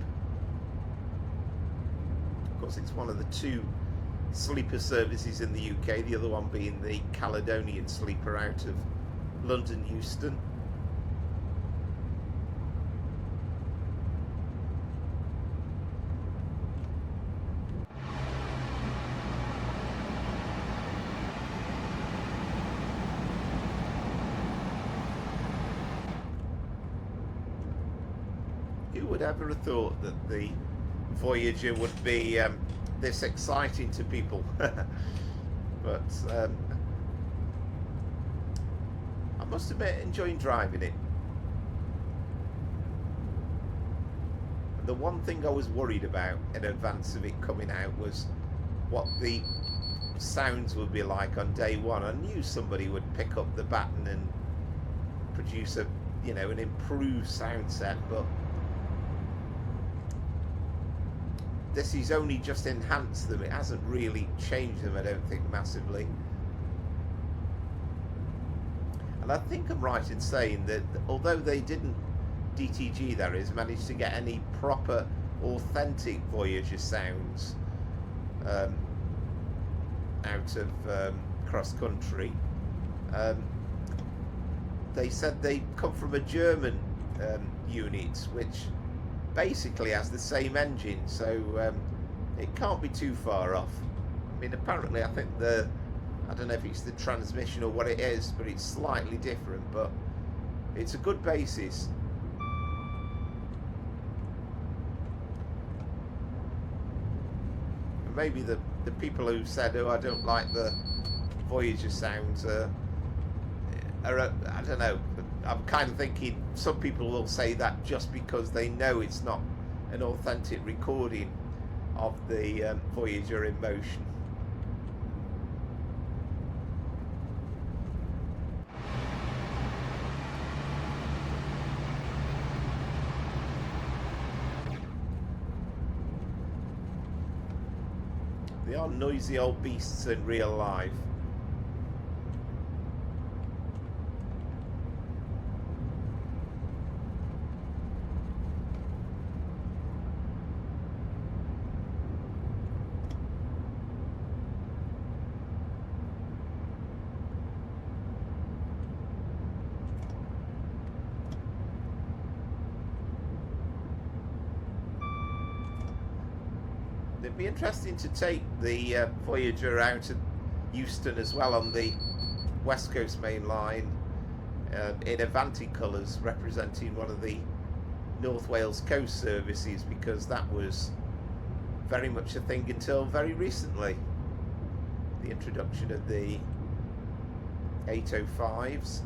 Of course, it's one of the two sleeper services in the UK, the other one being the Caledonian sleeper out of London Euston. Who would ever have thought that the Voyager would be this exciting to people? but I must admit, enjoying driving it. The one thing I was worried about in advance of it coming out was what the sounds would be like on day one. I knew somebody would pick up the baton and produce a, you know, an improved sound set, but this has only just enhanced them. It hasn't really changed them, I don't think, massively. And I think I'm right in saying that although they didn't, DTG that is, managed to get any proper authentic Voyager sounds out of cross country, they said they come from a German unit which basically has the same engine, so it can't be too far off. I mean, apparently I think I don't know if it's the transmission or what it is, but it's slightly different, but it's a good basis. Maybe the people who said, oh, I don't like the Voyager sounds are I don't know, I'm kind of thinking some people will say that just because they know it's not an authentic recording of the Voyager in motion. They are noisy old beasts in real life. It'd be interesting to take the Voyager out of Euston as well on the West Coast main line in Avanti colours, representing one of the North Wales coast services, because that was very much a thing until very recently. The introduction of the 805s.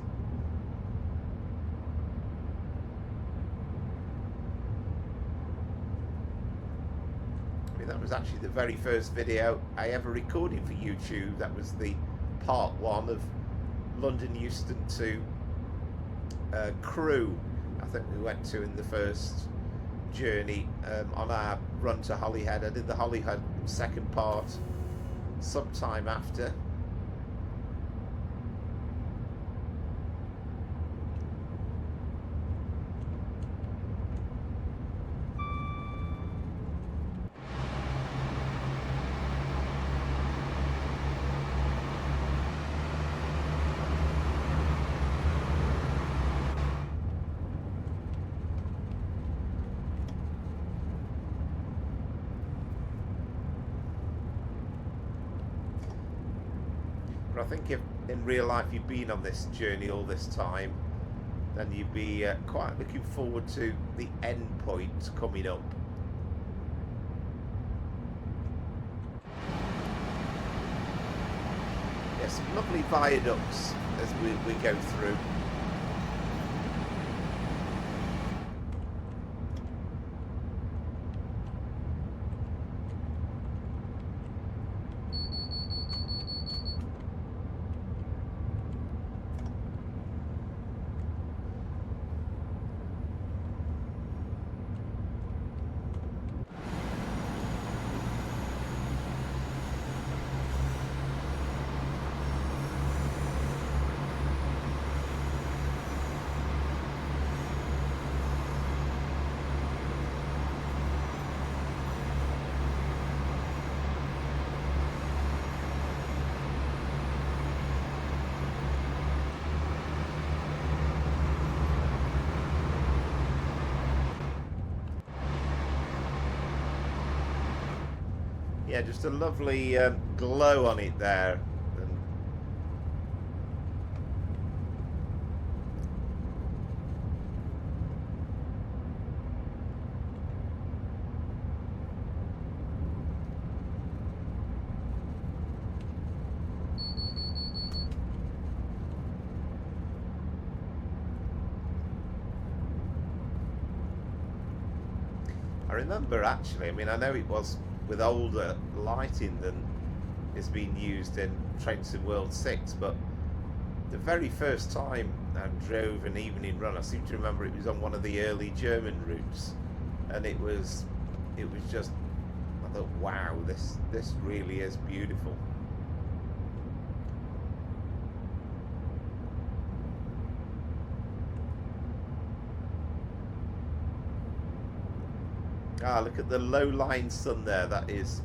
That was actually the very first video I ever recorded for YouTube. That was the part one of London Euston to Crewe, I think we went to in the first journey on our run to Holyhead. I did the Holyhead second part sometime after. But I think if in real life you've been on this journey all this time, then you'd be quite looking forward to the end point coming up. Yes, some lovely viaducts as we go through. Yeah, just a lovely glow on it there. I remember actually, I mean, I know it was with older lighting than is being used in Train Sim World 6, but the very first time I drove an evening run, I seem to remember it was on one of the early German routes, and it was just, I thought, wow, this really is beautiful. Ah, look at the low-lying sun there. That's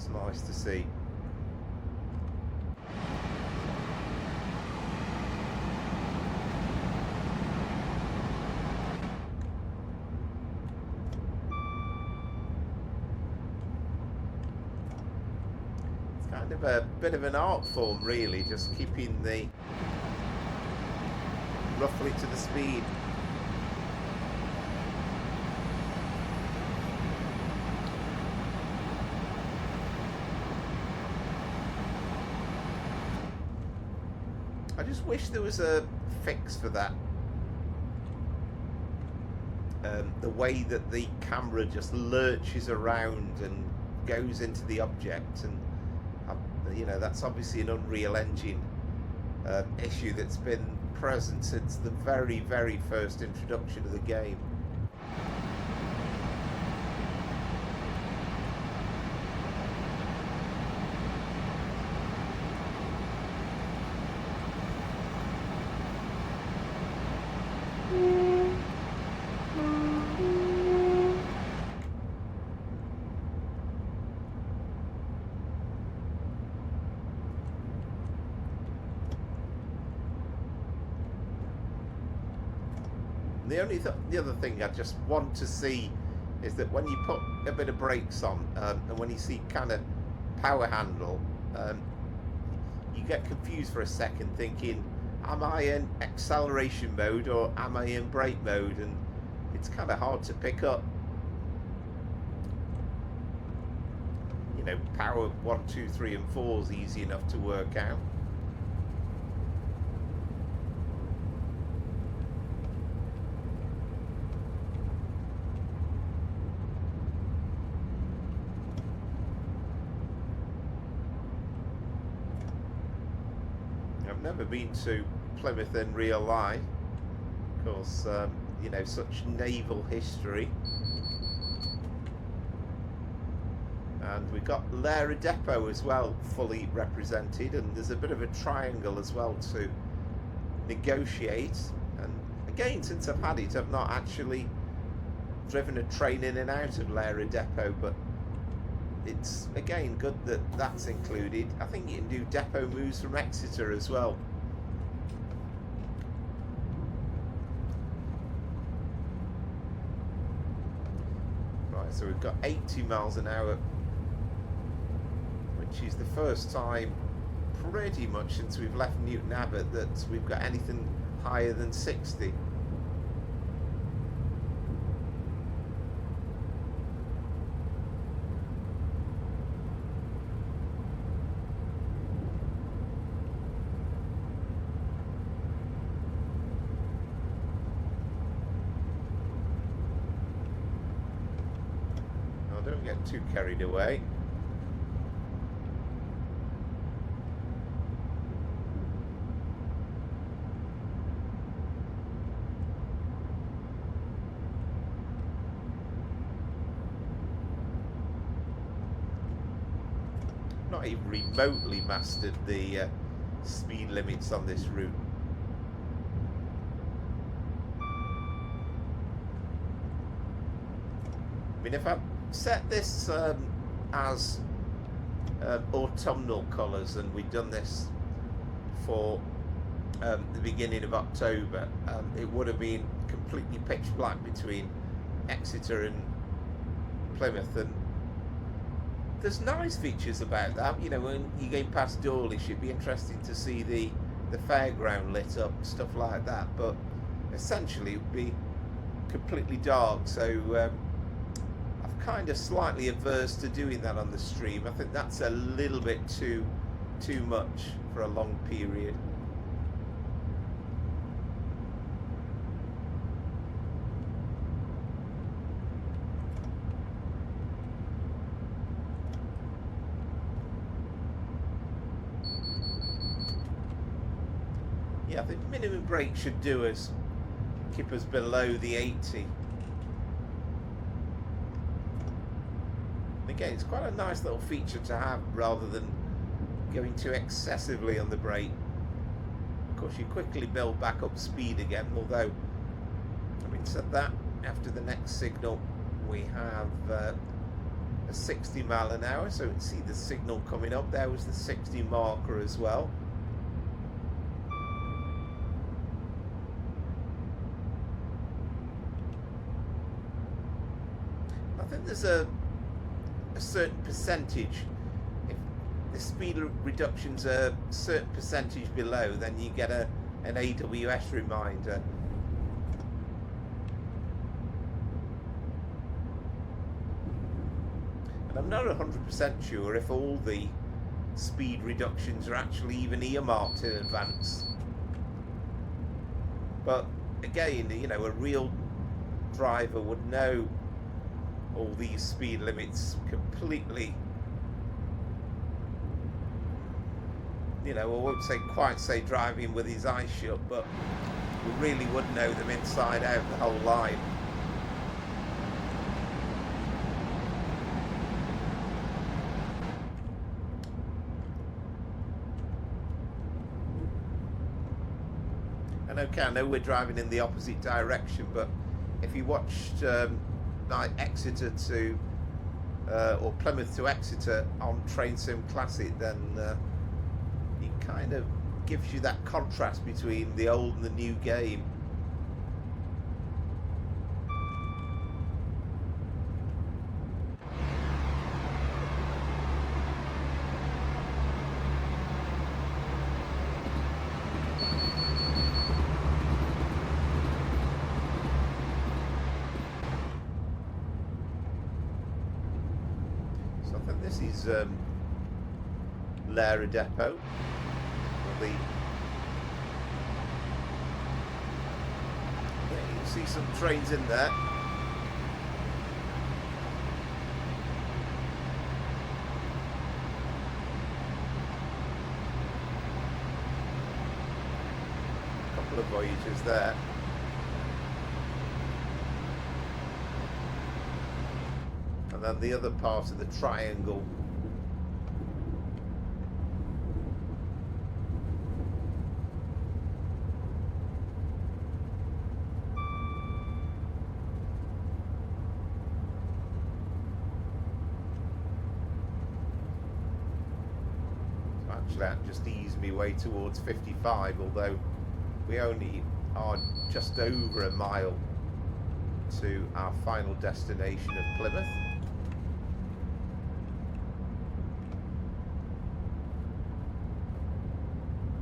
nice to see. It's kind of a bit of an art form, really, just keeping the roughly to the speed. I just wish there was a fix for that. The way that the camera just lurches around and goes into the object, and you know, that's obviously an Unreal Engine issue that's been present since the very, very first introduction of the game. The other thing I just want to see is that when you put a bit of brakes on and when you see kind of power handle, you get confused for a second thinking, am I in acceleration mode or am I in brake mode? And it's kind of hard to pick up. You know, power 1, 2, 3 and 4 is easy enough to work out. I've never been to Plymouth in real life. Of course, you know, such naval history. And we've got Lara Depot as well, fully represented, and there's a bit of a triangle as well to negotiate. And again, since I've had it, I've not actually driven a train in and out of Lara Depot, but it's again good that that's included. I think you can do depot moves from Exeter as well. Right, so we've got 80 miles an hour, which is the first time pretty much since we've left Newton Abbot that we've got anything higher than 60. Don't get too carried away. Not even remotely mastered the speed limits on this route. I mean, if I set this as autumnal colours, and we'd done this for the beginning of October, it would have been completely pitch black between Exeter and Plymouth. And there's nice features about that. You know, when you go past Dawlish, it'd be interesting to see the fairground lit up and stuff like that, but essentially it would be completely dark. So kind of slightly averse to doing that on the stream. I think that's a little bit too much for a long period. Yeah, I think minimum brake should do us, keep us below the 80. Again, it's quite a nice little feature to have rather than going too excessively on the brake. Of course, you quickly build back up speed again, although, having said that, after the next signal we have a 60 mile an hour, so you can see the signal coming up. There was the 60 marker as well. I think there's a certain percentage. If the speed reduction's a certain percentage below, then you get an AWS reminder. And I'm not 100% sure if all the speed reductions are actually even earmarked in advance. But again, you know, a real driver would know all these speed limits completely. You know, I won't say quite say driving with his eyes shut, but we really would know them inside out, the whole line. And okay, I know we're driving in the opposite direction, but if you watched like Exeter to or Plymouth to Exeter on Train Sim Classic, then it kind of gives you that contrast between the old and the new game. So I think this is Lara Depot. Yeah, you can see some trains in there. A couple of Voyagers there. And then the other part of the triangle. That just eased me way towards 55, although we only are just over a mile to our final destination of Plymouth.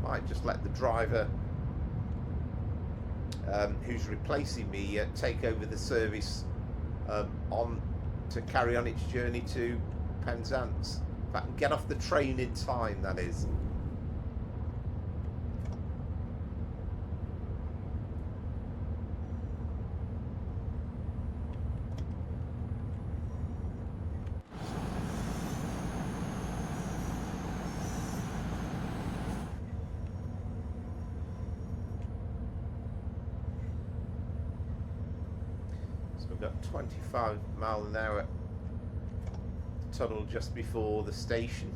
Might just let the driver who's replacing me take over the service on to carry on its journey to Penzance. If I can get off the train in time, that is. So we've got 25 mile an hour tunnel just before the station.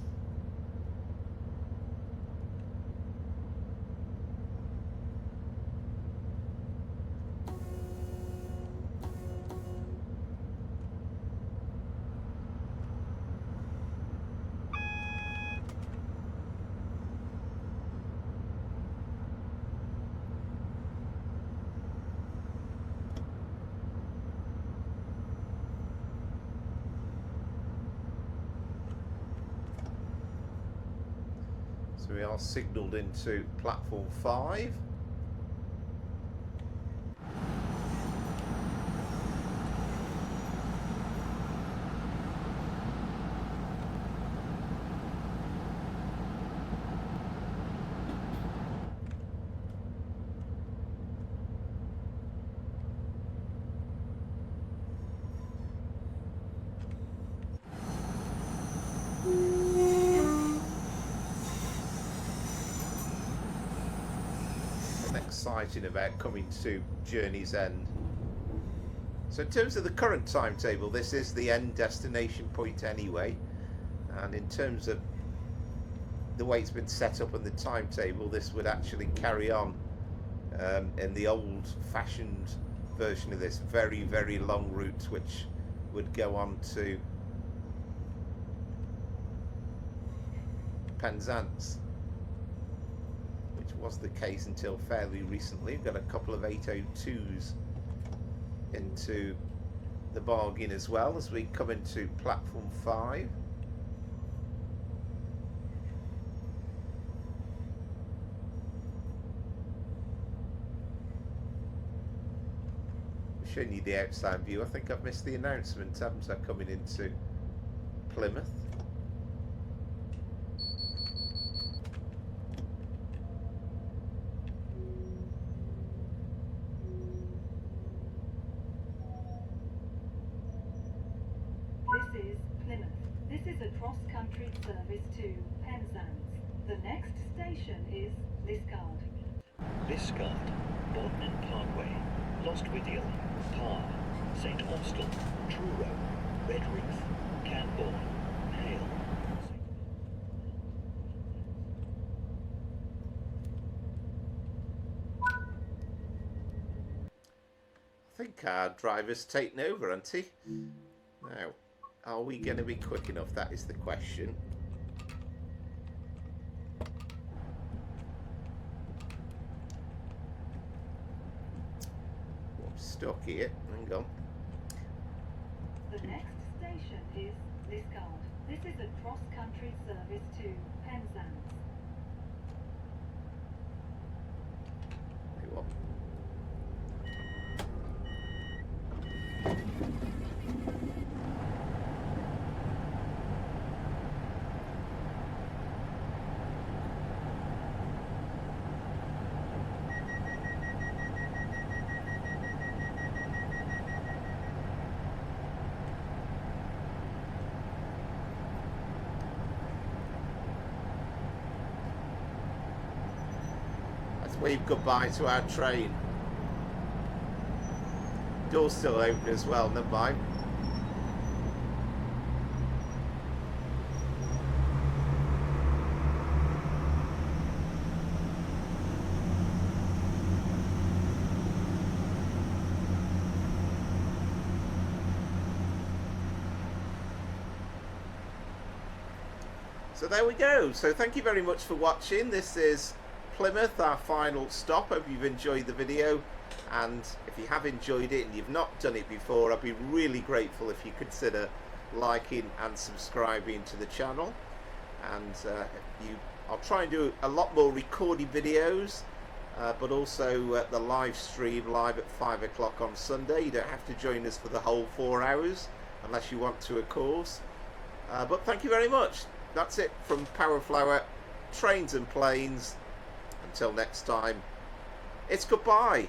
So we are signalled into platform 5. exciting about coming to Journey's End. So in terms of the current timetable, this is the end destination point anyway, and in terms of the way it's been set up on the timetable, this would actually carry on in the old-fashioned version of this very, very long route, which would go on to Penzance, which was the case until fairly recently. We've got a couple of 802s into the bargain as well as we come into platform 5. Showing you the outside view. I think I've missed the announcement, haven't I, coming into Plymouth. This is Plymouth. This is a cross-country service to Penzance. The next station is Liscard. Liscard, Bodmin Parkway, Lostwithiel, Parr, St Austell, Truro, Redruth, Canbourne, Hale. I think our driver's taken over, hasn't he? Now, are we going to be quick enough? That is the question. I'm stuck here. Hang on. The next station is Liscard. This is a cross-country service to Penzance. Wait, what? Wave goodbye to our train. Door's still open as well, never mind. So there we go. So thank you very much for watching. This is Plymouth, our final stop. Hope you've enjoyed the video, and if you have enjoyed it and you've not done it before, I'd be really grateful if you consider liking and subscribing to the channel. And I'll try and do a lot more recorded videos, but also the live stream live at 5 o'clock on Sunday. You don't have to join us for the whole 4 hours unless you want to, of course. But thank you very much. That's it from Powerflower Trains and Planes. Until next time, it's goodbye.